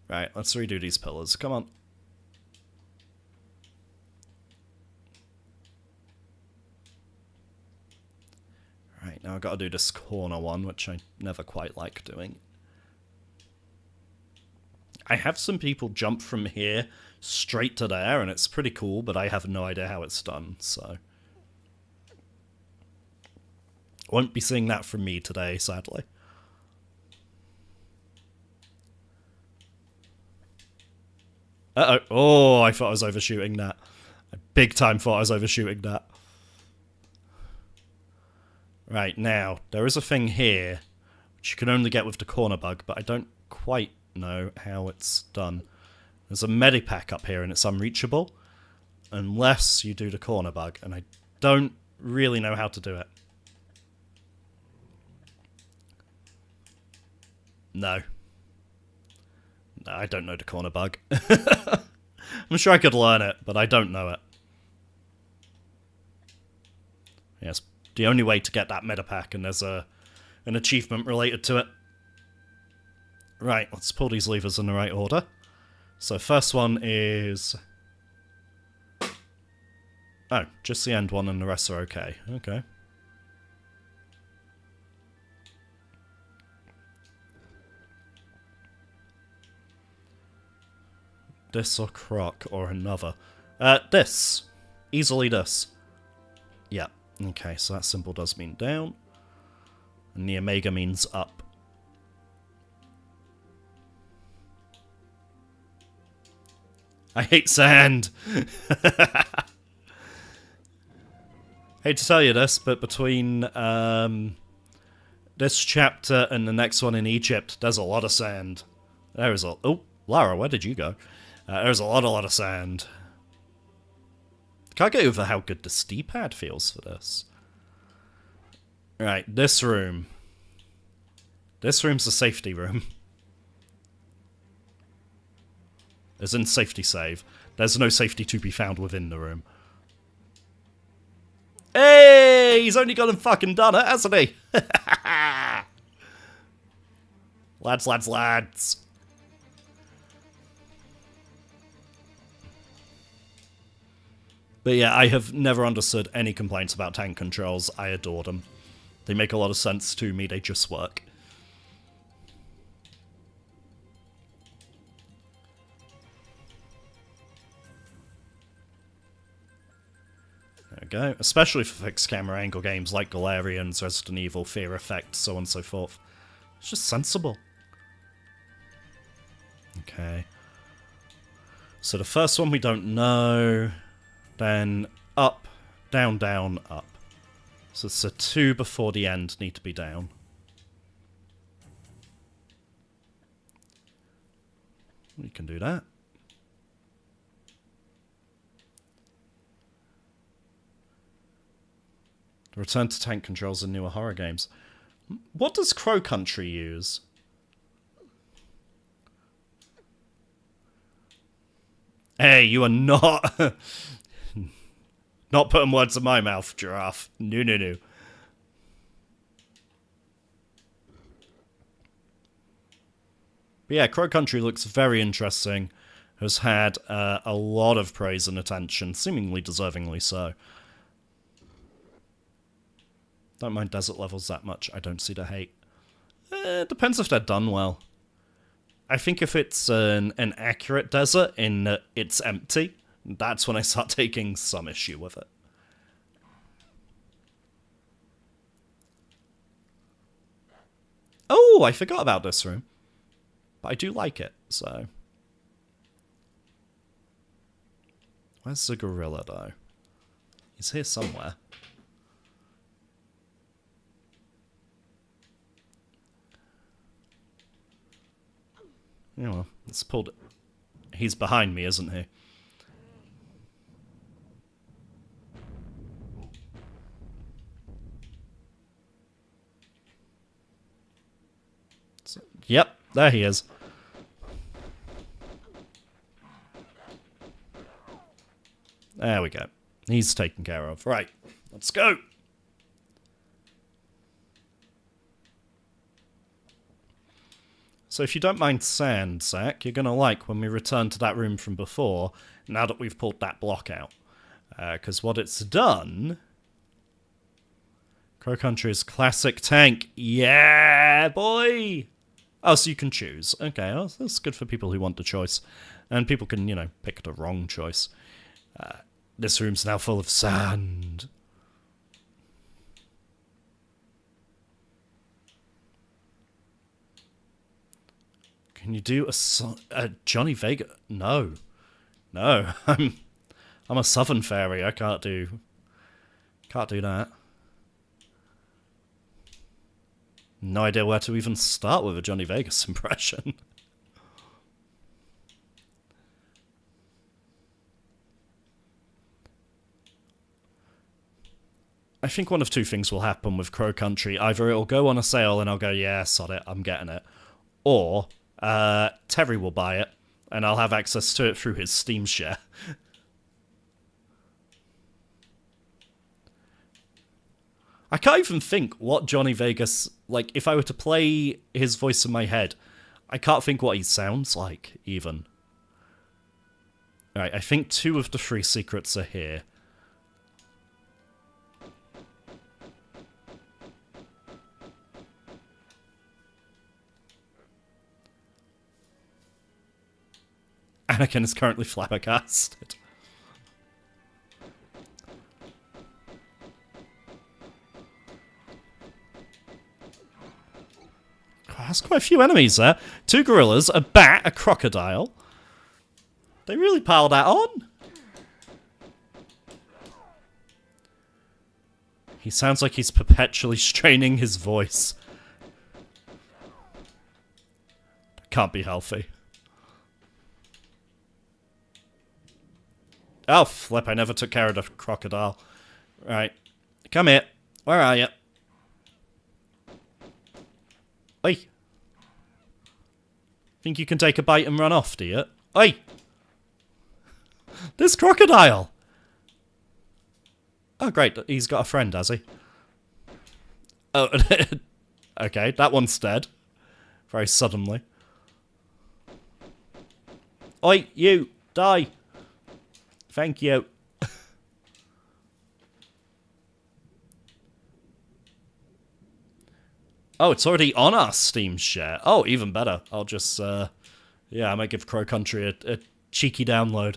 Right, let's redo these pillars. Come on. Right, now I've got to do this corner one, which I never quite like doing. I have some people jump from here straight to there, and it's pretty cool, but I have no idea how it's done, so... Won't be seeing that from me today, sadly. Uh-oh. Oh, I thought I was overshooting that. I big time thought I was overshooting that. Right, now, there is a thing here, which you can only get with the corner bug, but I don't quite know how it's done. There's a medipack up here, and it's unreachable, unless you do the corner bug, and I don't really know how to do it. No. No, I don't know the corner bug. I'm sure I could learn it, but I don't know it. Yes, the only way to get that medipack, and there's an achievement related to it. Right, let's pull these levers in the right order. So first one is... Oh, just the end one and the rest are okay. Okay. This or croc or another. This. Easily this. Yeah. Okay, so that symbol does mean down. And the omega means up. I hate sand! Hate to tell you this, but between this chapter and the next one in Egypt, there's a lot of sand. There is a... Oh, Lara, where did you go? There's a lot of sand. Can't get over how good the D-pad feels for this. Right, this room. This room's the safety room. As in safety save. There's no safety to be found within the room. Hey! He's only gone and fucking done it, hasn't he? Lads, lads, lads. But yeah, I have never understood any complaints about tank controls. I adore them. They make a lot of sense to me, they just work. we go. Especially for fixed camera angle games like Galarian's, Resident Evil, Fear Effect, so on and so forth. It's just sensible. Okay. So the first one we don't know. Then up, down, down, up. So it's a 2 before the end need to be down. We can do that. Return to tank controls in newer horror games. What does Crow Country use? Hey, you are not... not putting words in my mouth, Giraffe. No, no, no. But yeah, Crow Country looks very interesting. Has had a lot of praise and attention, seemingly deservingly so. Don't mind desert levels that much. I don't see the hate. Depends if they're done well. I think if it's an accurate desert in that it's empty, that's when I start taking some issue with it. Oh, I forgot about this room. But I do like it, so... Where's the gorilla, though? He's here somewhere. Yeah, well, it's pulled... He's behind me, isn't he? So, yep, there he is. There we go. He's taken care of. Right, let's go! So if you don't mind sand, Zach, you're going to like when we return to that room from before, now that we've pulled that block out. Because what it's done... Crow Country's classic tank. Yeah, boy! Oh, so you can choose. Okay, well, that's good for people who want the choice. And people can, you know, pick the wrong choice. This room's now full of sand. Can you do a Johnny Vega? No. No. I'm a southern fairy. I can't do that. No idea where to even start with a Johnny Vegas impression. I think one of two things will happen with Crow Country. Either it'll go on a sale and I'll go, yeah, sod it, I'm getting it. Or Terry will buy it, and I'll have access to it through his Steam share. I can't even think what Johnny Vegas... Like, if I were to play his voice in my head, I can't think what he sounds like, even. Alright, I think 2 of the 3 secrets are here. Anakin is currently flabbergasted. That's quite a few enemies there. 2 gorillas, a bat, a crocodile. They really piled that on. He sounds like he's perpetually straining his voice. That can't be healthy. Oh, flip, I never took care of the crocodile. Right. Come here. Where are you? Oi. Think you can take a bite and run off, do you? Oi! This crocodile! Oh, great. He's got a friend, has he? Oh, okay. That one's dead. Very suddenly. Oi, you! Die! Thank you. Oh, it's already on our Steam share. Oh, even better. I'll just, yeah, I might give Crow Country a cheeky download.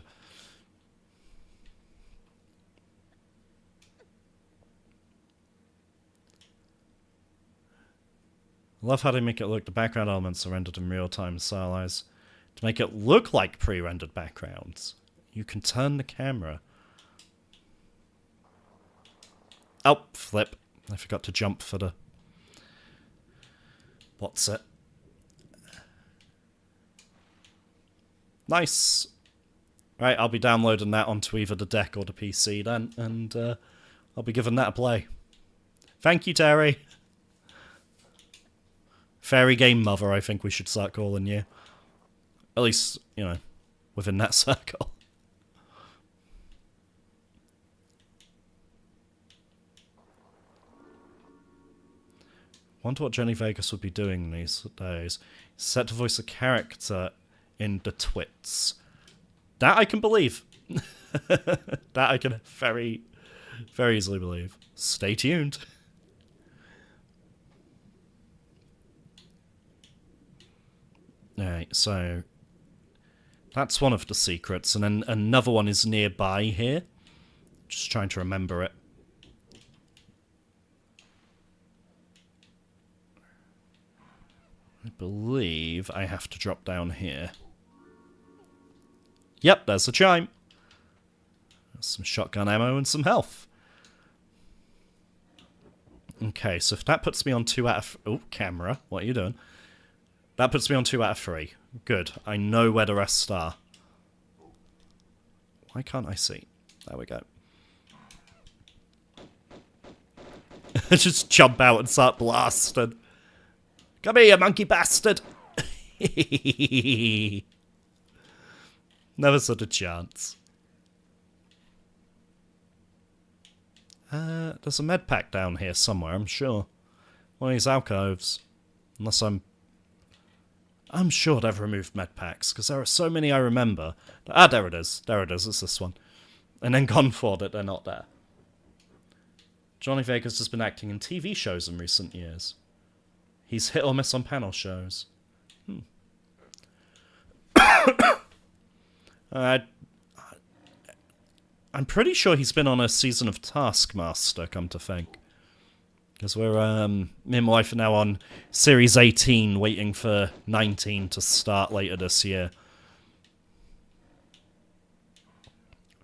I love how they make it look, the background elements are rendered in real time, stylized to make it look like pre-rendered backgrounds. You can turn the camera. Oh, flip. I forgot to jump for the... What's it? Nice. Right, I'll be downloading that onto either the deck or the PC then, and I'll be giving that a play. Thank you, Terry. Fairy Game Mother, I think we should start calling you. At least, you know, within that circle. Wonder what Jenny Vegas would be doing these days. Set to voice a character in the Twits. That I can believe. That I can very, very easily believe. Stay tuned. Alright, so that's one of the secrets, and then another one is nearby here. Just trying to remember it. I believe I have to drop down here. Yep, there's the chime. There's some shotgun ammo and some health. Okay, so if that puts me on 2 out of... Oh, camera, what are you doing? That puts me on 2 out of 3. Good, I know where the rest are. Why can't I see? There we go. Just jump out and start blasting. Come here, you monkey bastard! Never stood a chance. There's a med pack down here somewhere, I'm sure. One of these alcoves. Unless I'm sure they've removed med packs, because there are so many I remember. Ah, there it is. There it is, it's this one. And then gone for that they're not there. Johnny Vegas has been acting in TV shows in recent years. He's hit or miss on panel shows. I'm pretty sure he's been on a season of Taskmaster, come to think. Because we're, me and my wife are now on Series 18, waiting for 19 to start later this year.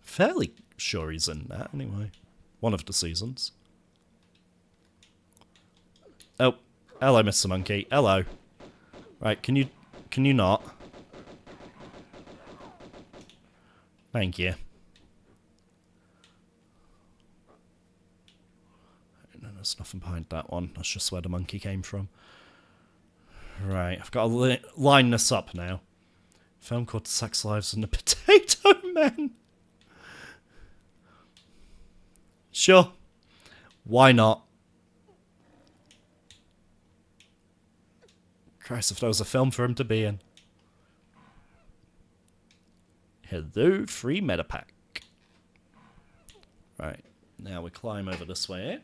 Fairly sure he's in that, anyway. One of the seasons. Oh, hello, Mr. Monkey. Hello. Right, can you not? Thank you. No, there's nothing behind that one. That's just where the monkey came from. Right, I've got to line this up now. Film called Sex Lives and the Potato Men. Sure. Why not? Christ, if there was a film for him to be in. Hello, free metapack. Right, now we climb over this way.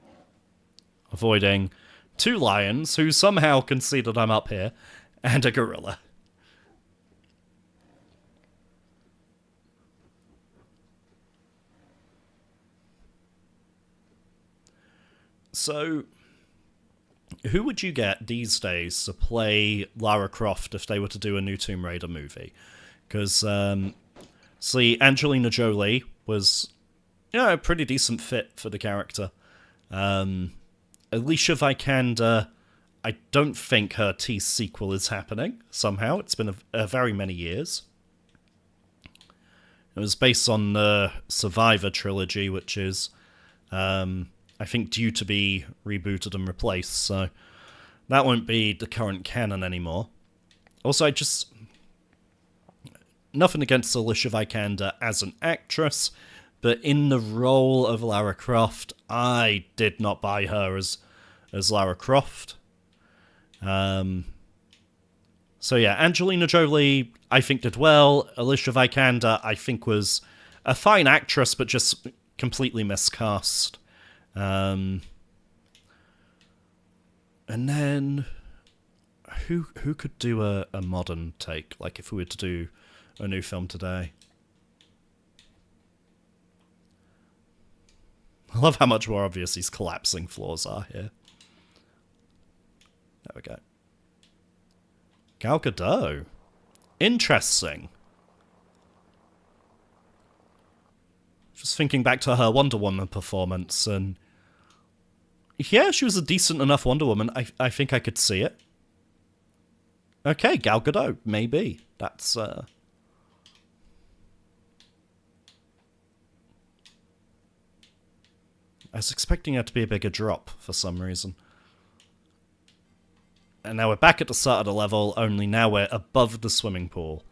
Avoiding 2 lions, who somehow can see that I'm up here, and a gorilla. So, who would you get these days to play Lara Croft if they were to do a new Tomb Raider movie? Because, see, Angelina Jolie was, you know, a pretty decent fit for the character. Alicia Vikander, I don't think her T sequel is happening, somehow. It's been a very many years. It was based on the Survivor trilogy, which is, I think, due to be rebooted and replaced, so that won't be the current canon anymore. Also, nothing against Alicia Vikander as an actress, but in the role of Lara Croft, I did not buy her as Lara Croft. So yeah, Angelina Jolie, I think, did well. Alicia Vikander, I think, was a fine actress, but just completely miscast. And then who could do a modern take, like if we were to do a new film today? I love how much more obvious these collapsing floors are here. There we go. Gal Gadot. Interesting. Just thinking back to her Wonder Woman performance, and yeah, she was a decent enough Wonder Woman. I think I could see it. Okay, Gal Gadot, maybe. That's, I was expecting her to be a bigger drop for some reason. And now we're back at the start of the level, only now we're above the swimming pool.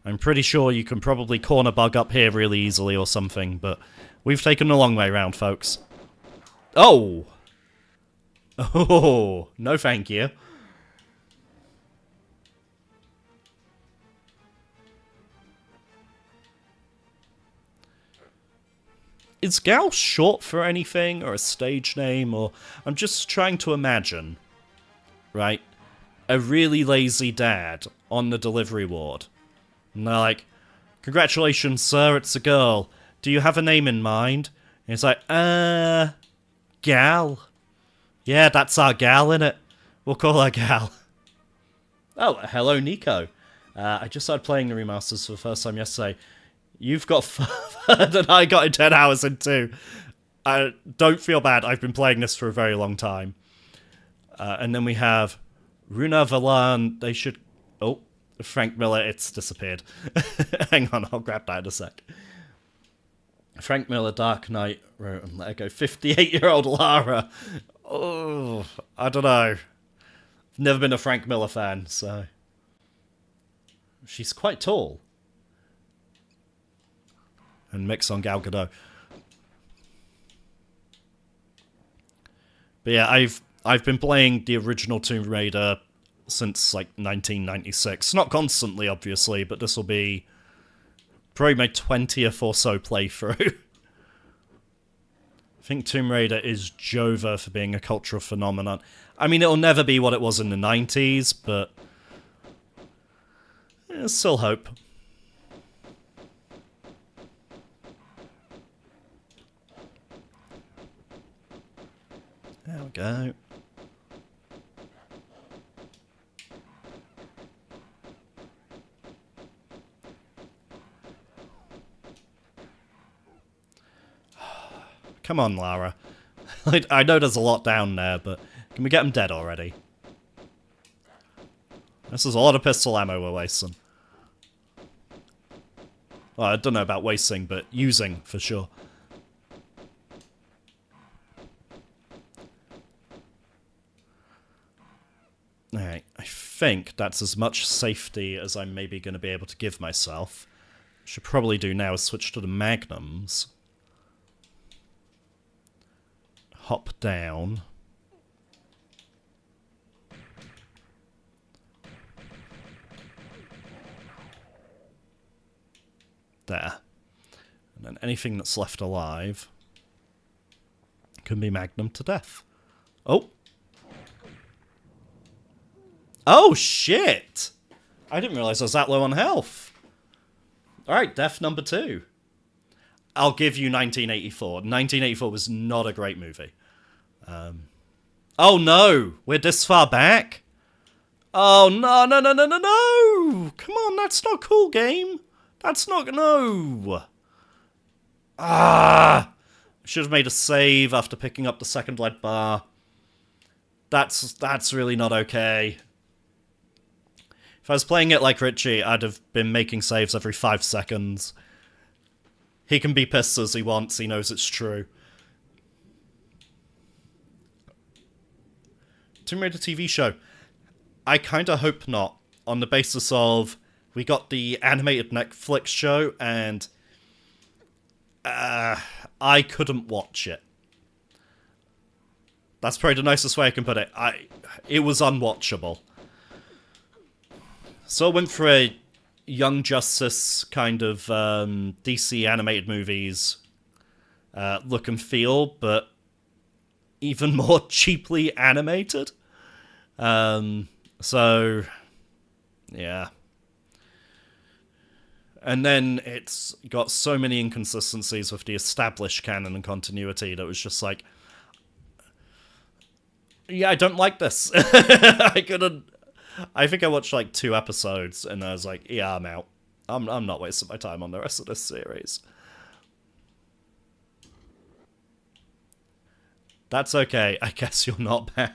I'm pretty sure you can probably corner bug up here really easily or something, but we've taken the long way round, folks. Oh! Oh, no thank you. Is Gal short for anything, or a stage name, or... I'm just trying to imagine, right? A really lazy dad on the delivery ward. And they're like, congratulations, sir, it's a girl. Do you have a name in mind? And it's like, Gal. Yeah, that's our gal, innit? We'll call her Gal. Oh, hello, Nico. I just started playing the remasters for the first time yesterday. You've got further than I got in 10 hours in 2. Don't feel bad, I've been playing this for a very long time. And then we have Runa Valan, they should... Oh, Frank Miller, it's disappeared. Hang on, I'll grab that in a sec. Frank Miller, Dark Knight, wrote and let go. 58-year-old Lara. Oh, I don't know. Never been a Frank Miller fan, so... She's quite tall. And mix on Gal Gadot. But yeah, I've been playing the original Tomb Raider since, like, 1996. Not constantly, obviously, but this will be probably my 20th or so playthrough. I think Tomb Raider is Jova for being a cultural phenomenon. I mean, it'll never be what it was in the 90s, but there's still hope. There we go. Come on, Lara. I know there's a lot down there, but can we get them dead already? This is a lot of pistol ammo we're wasting. Well, I don't know about wasting, but using, for sure. Alright, I think that's as much safety as I'm maybe going to be able to give myself. Should probably do now is switch to the magnums. Hop down. There. And then anything that's left alive can be magnum to death. Oh! Oh, shit! I didn't realise I was that low on health. Alright, death number 2. I'll give you 1984. 1984 was not a great movie. Oh no! We're this far back? Oh no, no, no, no, no, no! Come on, that's not cool, game. That's not... No! Ah! Should have made a save after picking up the second lead bar. That's really not okay. If I was playing it like Richie, I'd have been making saves every 5 seconds. He can be pissed as he wants, he knows it's true. Tomb Raider TV show. I kinda hope not, on the basis of we got the animated Netflix show, and I couldn't watch it. That's probably the nicest way I can put it. It was unwatchable. So I went for a Young Justice kind of DC animated movies look and feel, but even more cheaply animated. So, yeah. And then it's got so many inconsistencies with the established canon and continuity that was just like, yeah, I don't like this. I couldn't... I think I watched like 2 episodes and I was like, yeah, I'm out. I'm not wasting my time on the rest of this series. That's okay. I guess you're not bad.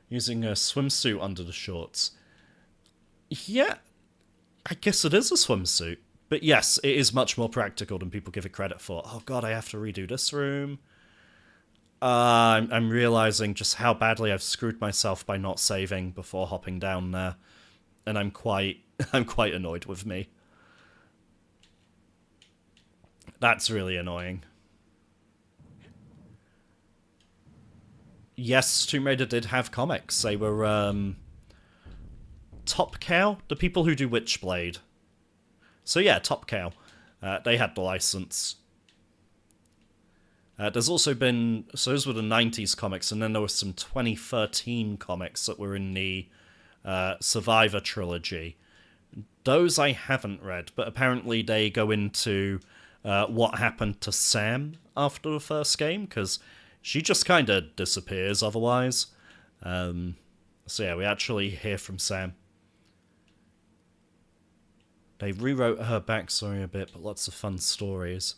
Using a swimsuit under the shorts. Yeah, I guess it is a swimsuit. But yes, it is much more practical than people give it credit for. Oh god, I have to redo this room. I'm realizing just how badly I've screwed myself by not saving before hopping down there. And I'm quite annoyed with me. That's really annoying. Yes, Tomb Raider did have comics. They were, Top Cow? The people who do Witchblade. So yeah, Top Cow. They had the license. There's also been... So those were the 90s comics, and then there were some 2013 comics that were in the Survivor trilogy. Those I haven't read, but apparently they go into what happened to Sam after the first game, because she just kind of disappears otherwise. So yeah, we actually hear from Sam. They rewrote her backstory a bit, but lots of fun stories.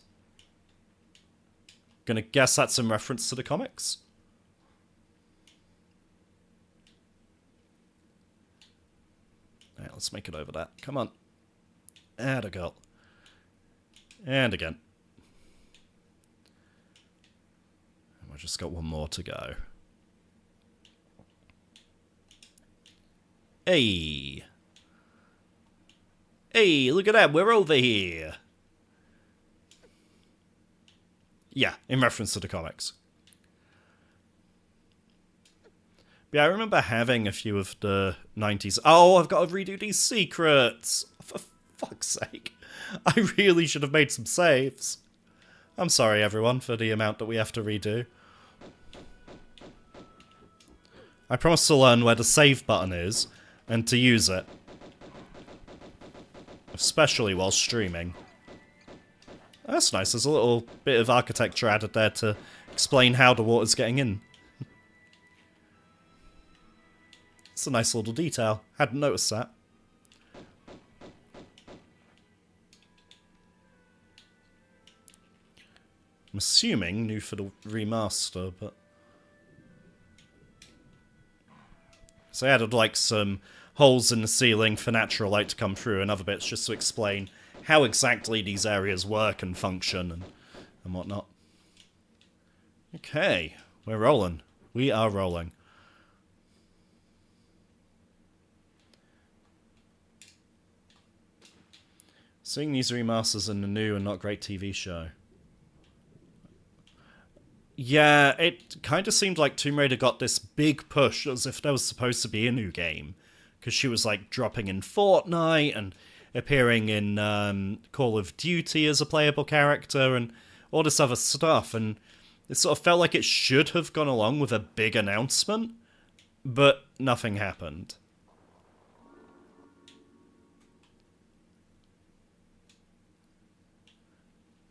Gonna guess that's in reference to the comics. Alright, let's make it over that. Come on. And a girl. And again. And we've just got one more to go. Hey! Hey, look at that, we're over here! Yeah, in reference to the comics. But yeah, I remember having a few of the 90s... Oh, I've got to redo these secrets! For fuck's sake. I really should have made some saves. I'm sorry, everyone, for the amount that we have to redo. I promise to learn where the save button is, and to use it. Especially while streaming. That's nice, there's a little bit of architecture added there to explain how the water's getting in. It's a nice little detail. Hadn't noticed that. I'm assuming new for the remaster, but... So I added like some holes in the ceiling for natural light to come through and other bits just to explain how exactly these areas work and function and whatnot. Okay, we're rolling. We are rolling. Seeing these remasters in the new and not great TV show. Yeah, it kind of seemed like Tomb Raider got this big push as if there was supposed to be a new game. Because she was like dropping in Fortnite and appearing in Call of Duty as a playable character and all this other stuff. And it sort of felt like it should have gone along with a big announcement, but nothing happened.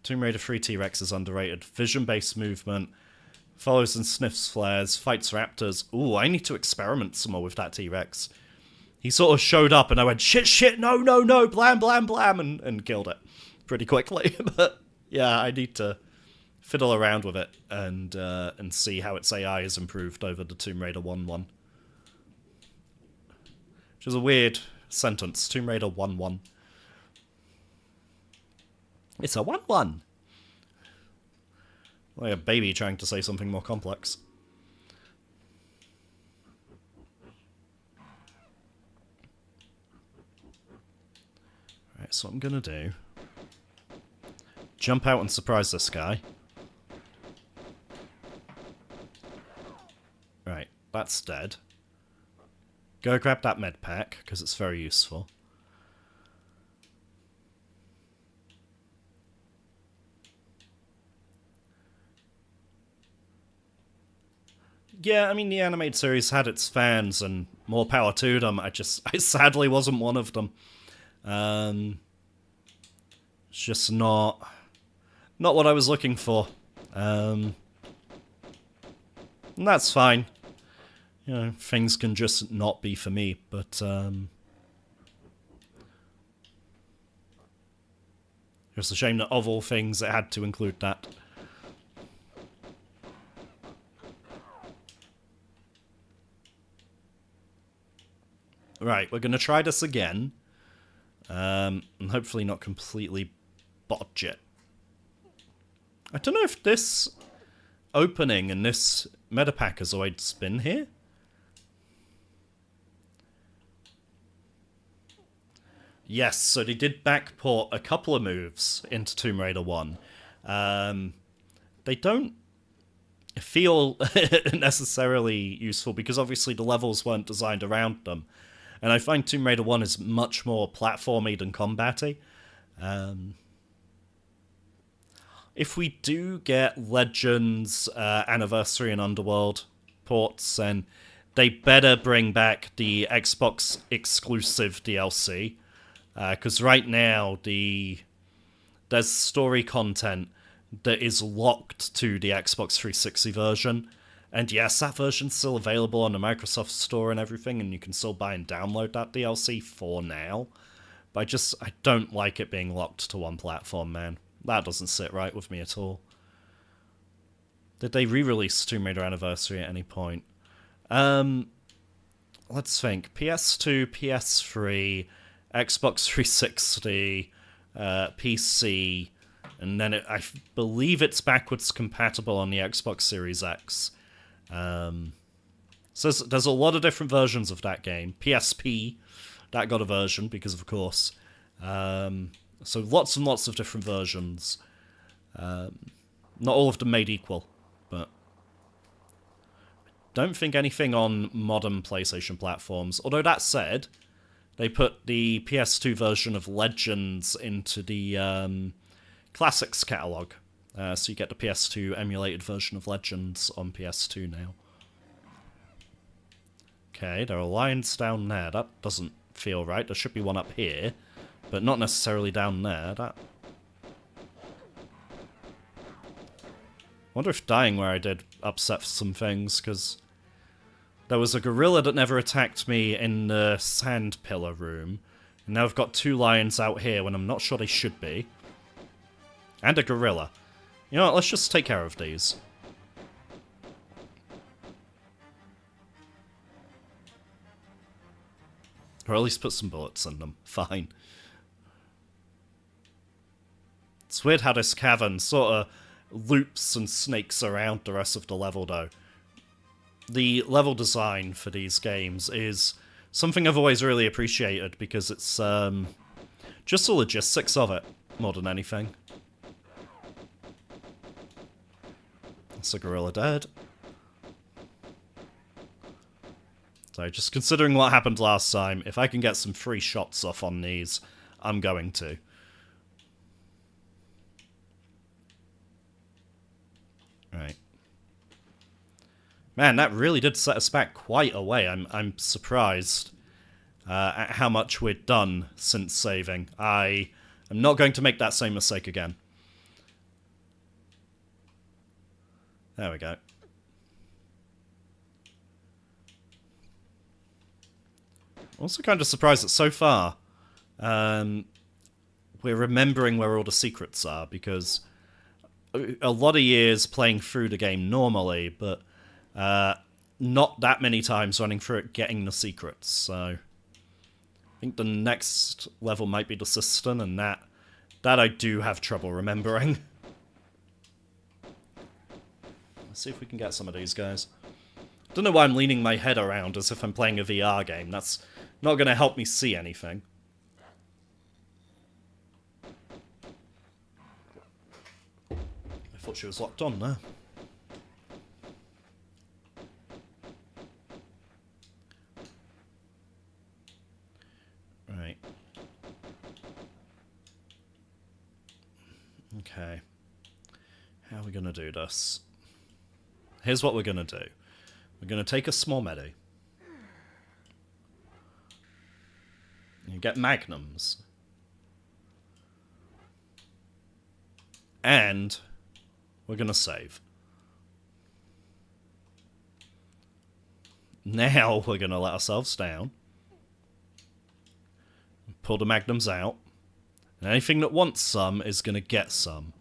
Tomb Raider 3 T-Rex is underrated. Vision-based movement, follows and sniffs flares, fights raptors. Ooh, I need to experiment some more with that T-Rex. He sort of showed up and I went, shit, shit, no, no, no, blam, blam, blam, and killed it pretty quickly. But yeah, I need to fiddle around with it and see how its AI has improved over the Tomb Raider 1-1. Which is a weird sentence, Tomb Raider 1-1. It's a 1-1. Like a baby trying to say something more complex. Alright, so what I'm gonna do... Jump out and surprise this guy. Right, that's dead. Go grab that med pack, because it's very useful. Yeah, I mean, the animated series had its fans, and more power to them. I sadly wasn't one of them. It's just not what I was looking for. And that's fine. You know, things can just not be for me, but it's a shame that of all things it had to include that. Right, we're going to try this again. And hopefully not completely botch it. I don't know if this opening and this metapack has always been here. Yes, so they did backport a couple of moves into Tomb Raider 1. They don't feel necessarily useful because obviously the levels weren't designed around them. And I find Tomb Raider 1 is much more platformy than combat-y. If we do get Legends, Anniversary, and Underworld ports, then they better bring back the Xbox exclusive DLC. Because right now, there's story content that is locked to the Xbox 360 version. And yes, that version's still available on the Microsoft Store and everything, and you can still buy and download that DLC for now. But I don't like it being locked to one platform, man. That doesn't sit right with me at all. Did they re-release Tomb Raider Anniversary at any point? Let's think. PS2, PS3, Xbox 360, PC, and then I believe it's backwards compatible on the Xbox Series X. So there's a lot of different versions of that game. PSP, that got a version, because of course. So lots and lots of different versions. Not all of them made equal, but don't think anything on modern PlayStation platforms. Although that said, they put the PS2 version of Legends into the Classics catalog. So you get the PS2 emulated version of Legends on PS2 now. Okay, there are lines down there. That doesn't feel right. There should be one up here, but not necessarily down there. That. Wonder if dying where I did upset some things, because there was a gorilla that never attacked me in the sand pillar room, and now I've got two lions out here when I'm not sure they should be. And a gorilla. You know what, let's just take care of these. Or at least put some bullets in them. Fine. It's weird how this cavern sort of loops and snakes around the rest of the level, though. The level design for these games is something I've always really appreciated, because it's just the logistics of it, more than anything. That's a gorilla dead. So just considering what happened last time, if I can get some free shots off on these, I'm going to. Right. Man, that really did set us back quite a way. I'm surprised at how much we've done since saving. I am not going to make that same mistake again. There we go. Also kind of surprised that so far we're remembering where all the secrets are, because a lot of years playing through the game normally, but not that many times running through it getting the secrets. So I think the next level might be the Cistern, and that I do have trouble remembering. Let's see if we can get some of these guys. Don't know why I'm leaning my head around as if I'm playing a VR game. That's not going to help me see anything. I thought she was locked on there. Right. Okay. How are we going to do this? Here's what we're going to do. We're going to take a small medi. You get magnums. And we're going to save. Now we're going to let ourselves down. Pull the magnums out. And anything that wants some is going to get some.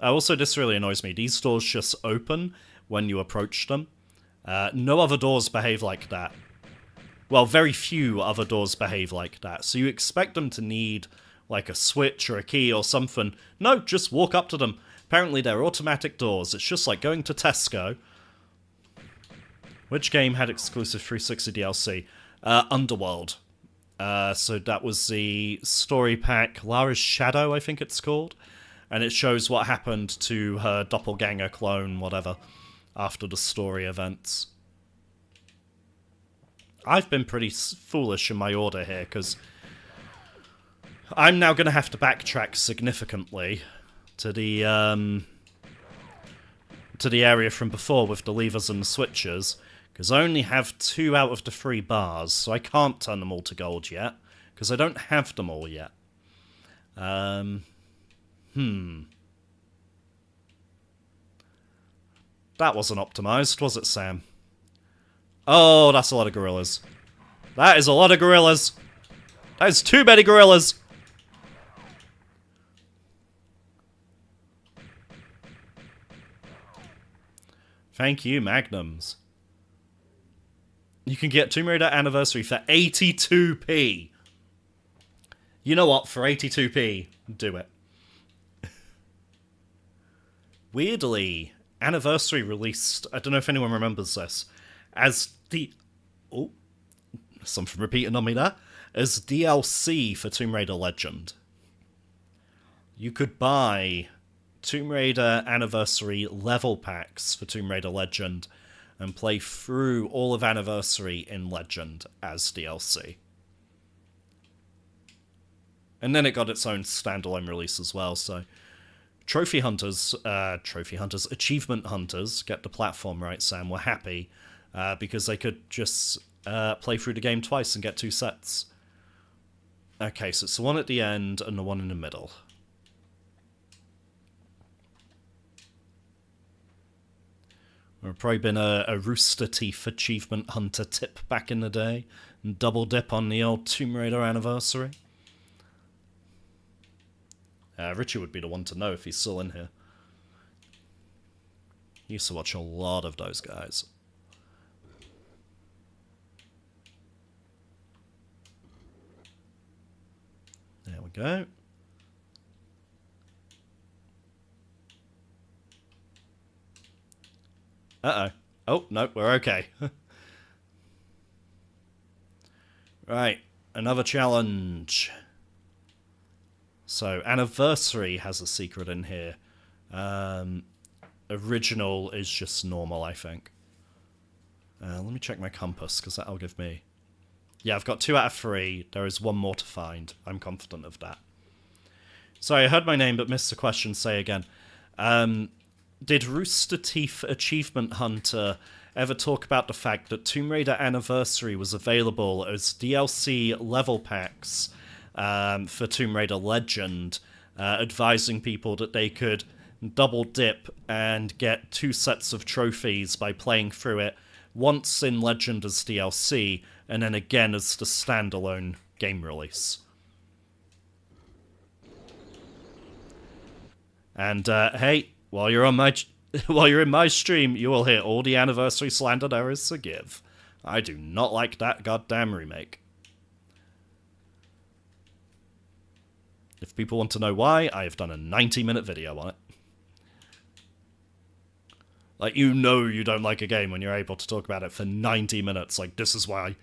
Also, this really annoys me. These doors just open when you approach them. No other doors behave like that. Well, very few other doors behave like that. So you expect them to need like a switch or a key or something. No, just walk up to them. Apparently they're automatic doors. It's just like going to Tesco. Which game had exclusive 360 DLC? Underworld. So that was the story pack, Lara's Shadow, I think it's called. And it shows what happened to her doppelganger clone, whatever, after the story events. I've been pretty foolish in my order here, because I'm now going to have to backtrack significantly to the area from before with the levers and the switches, because I only have 2 out of the 3 bars, so I can't turn them all to gold yet, because I don't have them all yet. That wasn't optimized, was it, Sam? Oh, that's a lot of gorillas. That is a lot of gorillas. That is too many gorillas. Thank you, Magnums. You can get Tomb Raider Anniversary for 82p. You know what? For 82p, do it. Weirdly, Anniversary released, I don't know if anyone remembers this, as the... Oh, something repeating on me there. As DLC for Tomb Raider Legend. You could buy Tomb Raider Anniversary level packs for Tomb Raider Legend and play through all of Anniversary in Legend as DLC. And then it got its own standalone release as well, so... Achievement Hunters, get the platform right, Sam, were happy because they could just play through the game twice and get 2 sets. Okay, so it's the one at the end and the one in the middle. There would probably been a Rooster Teeth Achievement Hunter tip back in the day, and double dip on the old Tomb Raider Anniversary. Richie would be the one to know if he's still in here. He used to watch a lot of those guys. There we go. Uh-oh. Oh, no, we're okay. Right, another challenge. So, Anniversary has a secret in here. Original is just normal, I think. Let me check my compass, because that'll give me... Yeah, I've got 2 out of 3. There is 1 more to find. I'm confident of that. Sorry, I heard my name, but missed the question. Say again. Did Rooster Teeth Achievement Hunter ever talk about the fact that Tomb Raider Anniversary was available as DLC level packs for Tomb Raider Legend, advising people that they could double dip and get 2 sets of trophies by playing through it once in Legend as DLC and then again as the standalone game release. And hey, while you're in my stream, you will hear all the Anniversary slander there is to give. I do not like that goddamn remake. If people want to know why, I have done a 90-minute video on it. Like, you know you don't like a game when you're able to talk about it for 90 minutes. Like, this is why.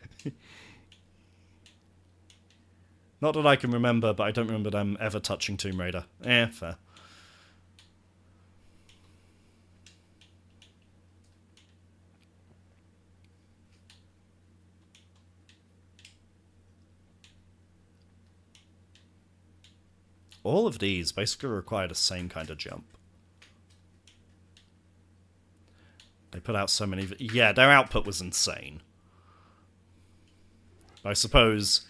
Not that I can remember, but I don't remember them ever touching Tomb Raider. Fair. All of these basically require the same kind of jump. They put out so many... Yeah, their output was insane. I suppose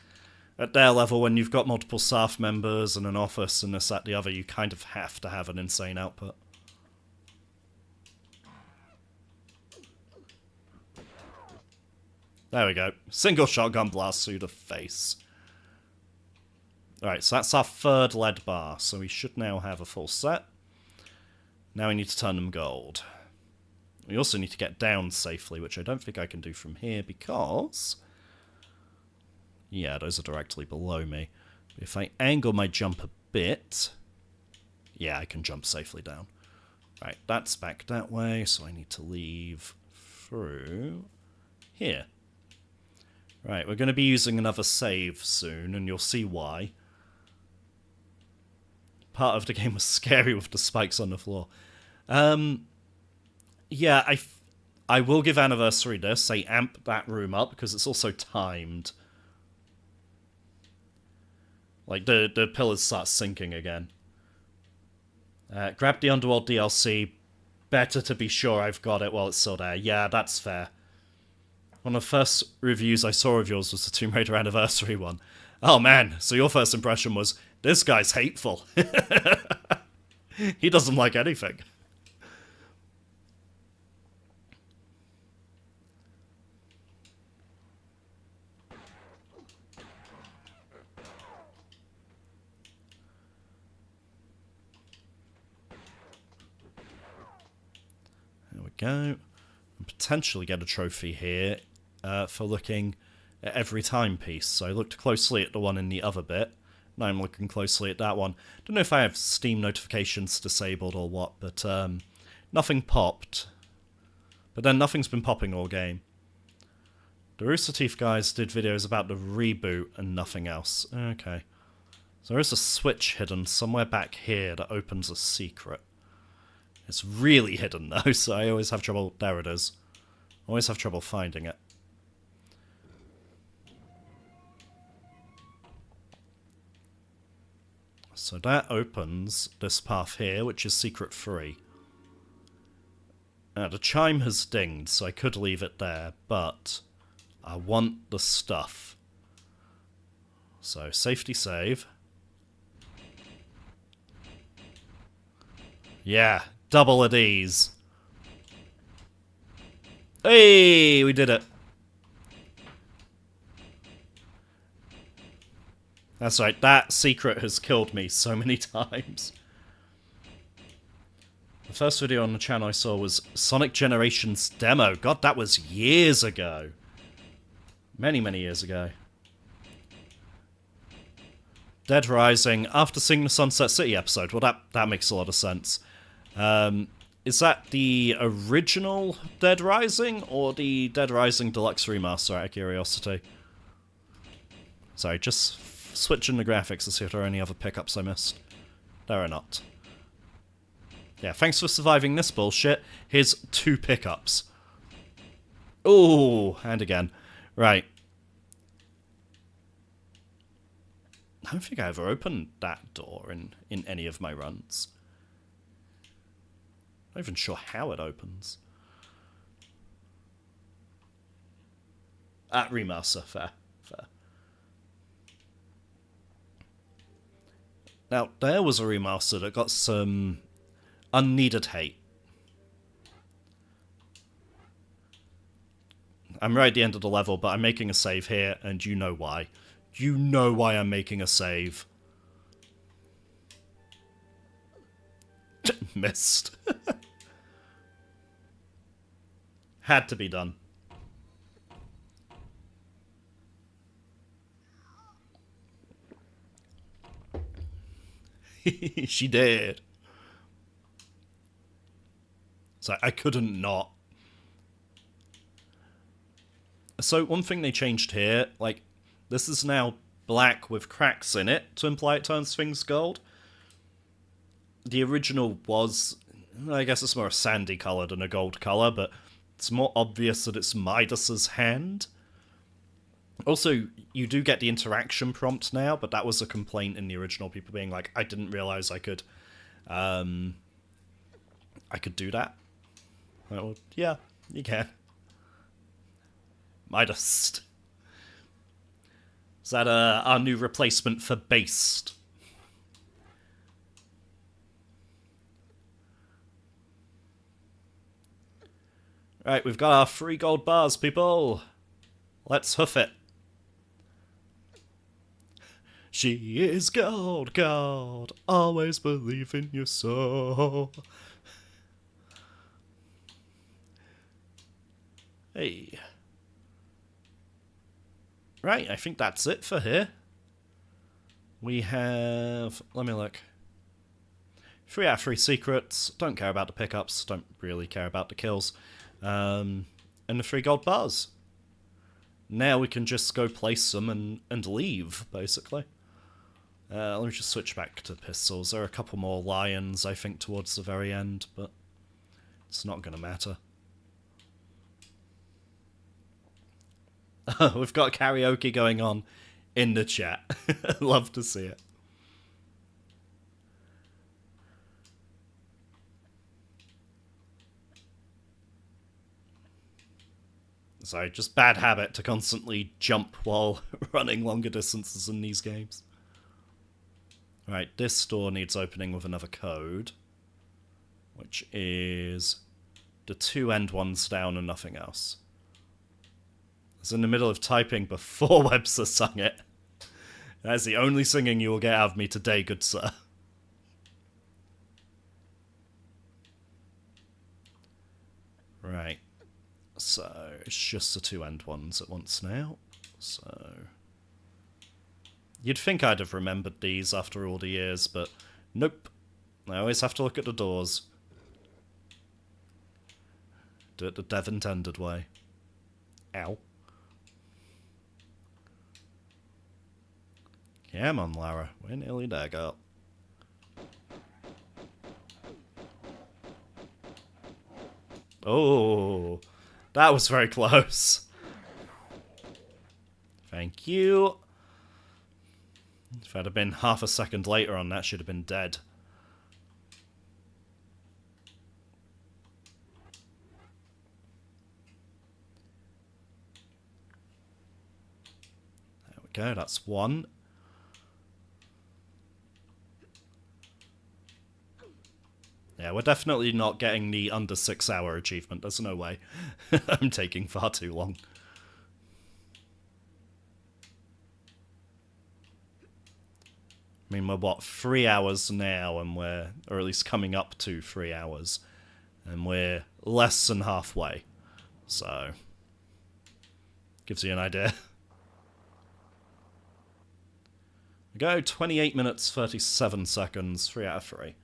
At their level, when you've got multiple staff members and an office and this, that, the other, you kind of have to have an insane output. There we go. Single shotgun blast through the face. Alright, so that's our third lead bar, so we should now have a full set. Now we need to turn them gold. We also need to get down safely, which I don't think I can do from here because... yeah, those are directly below me. If I angle my jump a bit... yeah, I can jump safely down. Right, that's back that way, so I need to leave through here. Right, we're going to be using another save soon, and you'll see why. Part of the game was scary with the spikes on the floor. Yeah, I will give Anniversary this. Say amp that room up, because it's also timed. Like, the pillars start sinking again. Grab the Underworld DLC. Better to be sure I've got it while it's still there. Yeah, that's fair. One of the first reviews I saw of yours was the Tomb Raider Anniversary one. Oh man, so your first impression was, this guy's hateful. He doesn't like anything. There we go. And potentially get a trophy here for looking at every timepiece. So I looked closely at the one in the other bit. Now I'm looking closely at that one. Don't know if I have Steam notifications disabled or what, but nothing popped. But then nothing's been popping all game. The Rooster Teeth guys did videos about the reboot and nothing else. Okay. So there is a switch hidden somewhere back here that opens a secret. It's really hidden though, so I always have trouble... there it is. Always have trouble finding it. So that opens this path here, which is secret 3. Now, the chime has dinged, so I could leave it there, but I want the stuff. So, safety save. Yeah, double of these. Hey, we did it. That's right, that secret has killed me so many times. The first video on the channel I saw was Sonic Generations demo. God, that was years ago. Many, many years ago. Dead Rising, after seeing the Sunset City episode. Well, that makes a lot of sense. Is that the original Dead Rising, or the Dead Rising Deluxe Remaster, out of curiosity? Sorry, just switching the graphics to see if there are any other pickups I missed. There are not. Yeah, thanks for surviving this bullshit. Here's 2 pickups. Ooh, and again. Right. I don't think I ever opened that door in any of my runs. I'm not even sure how it opens. Remaster, fair. Now, there was a remaster that got some unneeded hate. I'm right at the end of the level, but I'm making a save here, and you know why. You know why I'm making a save. Missed. Had to be done. She did. So I couldn't not. So one thing they changed here, like, this is now black with cracks in it to imply it turns things gold. The original was, I guess it's more a sandy colour than a gold colour, but it's more obvious that it's Midas's hand. Also, you do get the interaction prompt now, but that was a complaint in the original, people being like, I didn't realise I could do that. Well, yeah, you can. Midas. Is that our new replacement for based? Right, we've got our 3 gold bars, people. Let's hoof it. She is gold, gold. Always believe in your soul. Hey. Right, I think that's it for here. We have... Let me look. 3 out of 3 secrets. Don't care about the pickups. Don't really care about the kills. And the 3 gold bars. Now we can just go place them and leave, basically. Let me just switch back to pistols. There are a couple more lions, I think, towards the very end, but it's not going to matter. We've got karaoke going on in the chat. Love to see it. Sorry, just bad habit to constantly jump while running longer distances in these games. Right, this door needs opening with another code, which is the 2 end ones down and nothing else. I was in the middle of typing before Webster sung it. That's the only singing you will get out of me today, good sir. Right. So, it's just the 2 end ones at once now. So... You'd think I'd have remembered these after all the years, but nope. I always have to look at the doors. Do it the dev intended way. Ow. Come on, Lara. We're nearly there, girl. Oh, that was very close. Thank you. If I'd have been half a second later on that, should have been dead. There we go, that's 1. Yeah, we're definitely not getting the under 6 hour achievement. There's no way. I'm taking far too long. I mean, we're what, 3 hours now, and or at least coming up to 3 hours, and we're less than halfway. So, gives you an idea. We go 28 minutes, 37 seconds, 3 out of 3.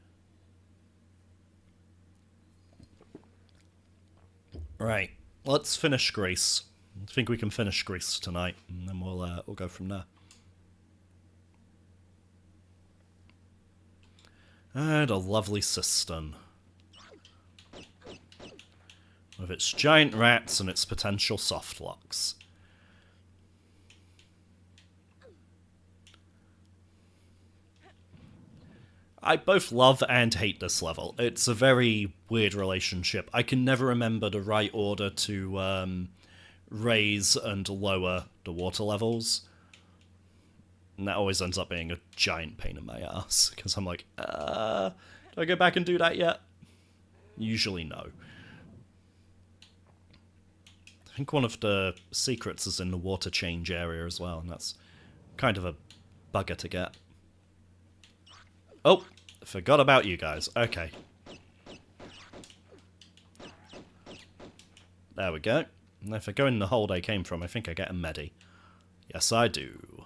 Right, let's finish Greece. I think we can finish Greece tonight, and then we'll go from there. And a lovely cistern. With its giant rats and its potential soft locks. I both love and hate this level. It's a very weird relationship. I can never remember the right order to raise and lower the water levels. And that always ends up being a giant pain in my ass, because I'm like, do I go back and do that yet? Usually no. I think one of the secrets is in the water change area as well, and that's kind of a bugger to get. Oh, forgot about you guys. Okay. There we go. And if I go in the hole they came from, I think I get a medi. Yes, I do.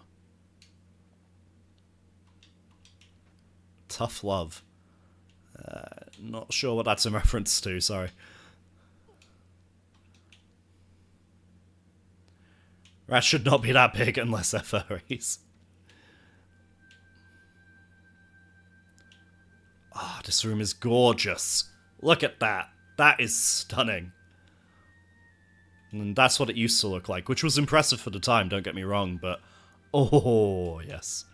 Tough love. Not sure what that's in reference to, sorry. Rats should not be that big unless they're furries. Ah, oh, this room is gorgeous. Look at that. That is stunning. And that's what it used to look like, which was impressive for the time, don't get me wrong, but... Oh, yes.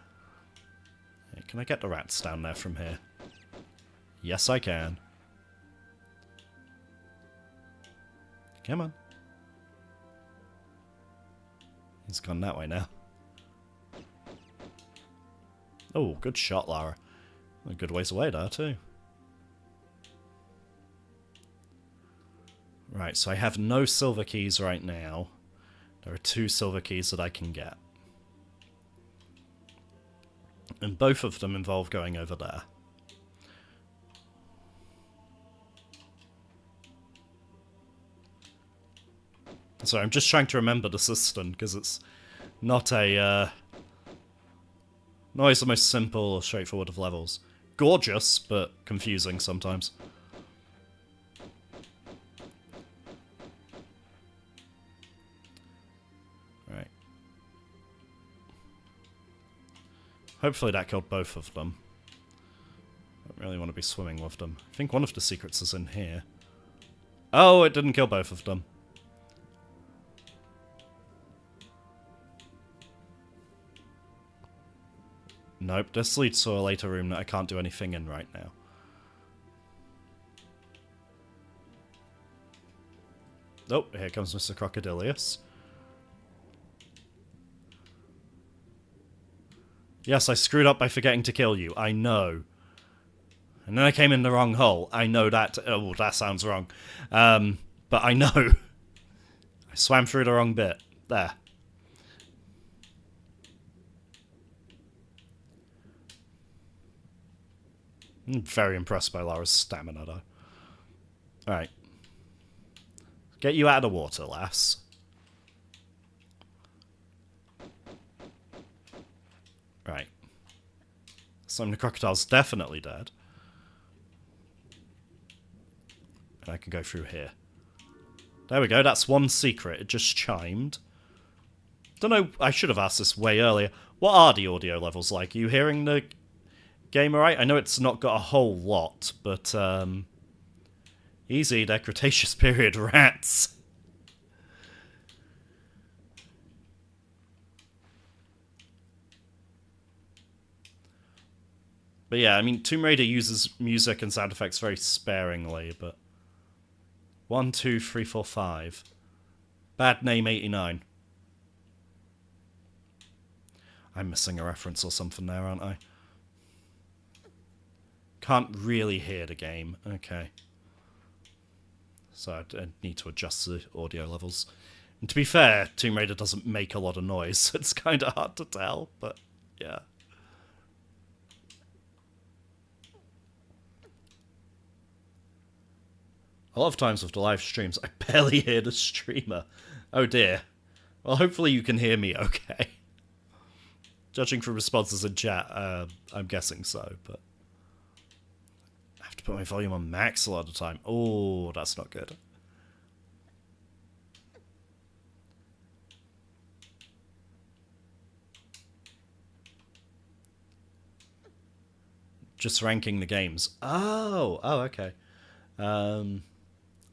Hey, can I get the rats down there from here? Yes, I can. Come on. He's gone that way now. Oh, good shot, Lara. A good ways away there, too. Right, so I have no silver keys right now. There are 2 silver keys that I can get. And both of them involve going over there. So I'm just trying to remember the Cistern, because it's not a... not always the most simple or straightforward of levels. Gorgeous, but confusing sometimes. Right. Hopefully that killed both of them. Don't really want to be swimming with them. I think one of the secrets is in here. Oh, it didn't kill both of them. Nope, this leads to a later room that I can't do anything in right now. Oh, here comes Mr. Crocodilius. Yes, I screwed up by forgetting to kill you. I know. And then I came in the wrong hole. I know that... Oh, that sounds wrong. But I know. I swam through the wrong bit. There. I'm very impressed by Lara's stamina, though. Alright. Get you out of the water, lass. Right. So the crocodile's definitely dead. And I can go through here. There we go, that's one secret. It just chimed. Don't know, I should have asked this way earlier. What are the audio levels like? Are you hearing the game alright? I know it's not got a whole lot, but easy, they're Cretaceous period rats. But yeah, I mean, Tomb Raider uses music and sound effects very sparingly, but... 1, 2, 3, 4, 5. Bad name 89. I'm missing a reference or something there, aren't I? Can't really hear the game. Okay. So I need to adjust the audio levels. And to be fair, Tomb Raider doesn't make a lot of noise, so it's kind of hard to tell, but yeah. A lot of times with the live streams, I barely hear the streamer. Oh dear. Well, hopefully you can hear me okay. Judging from responses in chat, I'm guessing so, but... I have to put my volume on max a lot of the time. Oh, that's not good. Just ranking the games. Oh, okay.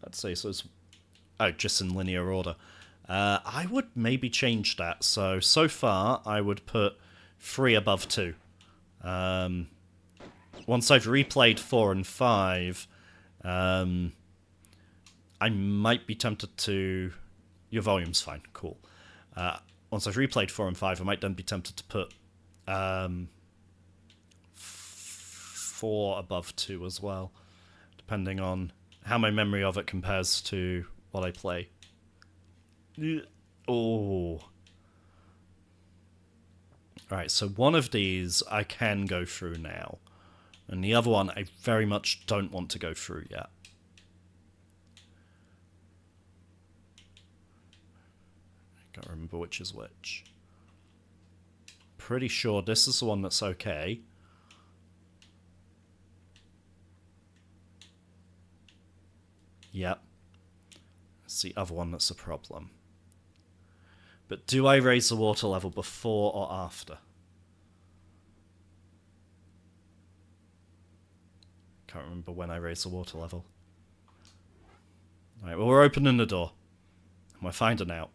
Let's see, so it's... Oh, just in linear order. I would maybe change that. So far, I would put 3 above 2. Once I've replayed 4 and 5, I might be tempted to... Your volume's fine, cool. Once I've replayed 4 and 5, I might then be tempted to put 4 above 2 as well, depending on how my memory of it compares to what I play. Oh. Alright, so one of these I can go through now. And the other one I very much don't want to go through yet. I can't remember which is which. Pretty sure this is the one that's okay. Yep. It's the other one that's a problem. But do I raise the water level before or after? Can't remember when I raised the water level. Alright, well, we're opening the door. And we're finding out.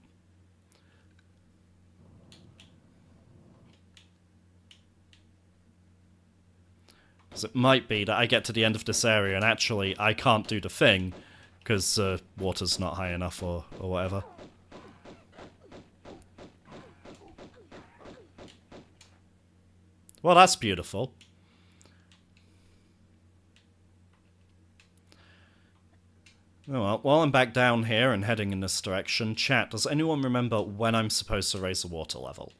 Because it might be that I get to the end of this area and actually I can't do the thing because water's not high enough or whatever. Well, that's beautiful. Oh well, while I'm back down here and heading in this direction, chat, does anyone remember when I'm supposed to raise the water level?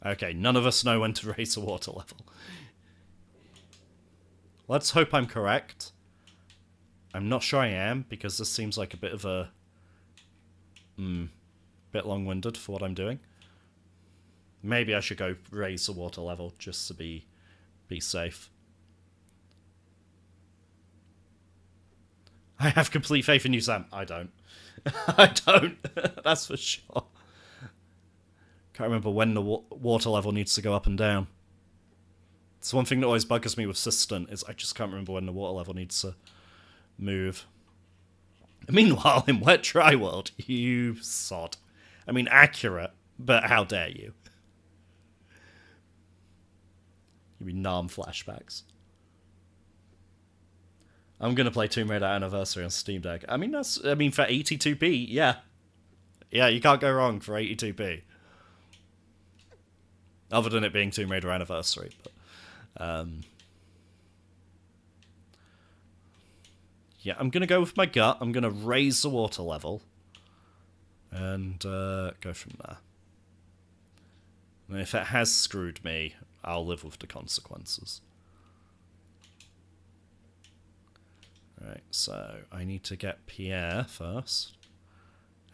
Okay, none of us know when to raise the water level. Let's hope I'm correct. I'm not sure I am, because this seems like a bit of a... bit long-winded for what I'm doing. Maybe I should go raise the water level, just to be safe. I have complete faith in you, Sam. I don't. I don't. That's for sure. Can't remember when the water level needs to go up and down. It's one thing that always buggers me with Cistern, is I just can't remember when the water level needs to move. Meanwhile, in Wet Dry World, you sod. I mean, accurate, but how dare you? You mean Narm flashbacks. I'm gonna play Tomb Raider Anniversary on Steam Deck. I mean, for 82p, yeah. Yeah, you can't go wrong for 82p. Other than it being Tomb Raider Anniversary, but... yeah, I'm gonna go with my gut. I'm gonna raise the water level. And go from there. And if it has screwed me, I'll live with the consequences. Right, so I need to get Pierre first.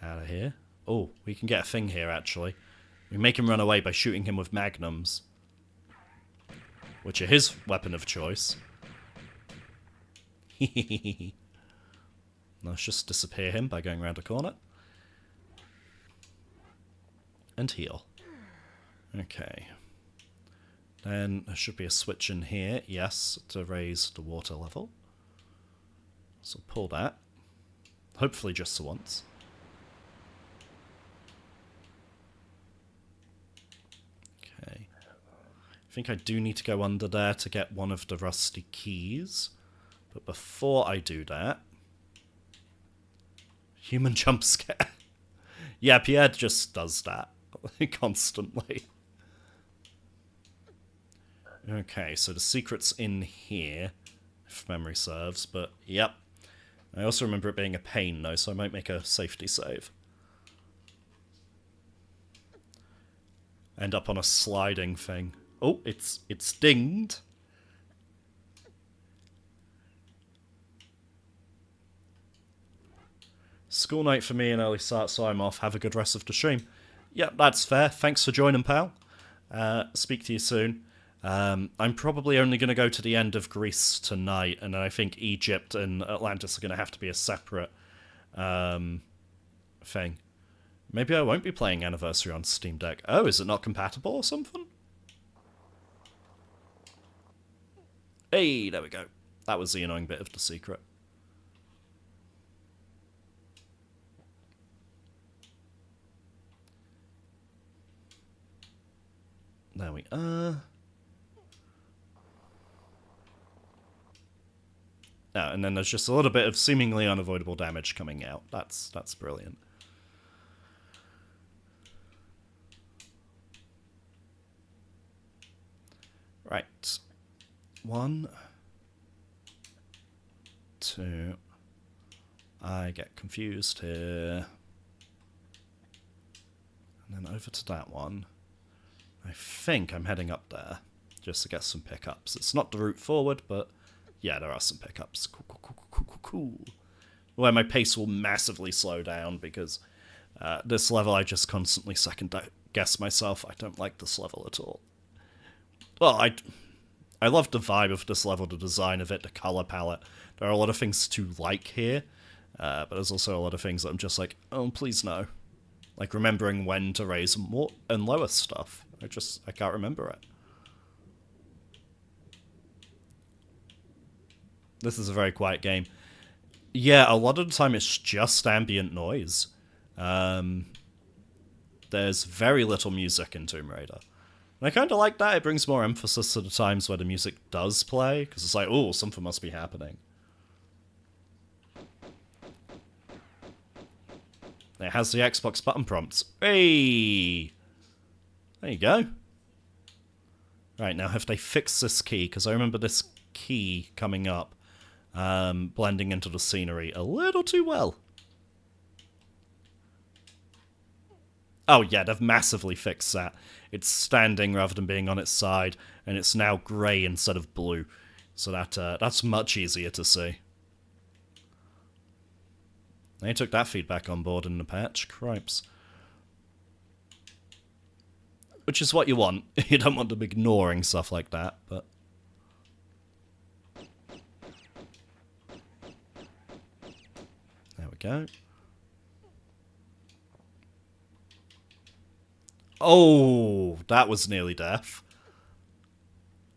Out of here. Oh, we can get a thing here, actually. We make him run away by shooting him with magnums. Which are his weapon of choice. Let's just disappear him by going around a corner. And heal. Okay. Then there should be a switch in here, yes, to raise the water level. So pull that. Hopefully just the once. Okay. I think I do need to go under there to get one of the rusty keys. But before I do that... Human jump scare. Yeah, Pierre just does that. Constantly. Okay, so the secret's in here, if memory serves, but yep. I also remember it being a pain, though, so I might make a safety save. End up on a sliding thing. Oh, it's dinged. School night for me and early start, so I'm off. Have a good rest of the stream. Yep, that's fair. Thanks for joining, pal. Speak to you soon. I'm probably only going to go to the end of Greece tonight, and I think Egypt and Atlantis are going to have to be a separate thing. Maybe I won't be playing Anniversary on Steam Deck. Oh, is it not compatible or something? Hey, there we go. That was the annoying bit of the secret. There we are. Oh, and then there's just a little bit of seemingly unavoidable damage coming out. That's brilliant. Right. 1, 2. I get confused here. And then over to that one. I think I'm heading up there just to get some pickups. It's not the route forward, but yeah, there are some pickups. Cool. Where my pace will massively slow down because this level I just constantly second guess myself. I don't like this level at all. Well, I love the vibe of this level, the design of it, the color palette. There are a lot of things to like here, but there's also a lot of things that I'm just like, oh, please no. Like remembering when to raise more and lower stuff. I can't remember it. This is a very quiet game. Yeah, a lot of the time it's just ambient noise. There's very little music in Tomb Raider. And I kind of like that. It brings more emphasis to the times where the music does play, because it's like, oh, something must be happening. It has the Xbox button prompts. Hey! There you go. Right, now have they fixed this key? Because I remember this key coming up, blending into the scenery a little too well. Oh yeah, they've massively fixed that. It's standing rather than being on its side, and it's now grey instead of blue. So that's much easier to see. They took that feedback on board in the patch. Cripes. Which is what you want. You don't want them ignoring stuff like that, but... There we go. Oh, that was nearly death.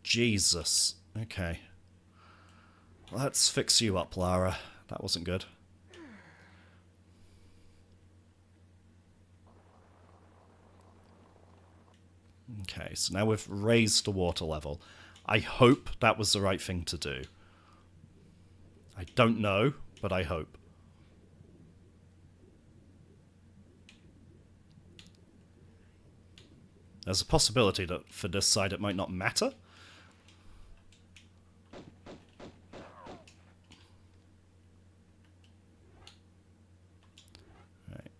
Jesus. Okay. Let's fix you up, Lara. That wasn't good. Okay, so now we've raised the water level. I hope that was the right thing to do. I don't know, but I hope. There's a possibility that for this side it might not matter. Right.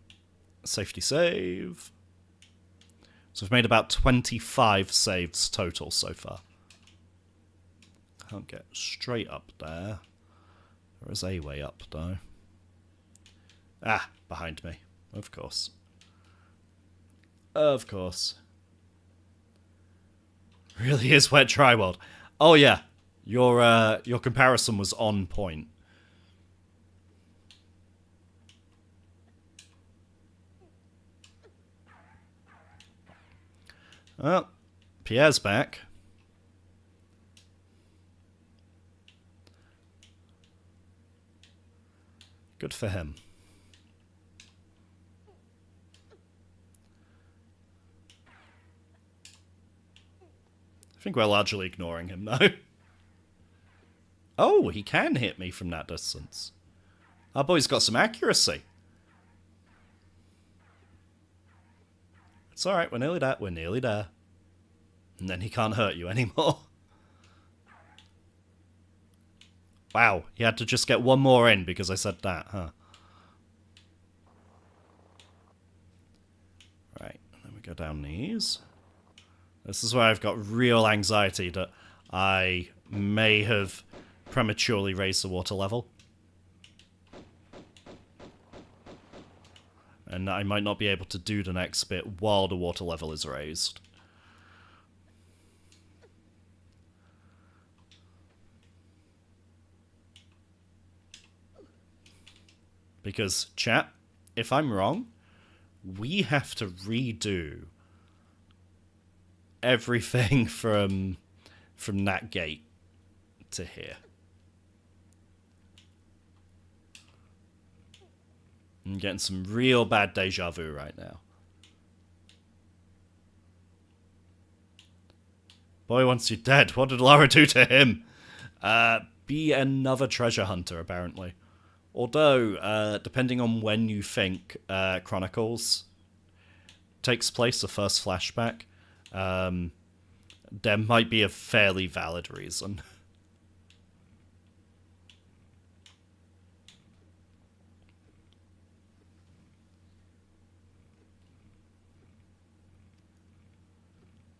Safety save. So we've made about 25 saves total so far. Can't get straight up there. There is a way up, though. Ah, behind me. Of course. Of course. Really is Wet Dry World. Oh yeah, your comparison was on point. Well, Pierre's back. Good for him. I think we're largely ignoring him, though. Oh, he can hit me from that distance. Our boy's got some accuracy. It's alright, we're nearly there. We're nearly there. And then he can't hurt you anymore. Wow, he had to just get one more in because I said that, huh? Right, then we go down these. This is where I've got real anxiety that I may have prematurely raised the water level. And I might not be able to do the next bit while the water level is raised. Because, chat, if I'm wrong, we have to redo everything from that gate to here. I'm getting some real bad deja vu right now. Boy wants you dead. What did Lara do to him? Be another treasure hunter, apparently. Although, depending on when you think Chronicles takes place, the first flashback, there might be a fairly valid reason.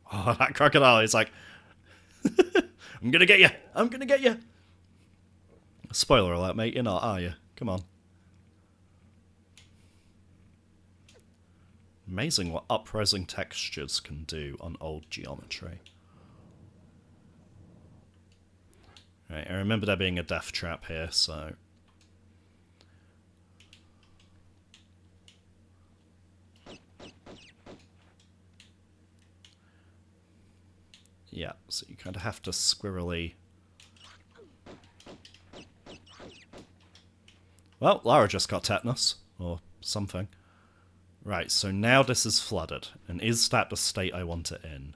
Oh, that crocodile is like, I'm gonna get you! I'm gonna get you! Spoiler alert, mate, you're not, are you? Come on. Amazing what up-resing textures can do on old geometry. Right, I remember there being a death trap here, so... Yeah, so you kind of have to squirrely... Well, Lara just got tetanus, or something. Right, so now this is flooded, and is that the state I want it in?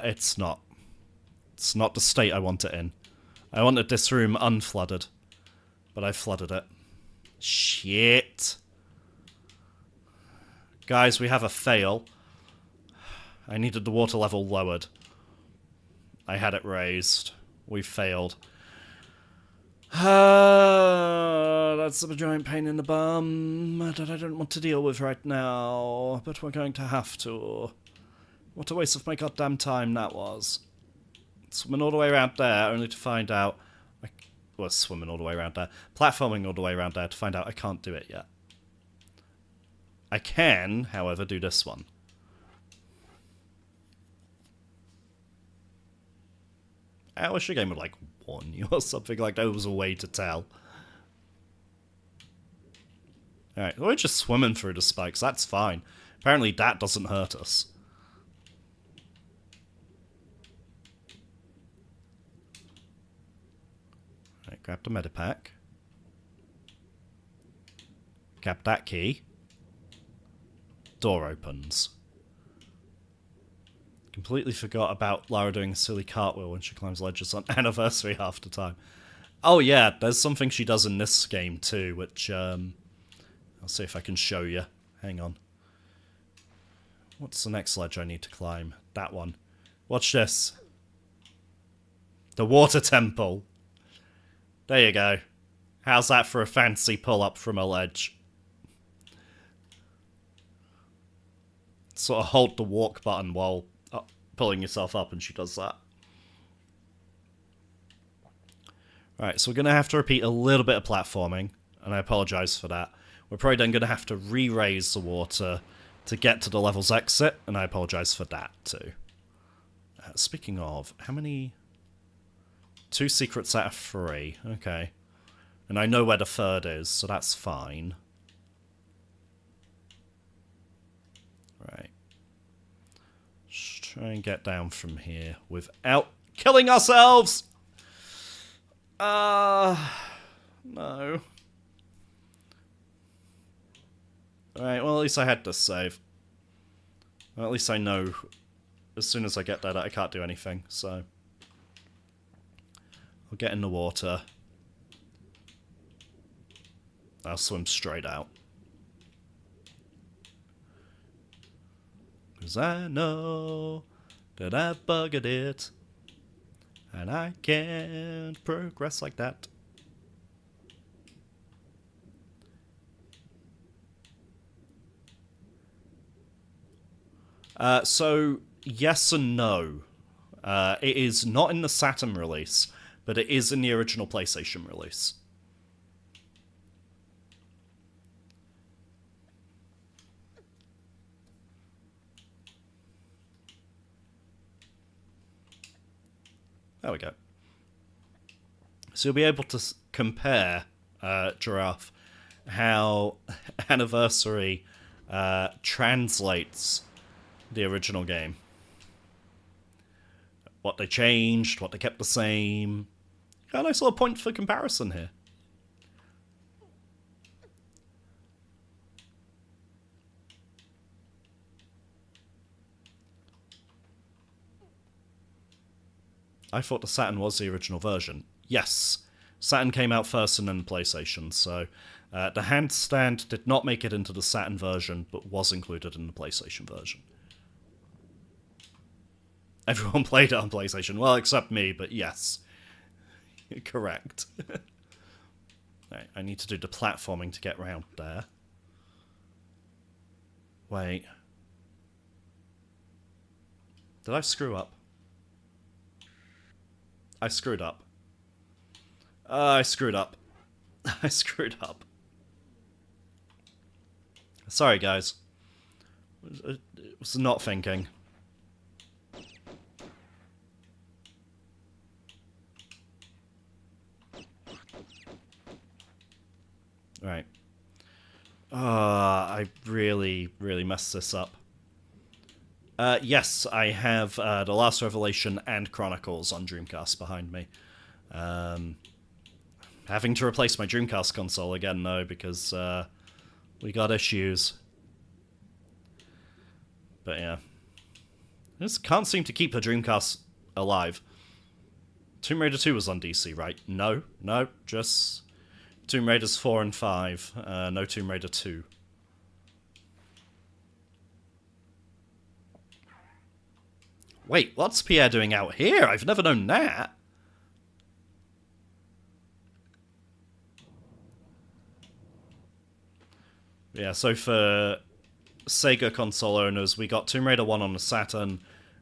It's not. It's not the state I want it in. I wanted this room unflooded. But I flooded it. Shit. Guys, we have a fail. I needed the water level lowered. I had it raised. We failed. That's a giant pain in the bum that I don't want to deal with right now. But we're going to have to. What a waste of my goddamn time that was. Swimming all the way around there, only to find out... Well, swimming all the way around there. Platforming all the way around there to find out I can't do it yet. I can, however, do this one. I wish the game would, like, warn you or something like that. There was a way to tell. Alright, we're just swimming through the spikes. That's fine. Apparently that doesn't hurt us. Right, grab the medipack. Grab that key. Door opens. Completely forgot about Lara doing a silly cartwheel when she climbs ledges on Anniversary half the time. Oh yeah, there's something she does in this game too, which, I'll see if I can show you. Hang on. What's the next ledge I need to climb? That one. Watch this. The Water Temple. There you go. How's that for a fancy pull-up from a ledge? Sort of hold the walk button while pulling yourself up, and she does that. Right, so we're going to have to repeat a little bit of platforming, and I apologise for that. We're probably then going to have to re-raise the water to get to the level's exit, and I apologise for that too. Speaking of, how many... 2 secrets out of 3, okay. And I know where the third is, so that's fine. Right. Let's try and get down from here without killing ourselves! No. Alright, well at least I had this save. Well, at least I know as soon as I get there that I can't do anything, so... I'll get in the water. I'll swim straight out. 'Cause I know that I've buggered it. And I can't progress like that. So, yes and no. It is not in the Saturn release, but it is in the original PlayStation release. There we go. So you'll be able to compare, Giraffe, how Anniversary translates the original game. What they changed, what they kept the same. Got a nice little point for comparison here. I thought the Saturn was the original version. Yes, Saturn came out first and then the PlayStation, so the handstand did not make it into the Saturn version, but was included in the PlayStation version. Everyone played it on PlayStation, well, except me, but yes. Correct. Right, I need to do the platforming to get round there. Wait. Did I screw up? I screwed up. I screwed up. I screwed up. Sorry, guys. I was not thinking. Right. I really, really messed this up. Yes, I have The Last Revelation and Chronicles on Dreamcast behind me. Having to replace my Dreamcast console again, though, because we got issues. But yeah. This can't seem to keep the Dreamcast alive. Tomb Raider 2 was on DC, right? No, just Tomb Raiders 4 and 5. No Tomb Raider 2. Wait, what's Pierre doing out here? I've never known that. Yeah, so for Sega console owners, we got Tomb Raider 1 on the Saturn,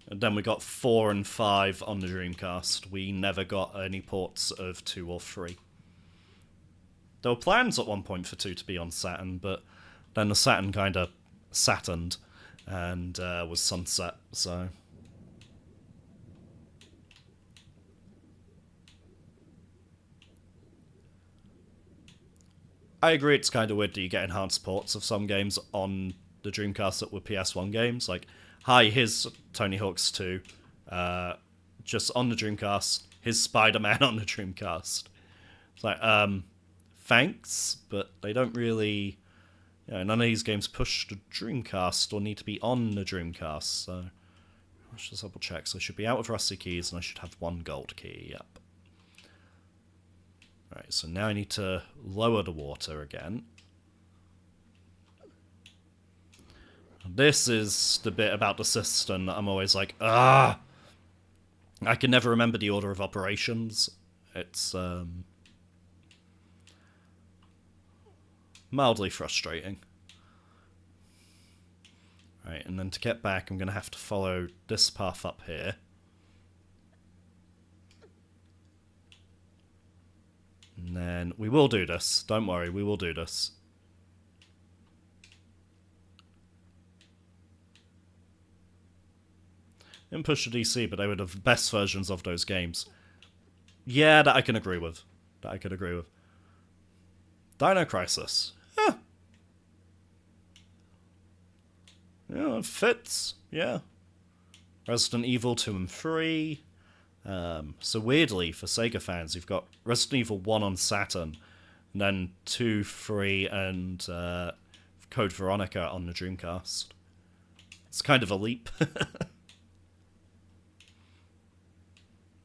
and then we got 4 and 5 on the Dreamcast. We never got any ports of 2 or 3. There were plans at one point for 2 to be on Saturn, but then the Saturn kind of Saturned and was sunset, so... I agree it's kind of weird that you get enhanced ports of some games on the Dreamcast that were PS1 games. Like, hi, here's Tony Hawk's 2, just on the Dreamcast. Here's Spider-Man on the Dreamcast. It's like, thanks, but they don't really... You know, none of these games push the Dreamcast or need to be on the Dreamcast, so... Let's just double check. So I should be out of rusty keys and I should have 1 gold key, yep. Right, so now I need to lower the water again. This is the bit about the Cistern that I'm always like, ah! I can never remember the order of operations. It's, mildly frustrating. Right, and then to get back, I'm going to have to follow this path up here. And then we will do this. Don't worry, we will do this. Didn't push the DC, but they were the best versions of those games. Yeah, that I can agree with. Dino Crisis. Yeah. Yeah, it fits. Yeah. Resident Evil 2 and 3. So weirdly, for Sega fans, you've got Resident Evil 1 on Saturn, and then 2, 3, and Code Veronica on the Dreamcast. It's kind of a leap.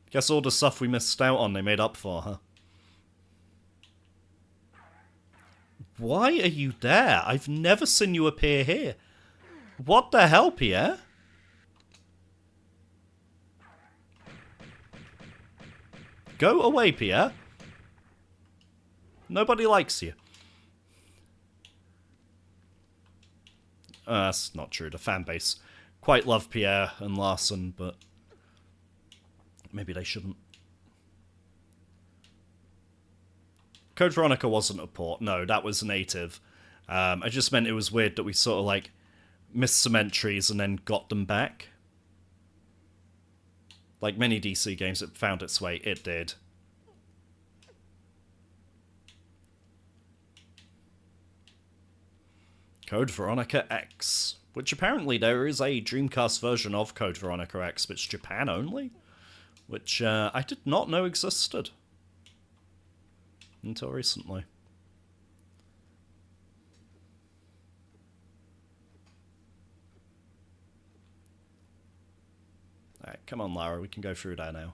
Guess all the stuff we missed out on they made up for, huh? Why are you there? I've never seen you appear here. What the hell, Pierre? Go away, Pierre. Nobody likes you. That's not true. The fan base quite love Pierre and Larson, but maybe they shouldn't. Code Veronica wasn't a port. No, that was native. I just meant it was weird that we sort of like missed some entries and then got them back. Like many DC games, it found its way. It did. Code Veronica X. Which apparently there is a Dreamcast version of Code Veronica X, but it's Japan only. Which I did not know existed. Until recently. Alright, come on, Lara, we can go through there now.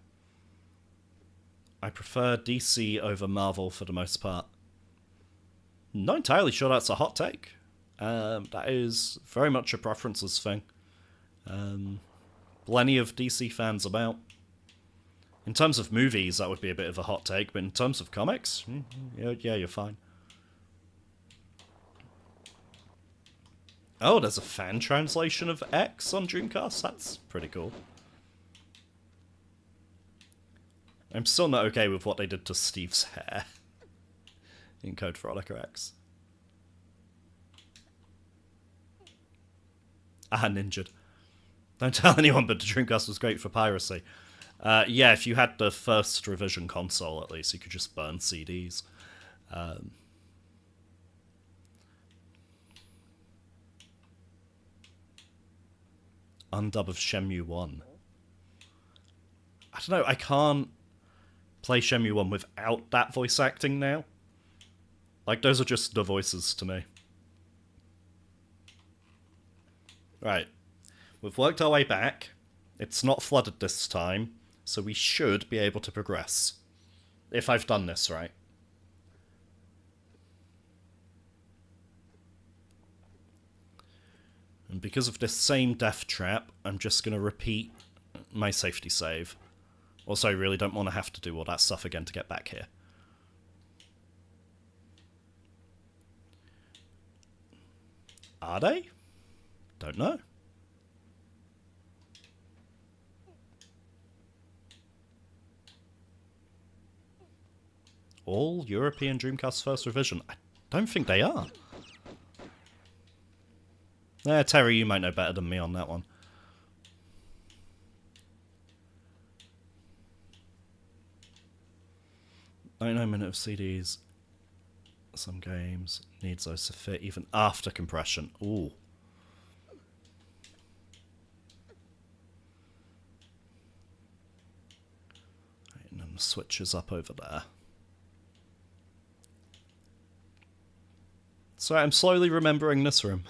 I prefer DC over Marvel for the most part. Not entirely sure that's a hot take. That is very much a preferences thing. Plenty of DC fans about. In terms of movies, that would be a bit of a hot take, but in terms of comics, yeah, you're fine. Oh, there's a fan translation of X on Dreamcast? That's pretty cool. I'm still not okay with what they did to Steve's hair in Code Veronica X. Ninja. Don't tell anyone, but the Dreamcast was great for piracy. Yeah, if you had the first revision console, at least, you could just burn CDs. Undub of Shenmue 1. I don't know, I can't play Shenmue 1 without that voice acting now. Like, those are just the voices to me. Right. We've worked our way back. It's not flooded this time, so we should be able to progress. If I've done this right. And because of this same death trap, I'm just going to repeat my safety save. Also, I really don't want to have to do all that stuff again to get back here. Are they? Don't know. All European Dreamcast First Revision? I don't think they are. Terry, you might know better than me on that one. 99 minutes of CDs. Some games needs those to fit even after compression. Ooh. Right, and then the switch is up over there. So I'm slowly remembering this room.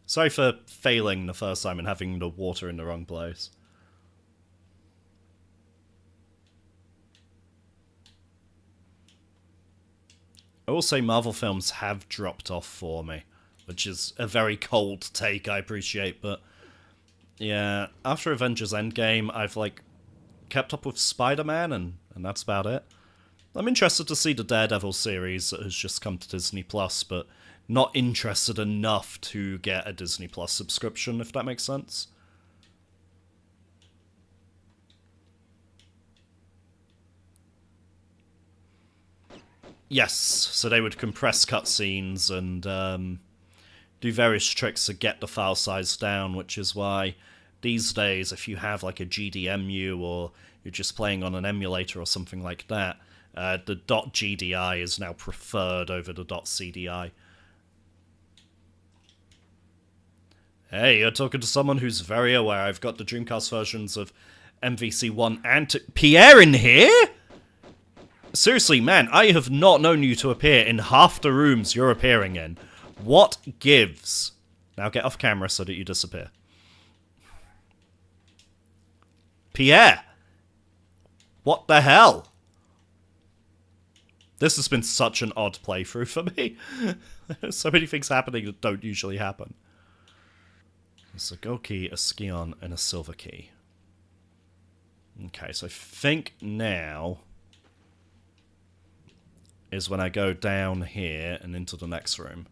Sorry for failing the first time and having the water in the wrong place. I will say Marvel films have dropped off for me, which is a very cold take, I appreciate, but yeah, after Avengers Endgame, I've like kept up with Spider-Man and that's about it. I'm interested to see the Daredevil series that has just come to Disney Plus, but not interested enough to get a Disney Plus subscription, if that makes sense. Yes, so they would compress cutscenes and do various tricks to get the file size down, which is why these days, if you have like a GDMU or you're just playing on an emulator or something like that, the .gdi is now preferred over the .cdi. Hey, you're talking to someone who's very aware. I've got the Dreamcast versions of MVC1 and... Pierre in here? Seriously, man, I have not known you to appear in half the rooms you're appearing in. What gives? Now get off camera so that you disappear. Pierre! What the hell? This has been such an odd playthrough for me. So many things happening that don't usually happen. There's a gold key, a Skion, and a silver key. Okay, so I think now is when I go down here and into the next room.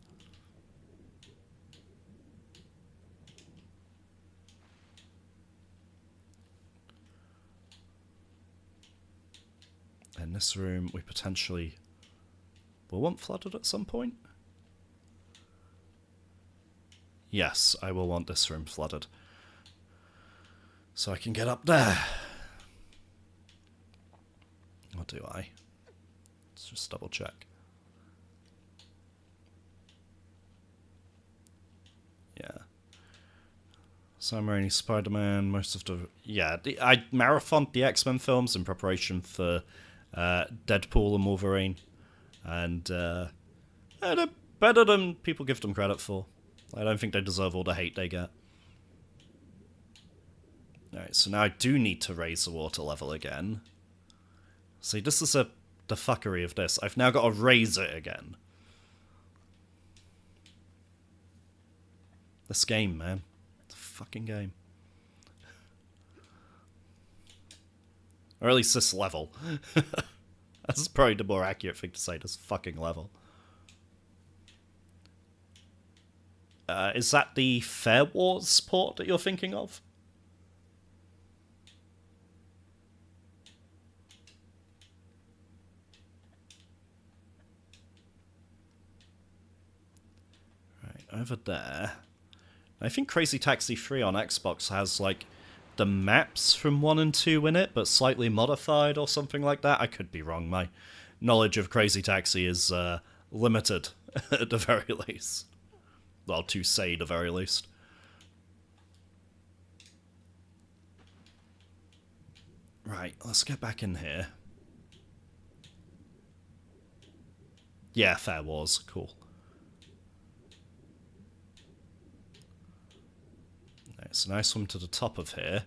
In this room, we potentially will want flooded at some point. Yes, I will want this room flooded. So I can get up there. Or do I? Let's just double check. Yeah. Sam Raimi, Spider-Man, most of the... Yeah, I marathoned the X-Men films in preparation for Deadpool and Wolverine. And they're better than people give them credit for. I don't think they deserve all the hate they get. Alright, so now I do need to raise the water level again. See, this is the fuckery of this. I've now got to raise it again. This game, man. It's a fucking game. Or at least this level. That's probably the more accurate thing to say, this fucking level. Is that the Fair Wars port that you're thinking of? Right, over there. I think Crazy Taxi 3 on Xbox has, like, the maps from 1 and 2 in it, but slightly modified or something like that. I could be wrong. My knowledge of Crazy Taxi is limited, at the very least. Well, to say the very least. Right, let's get back in here. Yeah, Fair Wars, cool. Right, so now swim to the top of here.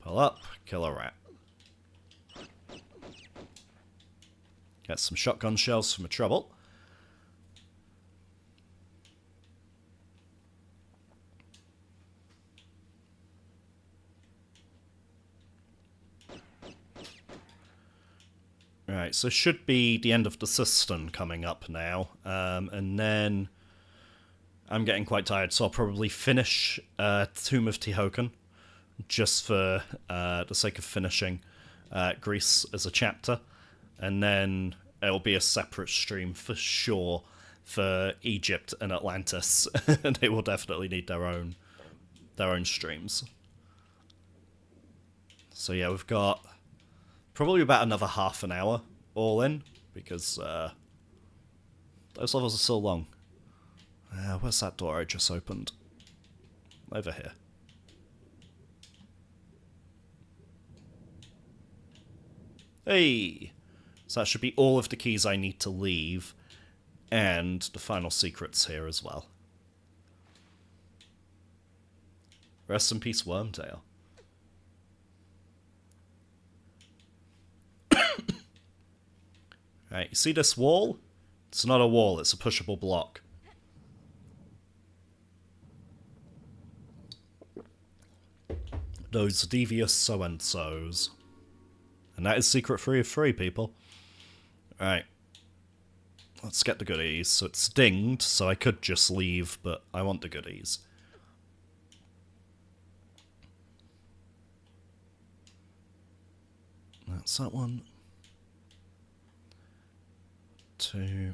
Pull up, kill a rat. Get some shotgun shells from a trouble. Right, so should be the end of the Cistern coming up now, and then I'm getting quite tired, so I'll probably finish Tomb of Tihocan, just for the sake of finishing Greece as a chapter, and then it'll be a separate stream for sure for Egypt and Atlantis. They will definitely need their own streams. So yeah, we've got probably about another half an hour all in, because those levels are so long. Where's that door I just opened? Over here. Hey! So that should be all of the keys I need to leave, and the final secrets here as well. Rest in peace, Wormtail. Right, you see this wall? It's not a wall, it's a pushable block. Those devious so-and-sos. And that is secret 3 of 3, people. Right. Let's get the goodies. So it's dinged, so I could just leave, but I want the goodies. That's that one. 2,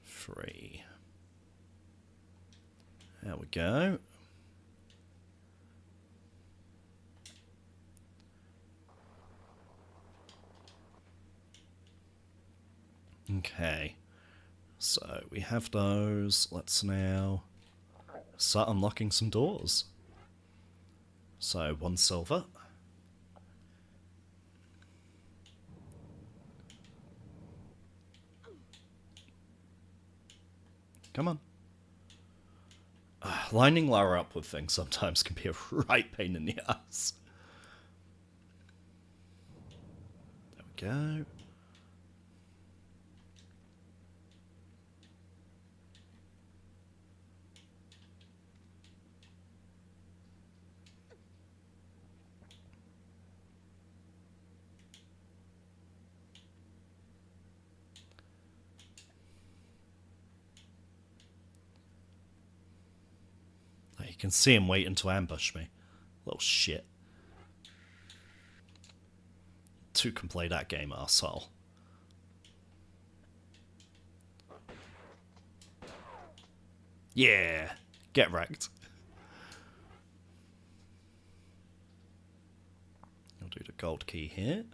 3. There we go. Okay. So we have those. Let's now start unlocking some doors. So 1 silver. Come on. Lining Lara up with things sometimes can be a right pain in the ass. There we go. You can see him waiting to ambush me. Little shit. 2 can play that game, arsehole. Yeah! Get wrecked. I'll do the gold key here.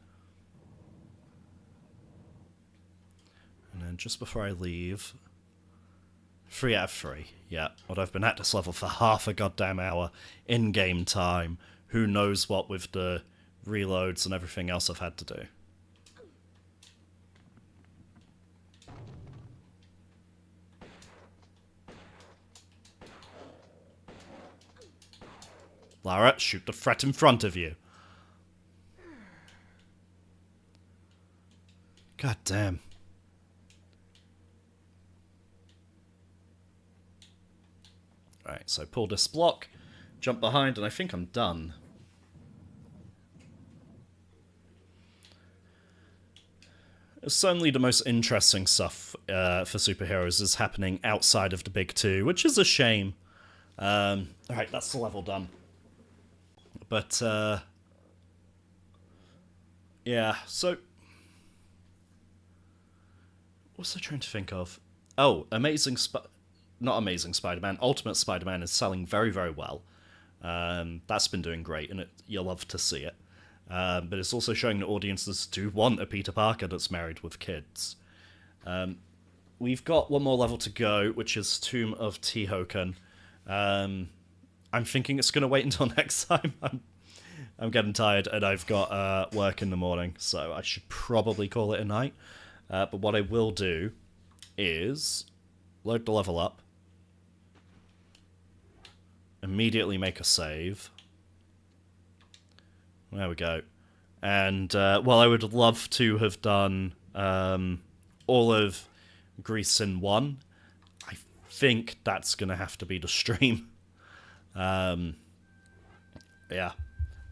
And then just before I leave... 3 out of 3. Yeah, but I've been at this level for half a goddamn hour in-game time. Who knows what with the reloads and everything else I've had to do. Lara, shoot the threat in front of you. God damn. Right, so pull this block, jump behind, and I think I'm done. Certainly the most interesting stuff for superheroes is happening outside of the big 2, which is a shame. Alright, that's the level done. But, yeah, so... What was I trying to think of? Oh, not Amazing Spider-Man, Ultimate Spider-Man is selling very, very well. That's been doing great, and you'll love to see it. But it's also showing that audiences do want a Peter Parker that's married with kids. We've got one more level to go, which is Tomb of Tihocan. I'm thinking it's going to wait until next time. I'm getting tired, and I've got work in the morning, so I should probably call it a night. But what I will do is... load the level up. Immediately make a save. There we go. And, well, I would love to have done all of Greece in one. I think that's going to have to be the stream. Yeah.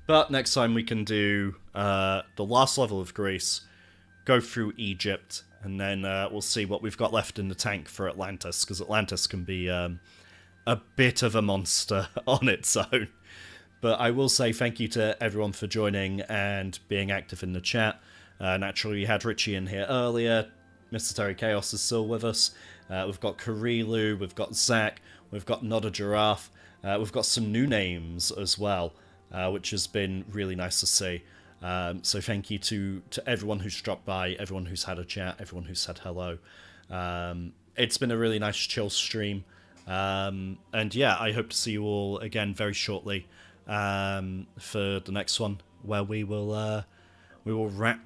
But next time we can do the last level of Greece, go through Egypt, and then we'll see what we've got left in the tank for Atlantis, because Atlantis can be a bit of a monster on its own. But I will say thank you to everyone for joining and being active in the chat. Naturally, we had Richie in here earlier. Mr. Terry Chaos is still with us. We've got Karilu, we've got Zach, we've got Not a Giraffe. We've got some new names as well, which has been really nice to see. So thank you to everyone who's dropped by, everyone who's had a chat, everyone who's said hello. It's been a really nice chill stream. And yeah, I hope to see you all again very shortly for the next one, where we will wrap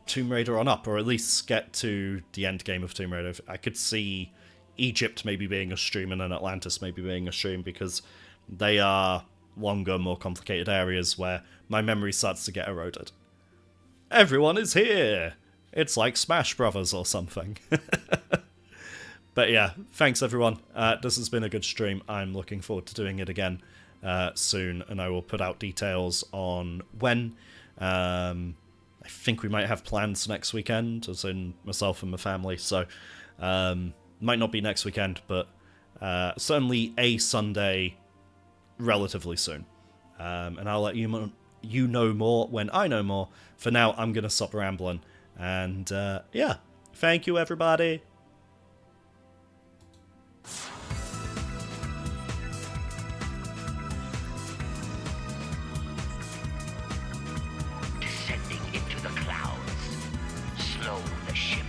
Tomb Raider on up, or at least get to the end game of Tomb Raider. I could see Egypt maybe being a stream and then Atlantis maybe being a stream, because they are longer, more complicated areas where my memory starts to get eroded. Everyone is here! It's like Smash Brothers or something. But yeah, thanks everyone. This has been a good stream. I'm looking forward to doing it again soon, and I will put out details on when. I think we might have plans next weekend, as in myself and my family, so might not be next weekend, but certainly a Sunday relatively soon. And I'll let you know more when I know more. For now, I'm going to stop rambling, and yeah, thank you everybody. Descending into the clouds. Slow the ship